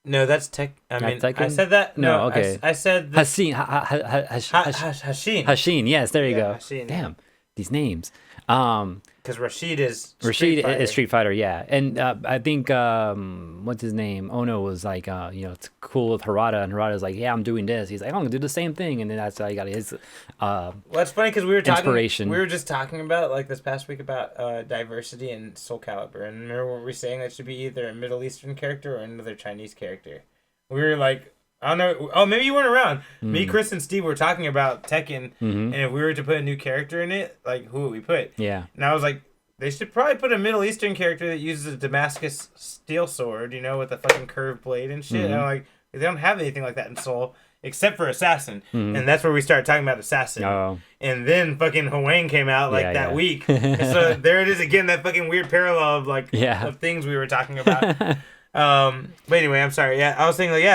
[SPEAKER 2] No, that's Tech. I mean,
[SPEAKER 1] Tekken?
[SPEAKER 2] I said that.
[SPEAKER 1] No, okay.
[SPEAKER 2] I said
[SPEAKER 1] Hashin.
[SPEAKER 2] Hashin.
[SPEAKER 1] Hashin. Yes, there you go.
[SPEAKER 2] Hashin,
[SPEAKER 1] Damn. these names.
[SPEAKER 2] Because Rashid is
[SPEAKER 1] Street Fighter, yeah. And I think what's his name? Ono was like, it's cool with Harada, and Harada's like, yeah, I'm doing this. He's like, I'm gonna do the same thing, and then that's how he got his.
[SPEAKER 2] Well, that's funny because we were
[SPEAKER 1] inspiration.
[SPEAKER 2] We were just talking about like this past week about diversity in Soul Calibur, and remember what we were saying that should be either a Middle Eastern character or another Chinese character. We were like, I don't know. Oh, maybe you weren't around. Me, Chris, and Steve were talking about Tekken, and if we were to put a new character in it, like who would we put?
[SPEAKER 1] Yeah.
[SPEAKER 2] And I was like, they should probably put a Middle Eastern character that uses a Damascus steel sword, with a fucking curved blade and shit. And I'm like, they don't have anything like that in Soul except for Assassin, and that's where we started talking about Assassin.
[SPEAKER 1] Oh.
[SPEAKER 2] And then fucking Hwang came out that week. So there it is again, that fucking weird parallel of of things we were talking about. But anyway, I'm sorry. Yeah, I was saying they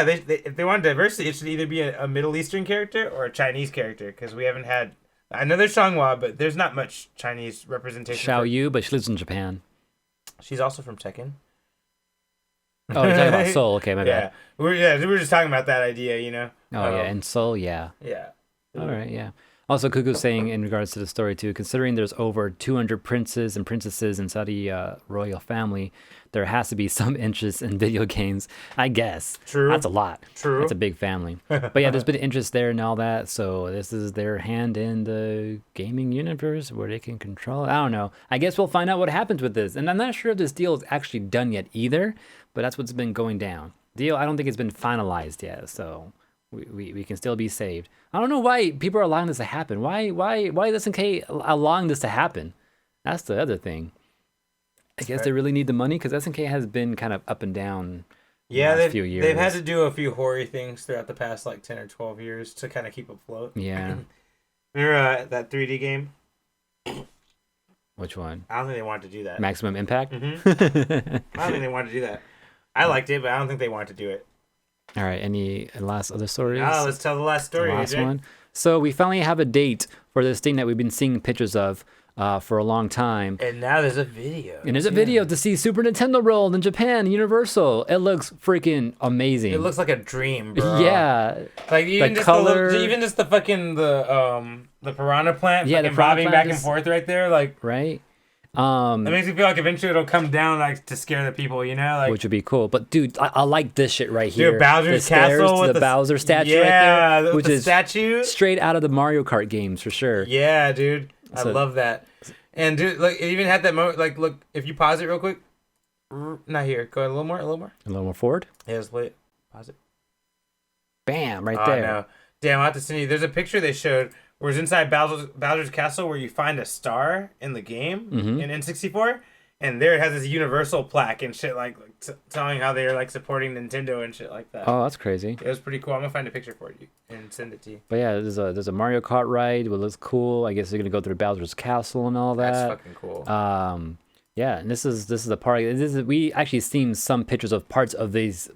[SPEAKER 2] if they want diversity, it should either be a Middle Eastern character or a Chinese character, because we haven't had. I know there's Xianghua, but there's not much Chinese representation.
[SPEAKER 1] Xiao Yu, but she lives in Japan.
[SPEAKER 2] She's also from Tekken.
[SPEAKER 1] Oh, you're talking about Soul. Okay, my bad.
[SPEAKER 2] We were just talking about that idea,
[SPEAKER 1] Oh yeah, and Soul, yeah.
[SPEAKER 2] Yeah.
[SPEAKER 1] All right, yeah. Also, Kuku's saying in regards to the story too, considering there's over 200 princes and princesses in Saudi royal family, there has to be some interest in video games, I guess.
[SPEAKER 2] True.
[SPEAKER 1] That's a lot.
[SPEAKER 2] True.
[SPEAKER 1] That's a big family. But yeah, there's been interest there and all that. So this is their hand in the gaming universe where they can control. I don't know. I guess we'll find out what happens with this. And I'm not sure if this deal is actually done yet either, but that's what's been going down. Deal, I don't think it's been finalized yet. So we can still be saved. I don't know why people are allowing this to happen. Why is SNK allowing this to happen? That's the other thing. I guess they really need the money because SNK has been kind of up and down.
[SPEAKER 2] Yeah,
[SPEAKER 1] few years.
[SPEAKER 2] They've had to do a few hoary things throughout the past 10 or 12 years to kind of keep afloat.
[SPEAKER 1] Yeah.
[SPEAKER 2] Remember that 3D game?
[SPEAKER 1] Which one?
[SPEAKER 2] I don't think they wanted to do that.
[SPEAKER 1] Maximum Impact?
[SPEAKER 2] Mm-hmm. I don't think they wanted to do that. I liked it, but I don't think they wanted to do it.
[SPEAKER 1] All right. Any last other stories?
[SPEAKER 2] Let's tell the last story.
[SPEAKER 1] The last
[SPEAKER 2] AJ.
[SPEAKER 1] one. So we finally have a date for this thing that we've been seeing pictures of for a long time.
[SPEAKER 2] And now there's a video.
[SPEAKER 1] And there's a video to see Super Nintendo World in Japan, Universal. It looks freaking amazing.
[SPEAKER 2] It looks like a dream, bro.
[SPEAKER 1] Yeah.
[SPEAKER 2] Like even
[SPEAKER 1] the
[SPEAKER 2] just
[SPEAKER 1] color,
[SPEAKER 2] even just the fucking the piranha plant,
[SPEAKER 1] the
[SPEAKER 2] bobbing back and
[SPEAKER 1] just,
[SPEAKER 2] forth right there,
[SPEAKER 1] right.
[SPEAKER 2] That makes me feel like eventually it'll come down to scare the people, which
[SPEAKER 1] would be cool. But dude, I like this shit right here.
[SPEAKER 2] Dude, Bowser's castle with
[SPEAKER 1] the Bowser statue right there,
[SPEAKER 2] which is statue
[SPEAKER 1] straight out of the Mario Kart games for sure.
[SPEAKER 2] Yeah, dude, I love that. And dude, it even had that moment. Look, if you pause it real quick, not here. Go ahead, a little more forward. Yeah, just wait. Pause it.
[SPEAKER 1] Bam, right there.
[SPEAKER 2] No. Damn, I'll have to send you. There's a picture they showed. Whereas inside Bowser's castle, where you find a star in the game in N64, and there it has this universal plaque and shit, telling how they're supporting Nintendo and shit like that.
[SPEAKER 1] Oh, that's crazy.
[SPEAKER 2] It was pretty cool. I'm gonna find a picture for you and send it to you.
[SPEAKER 1] But yeah, there's a Mario Kart ride. What looks cool. I guess they're gonna go through Bowser's castle and all that.
[SPEAKER 2] That's fucking cool.
[SPEAKER 1] Yeah, and this is the part. We actually seen some pictures of parts of these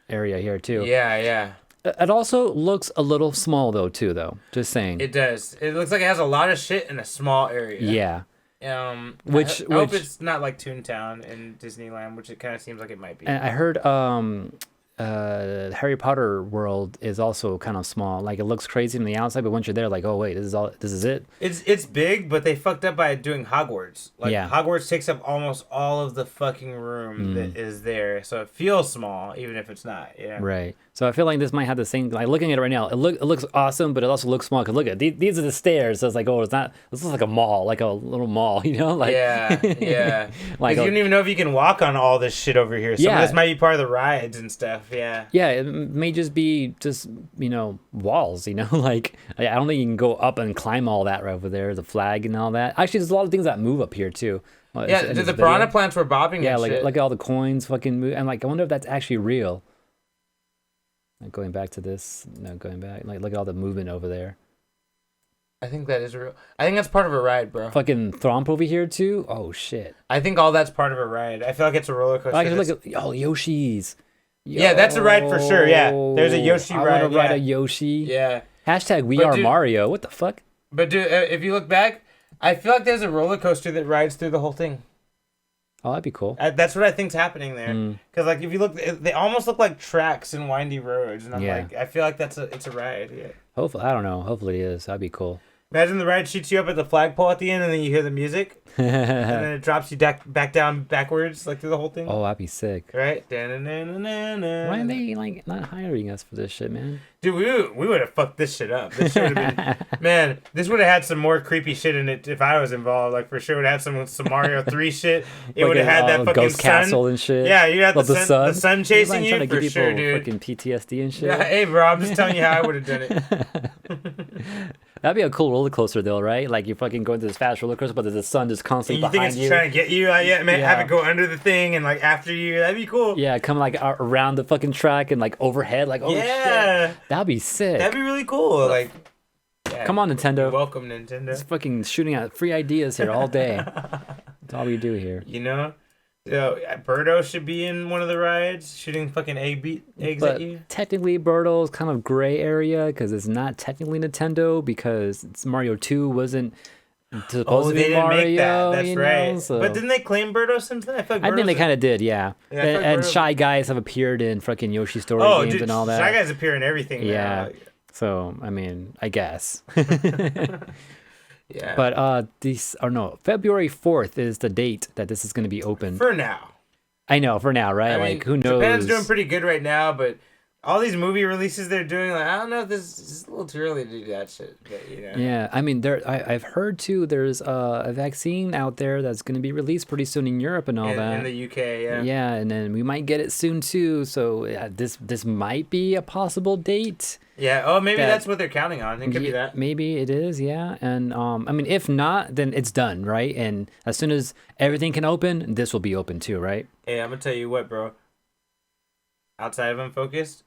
[SPEAKER 1] area here too.
[SPEAKER 2] Yeah.
[SPEAKER 1] It also looks a little small though. Just saying.
[SPEAKER 2] It does. It looks like it has a lot of shit in a small area.
[SPEAKER 1] Yeah.
[SPEAKER 2] I hope it's not like Toontown in Disneyland, which it kind of seems like it might be.
[SPEAKER 1] And I heard Harry Potter world is also kind of small. It looks crazy from the outside, but once you're there, oh wait, this is it.
[SPEAKER 2] It's big, but they fucked up by doing Hogwarts. Hogwarts takes up almost all of the fucking room that is there, so it feels small, even if it's not. Yeah.
[SPEAKER 1] Right. So I feel like this might have the same. Looking at it right now, it looks awesome, but it also looks small. Cause look at these are the stairs. So it's it's not. This looks like a mall, like a little mall.
[SPEAKER 2] Yeah. Because you don't even know if you can walk on all this shit over here. Some of this might be part of the rides and stuff. Yeah.
[SPEAKER 1] Yeah, it may just be walls. I don't think you can go up and climb all that right over there. The flag and all that. Actually, there's a lot of things that move up here too.
[SPEAKER 2] The piranha plants were bobbing.
[SPEAKER 1] Yeah,
[SPEAKER 2] and shit.
[SPEAKER 1] Look at all the coins fucking move, and I wonder if that's actually real. Going back to this, going back. Look at all the movement over there.
[SPEAKER 2] I think that is real. I think that's part of a ride, bro.
[SPEAKER 1] Fucking Thwomp over here too. Oh shit.
[SPEAKER 2] I think all that's part of a ride. I feel like it's a roller coaster.
[SPEAKER 1] Look at Yoshi's.
[SPEAKER 2] Yeah, that's a ride for sure. Yeah, there's a Yoshi ride.
[SPEAKER 1] I want to ride a Yoshi.
[SPEAKER 2] Yeah.
[SPEAKER 1] Hashtag We Are Mario. What the fuck?
[SPEAKER 2] But dude, if you look back, I feel like there's a roller coaster that rides through the whole thing.
[SPEAKER 1] Oh, that'd be cool.
[SPEAKER 2] That's what I think's happening there. Because if you look, they almost look like tracks and windy roads, and I feel like it's a ride. Yeah.
[SPEAKER 1] Hopefully, I don't know. Hopefully it is. That'd be cool.
[SPEAKER 2] Imagine the ride shoots you up at the flagpole at the end, and then you hear the music, and then it drops you back down backwards, like through the whole thing.
[SPEAKER 1] Oh, that'd be sick.
[SPEAKER 2] Right? Why
[SPEAKER 1] are they like not hiring us for this shit, man?
[SPEAKER 2] Dude, we would have fucked this shit up. This should have been, man. This would have had some more creepy shit in it if I was involved. Like for sure, would have had some Mario 3 shit. It would have had that fucking
[SPEAKER 1] ghost
[SPEAKER 2] sun.
[SPEAKER 1] Castle and shit.
[SPEAKER 2] Yeah, you had the sun chasing you for sure, dude.
[SPEAKER 1] Fucking PTSD and shit.
[SPEAKER 2] Yeah, hey, bro, I'm just telling you how I would have done it.
[SPEAKER 1] That'd be a cool roller coaster, though, right? Like you're fucking going to this fast roller coaster, but there's the sun just constantly behind you.
[SPEAKER 2] You think it's trying to get you? Like, yeah, man, have it go under the thing and like after you. That'd be cool.
[SPEAKER 1] Yeah, come like around the fucking track and like overhead, like oh shit, that'd be sick.
[SPEAKER 2] That'd be really cool. Like, yeah,
[SPEAKER 1] come on, Nintendo.
[SPEAKER 2] You're welcome, Nintendo.
[SPEAKER 1] It's fucking shooting out free ideas here all day. That's all we do here.
[SPEAKER 2] You know. Birdo should be in one of the rides, shooting fucking eggs at you.
[SPEAKER 1] Technically, Birdo's kind of gray area because it's not technically Nintendo because it's Mario 2 wasn't supposed to be Mario. Make that.
[SPEAKER 2] That's right. So. But didn't they claim Birdo something? I think
[SPEAKER 1] they kind of did, yeah. And Shy Guys have appeared in fucking Yoshi Story games and all that.
[SPEAKER 2] Shy Guys appear in everything.
[SPEAKER 1] Yeah.
[SPEAKER 2] Now.
[SPEAKER 1] So I mean, I guess.
[SPEAKER 2] Yeah.
[SPEAKER 1] But February 4th is the date that this is going to be open.
[SPEAKER 2] For now.
[SPEAKER 1] I know, for now, right?
[SPEAKER 2] I mean,
[SPEAKER 1] who knows?
[SPEAKER 2] Japan's doing pretty good right now, but all these movie releases they're doing, like I don't know if this is a little too early to do that shit. But, you know.
[SPEAKER 1] Yeah, I mean, I've heard too. There's a vaccine out there that's going to be released pretty soon in Europe and all that.
[SPEAKER 2] In the UK, yeah.
[SPEAKER 1] Yeah, and then we might get it soon too. So this might be a possible date.
[SPEAKER 2] Yeah. Oh, maybe that's what they're counting on. It could be that.
[SPEAKER 1] Maybe it is. Yeah. And I mean, if not, then it's done, right? And as soon as everything can open, this will be open too, right?
[SPEAKER 2] Hey, I'm gonna tell you what, bro. Outside of Unfocused,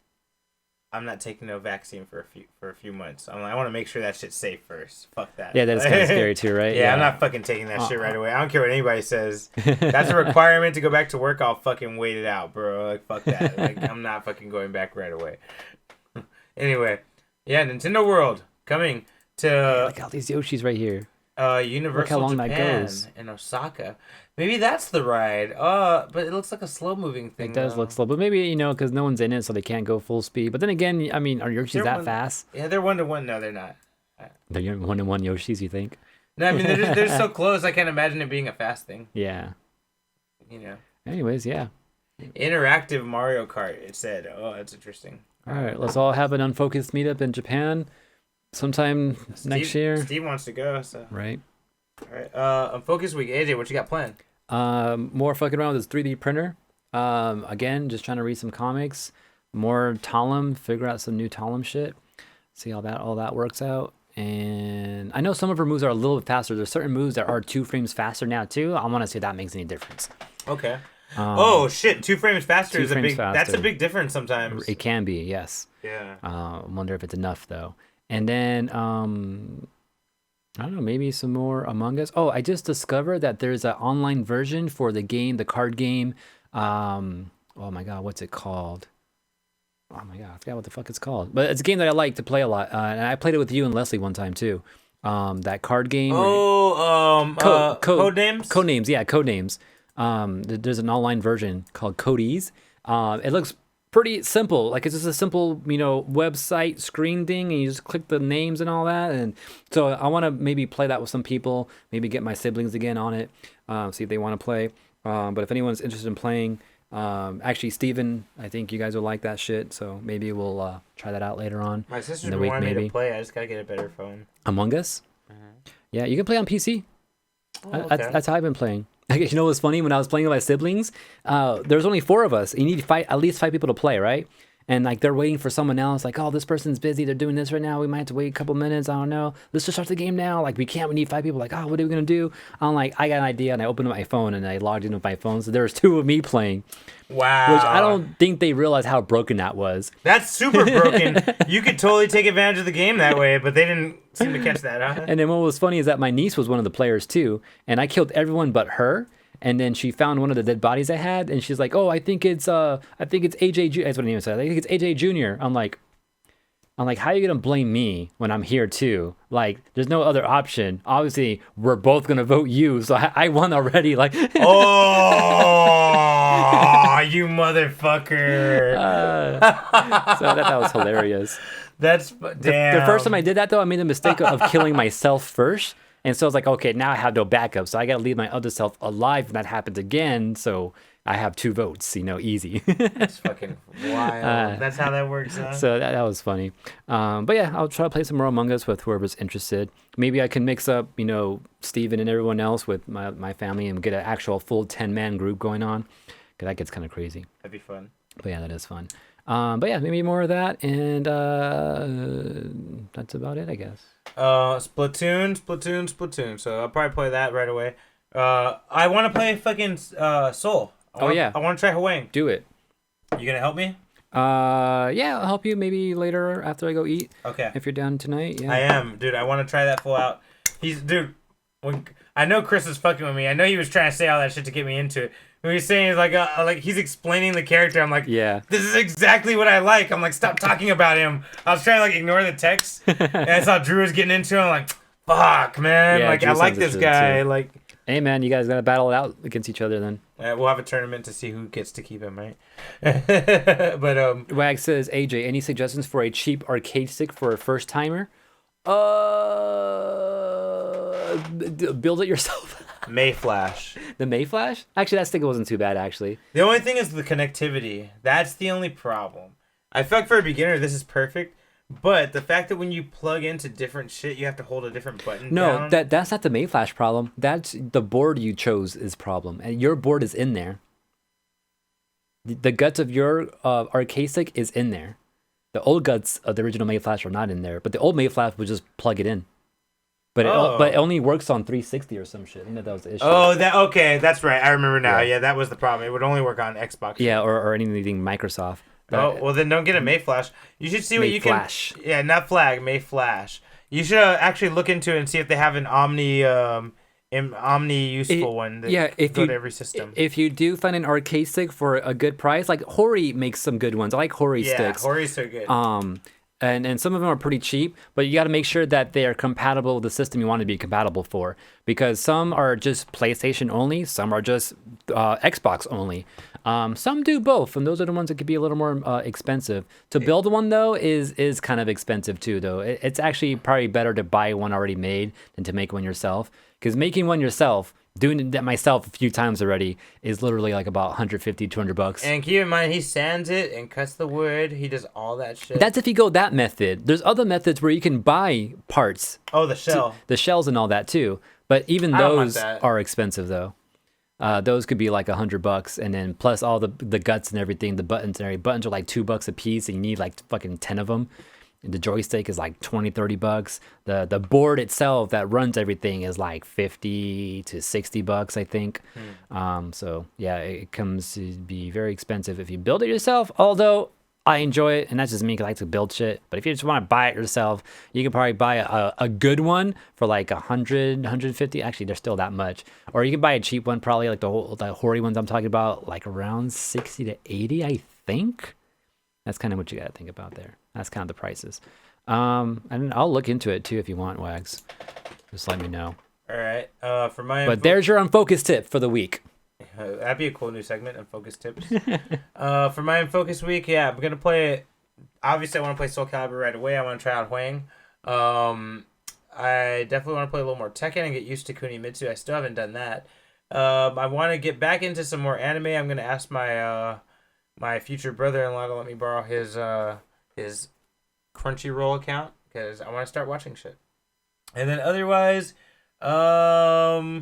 [SPEAKER 2] I'm not taking no vaccine for a few months. I want to make sure that shit's safe first. Fuck that.
[SPEAKER 1] Yeah, that's kind of scary too, right?
[SPEAKER 2] Yeah, I'm not fucking taking that shit right away. I don't care what anybody says. That's a requirement to go back to work. I'll fucking wait it out, bro. Like fuck that. Like I'm not fucking going back right away. Anyway, yeah, Nintendo World coming to.
[SPEAKER 1] Look at all these Yoshis right here.
[SPEAKER 2] Universal Japan in Osaka. Maybe that's the ride. But it looks like a slow-moving thing.
[SPEAKER 1] It does look slow, but maybe because no one's in it, so they can't go full speed. But then again, I mean, are Yoshis that fast?
[SPEAKER 2] Yeah, they're 1-to-1. No, they're not.
[SPEAKER 1] They're 1-to-1 Yoshis, you think?
[SPEAKER 2] No, I mean they're so close. I can't imagine it being a fast thing.
[SPEAKER 1] Yeah.
[SPEAKER 2] You know.
[SPEAKER 1] Anyways, yeah.
[SPEAKER 2] Interactive Mario Kart. It said. Oh, that's interesting.
[SPEAKER 1] All right, let's all have an Unfocused meetup in Japan sometime next year.
[SPEAKER 2] Steve wants to go, so.
[SPEAKER 1] Right.
[SPEAKER 2] All right. Unfocused week. AJ, what you got planned?
[SPEAKER 1] More fucking around with this 3D printer. Again, just trying to read some comics. More Talem, figure out some new Talem shit. See how all that works out. And I know some of her moves are a little bit faster. There's certain moves that are 2 frames faster now too. I want to see if that makes any difference.
[SPEAKER 2] Okay. Oh shit! 2 frames faster is faster. That's a big difference sometimes.
[SPEAKER 1] It can be, yes.
[SPEAKER 2] Yeah.
[SPEAKER 1] I wonder if it's enough though. And then I don't know, maybe some more Among Us. Oh, I just discovered that there's an online version for the game, the card game. Oh my god, what's it called? Oh my god, I forgot what the fuck it's called. But it's a game that I like to play a lot, and I played it with you and Leslie one time too. That card game.
[SPEAKER 2] Codenames.
[SPEAKER 1] Codenames, yeah, Codenames. There's an online version called Codes. It looks pretty simple. Like it's just a simple, website screen thing, and you just click the names and all that. And so I want to maybe play that with some people. Maybe get my siblings again on it. See if they want to play. But if anyone's interested in playing, actually Steven, I think you guys will like that shit. So maybe we'll try that out later on.
[SPEAKER 2] My sister's been wanting me to play. I just gotta get a better phone.
[SPEAKER 1] Among Us. Yeah, you can play on PC.
[SPEAKER 2] Oh, okay.
[SPEAKER 1] That's how I've been playing. You know what's funny? When I was playing with my siblings, there's only 4 of us. You need at least 5 people to play, right? And like they're waiting for someone else. Like, oh, this person's busy. They're doing this right now. We might have to wait a couple minutes. I don't know. Let's just start the game now. Like we can't. We need 5 people. Like, oh, what are we gonna do? I'm like, I got an idea, and I opened up my phone and I logged in with my phone. So there was 2 of me playing.
[SPEAKER 2] Wow.
[SPEAKER 1] Which I don't think they realized how broken that was.
[SPEAKER 2] That's super broken. You could totally take advantage of the game that way, but they didn't seem to catch that, huh?
[SPEAKER 1] And then what was funny is that my niece was one of the players too, and I killed everyone but her. And then she found one of the dead bodies I had, and she's like, "Oh, I think it's AJ. That's what her name said. I think it's AJ Junior." I'm like, how are you gonna blame me when I'm here too? Like, there's no other option. Obviously, we're both gonna vote you, so I won already. Like,
[SPEAKER 2] oh, you motherfucker!
[SPEAKER 1] So that was hilarious.
[SPEAKER 2] Damn.
[SPEAKER 1] The first time I did that, though, I made the mistake of killing myself first. And so I was like, okay, now I have no backup. So I got to leave my other self alive when that happens again. So I have 2 votes, easy.
[SPEAKER 2] That's fucking wild. That's how that works, huh?
[SPEAKER 1] So that was funny. But yeah, I'll try to play some more Among Us with whoever's interested. Maybe I can mix up, Steven and everyone else with my family and get an actual full 10-man group going on. Because that gets kind of crazy.
[SPEAKER 2] That'd be fun.
[SPEAKER 1] But yeah, that is fun. But yeah, maybe more of that. And that's about it, I guess.
[SPEAKER 2] Splatoon. So I'll probably play that right away. I want to play fucking Soul. I want to try Hwang.
[SPEAKER 1] Do it.
[SPEAKER 2] You gonna help me?
[SPEAKER 1] Yeah, I'll help you maybe later after I go eat.
[SPEAKER 2] Okay.
[SPEAKER 1] If you're down tonight, yeah.
[SPEAKER 2] I am, dude. I want to try that full out. When I know Chris is fucking with me. I know he was trying to say all that shit to get me into it. When he's saying is like he's explaining the character, I'm like,
[SPEAKER 1] yeah,
[SPEAKER 2] this is exactly what I like. I'm like, stop talking about him. I was trying to ignore the text, and I saw Drew was getting into it. I'm like, fuck, man.
[SPEAKER 1] Yeah,
[SPEAKER 2] I like this guy.
[SPEAKER 1] Too. Hey, man, you guys gotta battle it out against each other then.
[SPEAKER 2] We'll have a tournament to see who gets to keep him, right? But
[SPEAKER 1] Wag says, AJ, any suggestions for a cheap arcade stick for a first timer? Build it yourself.
[SPEAKER 2] Mayflash.
[SPEAKER 1] The Mayflash? Actually, that stick wasn't too bad, actually.
[SPEAKER 2] The only thing is the connectivity. That's the only problem. I feel like for a beginner, this is perfect. But the fact that when you plug into different shit, you have to hold a different button down.
[SPEAKER 1] That's not the Mayflash problem. That's the board you chose is problem. And your board is in there. The guts of your arcade stick is in there. The old guts of the original Mayflash are not in there. But the old Mayflash would just plug it in. But it only works on 360 or some shit. I think that was the issue.
[SPEAKER 2] Okay, that's right. I remember now. Yeah, that was the problem. It would only work on Xbox.
[SPEAKER 1] Yeah, or anything Microsoft. But
[SPEAKER 2] well then don't get a Mayflash. You should see what you can.
[SPEAKER 1] Mayflash.
[SPEAKER 2] Yeah, not flag, Mayflash. You should actually look into it and see if they have an Omni useful one. That go to every system.
[SPEAKER 1] If you do find an arcade stick for a good price, like Hori makes some good ones. I like Hori sticks.
[SPEAKER 2] Yeah, Hori's so good.
[SPEAKER 1] And some of them are pretty cheap, but you got to make sure that they are compatible with the system you want to be compatible for, because some are just PlayStation only, some are just Xbox only. Some do both, and those are the ones that could be a little more expensive. To build one, though, is kind of expensive, too, though. It's actually probably better to buy one already made than to make one yourself, because making one yourself, doing that myself a few times already, is literally like about $150-$200.
[SPEAKER 2] And keep in mind, he sands it and cuts the wood. He does all that shit.
[SPEAKER 1] That's if you go that method. There's other methods where you can buy parts.
[SPEAKER 2] Oh, the shell.
[SPEAKER 1] The shells and all that too. But even those are expensive though. Those could be like $100, and then plus all the guts and everything, the buttons and everything. Buttons are like $2 a piece, and you need like fucking 10 of them. The joystick is like $20-$30. The board itself that runs everything is like $50 to $60, I think. So yeah, it comes to be very expensive if you build it yourself. Although I enjoy it, and that's just me because I like to build shit. But if you just want to buy it yourself, you can probably buy a good one for like $100, $150. Actually, they're still that much. Or you can buy a cheap one, probably like the Hori ones I'm talking about, like around $60 to $80, I think. That's kind of what you got to think about there. That's kind of the prices. And I'll look into it too if you want, Wags. Just let me know.
[SPEAKER 2] All right. For my
[SPEAKER 1] there's your Unfocused tip for the week.
[SPEAKER 2] That'd be a cool new segment, Unfocused tips. For my Unfocused week, yeah, I'm gonna play. Obviously, I want to play Soul Calibur right away. I want to try out Hwang. I definitely want to play a little more Tekken and get used to Kunimitsu. I still haven't done that. I want to get back into some more anime. I'm gonna ask my my future brother-in-law to let me borrow his Crunchyroll account because I want to start watching shit. And then otherwise, I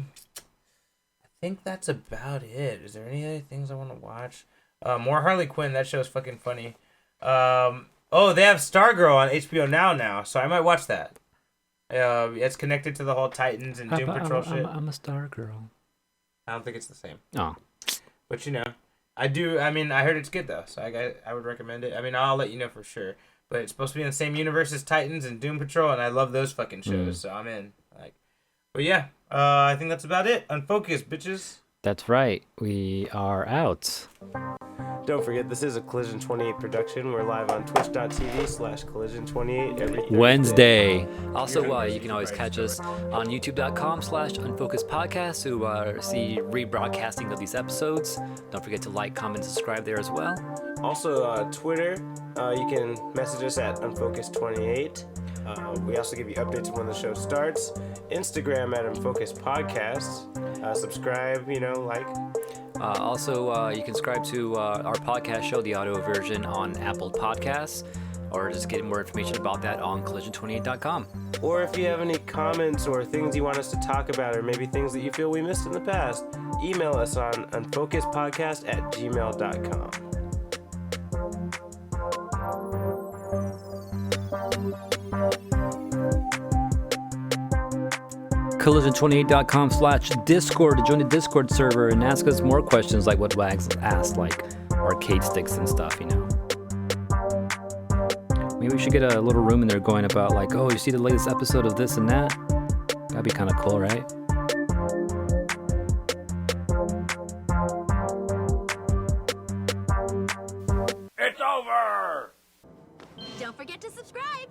[SPEAKER 2] think that's about it. Is there any other things I want to watch? More Harley Quinn. That show's fucking funny. They have Stargirl on HBO now, so I might watch that. It's connected to the whole Titans and Doom Patrol shit.
[SPEAKER 1] I'm a Stargirl.
[SPEAKER 2] I don't think it's the same.
[SPEAKER 1] Oh.
[SPEAKER 2] But I do. I mean, I heard it's good though, so I would recommend it. I mean, I'll let you know for sure. But it's supposed to be in the same universe as Titans and Doom Patrol, and I love those fucking shows, so I'm in. But yeah, I think that's about it. Unfocused, bitches.
[SPEAKER 1] That's right. We are out.
[SPEAKER 5] Don't forget, this is a Collision 28 production. We're live on twitch.tv/Collision28 every Thursday.
[SPEAKER 1] Wednesday. Also, you can always catch us on youtube.com/Unfocused Podcast to see rebroadcasting of these episodes. Don't forget to like, comment, subscribe there as well.
[SPEAKER 5] Also, Twitter, you can message us at Unfocused28. We also give you updates when the show starts. Instagram at Unfocused Podcast. Subscribe, like.
[SPEAKER 1] Also, you can subscribe to our podcast show, the audio version, on Apple Podcasts, or just get more information about that on collision28.com.
[SPEAKER 5] Or if you have any comments or things you want us to talk about, or maybe things that you feel we missed in the past, email us on unfocusedpodcast@gmail.com.
[SPEAKER 1] Collision28.com/Discord to join the Discord server and ask us more questions like what Wags asked, like arcade sticks and stuff, Maybe we should get a little room in there going about like, oh, you see the latest episode of this and that? That'd be kind of cool, right?
[SPEAKER 3] It's over!
[SPEAKER 6] Don't forget to subscribe.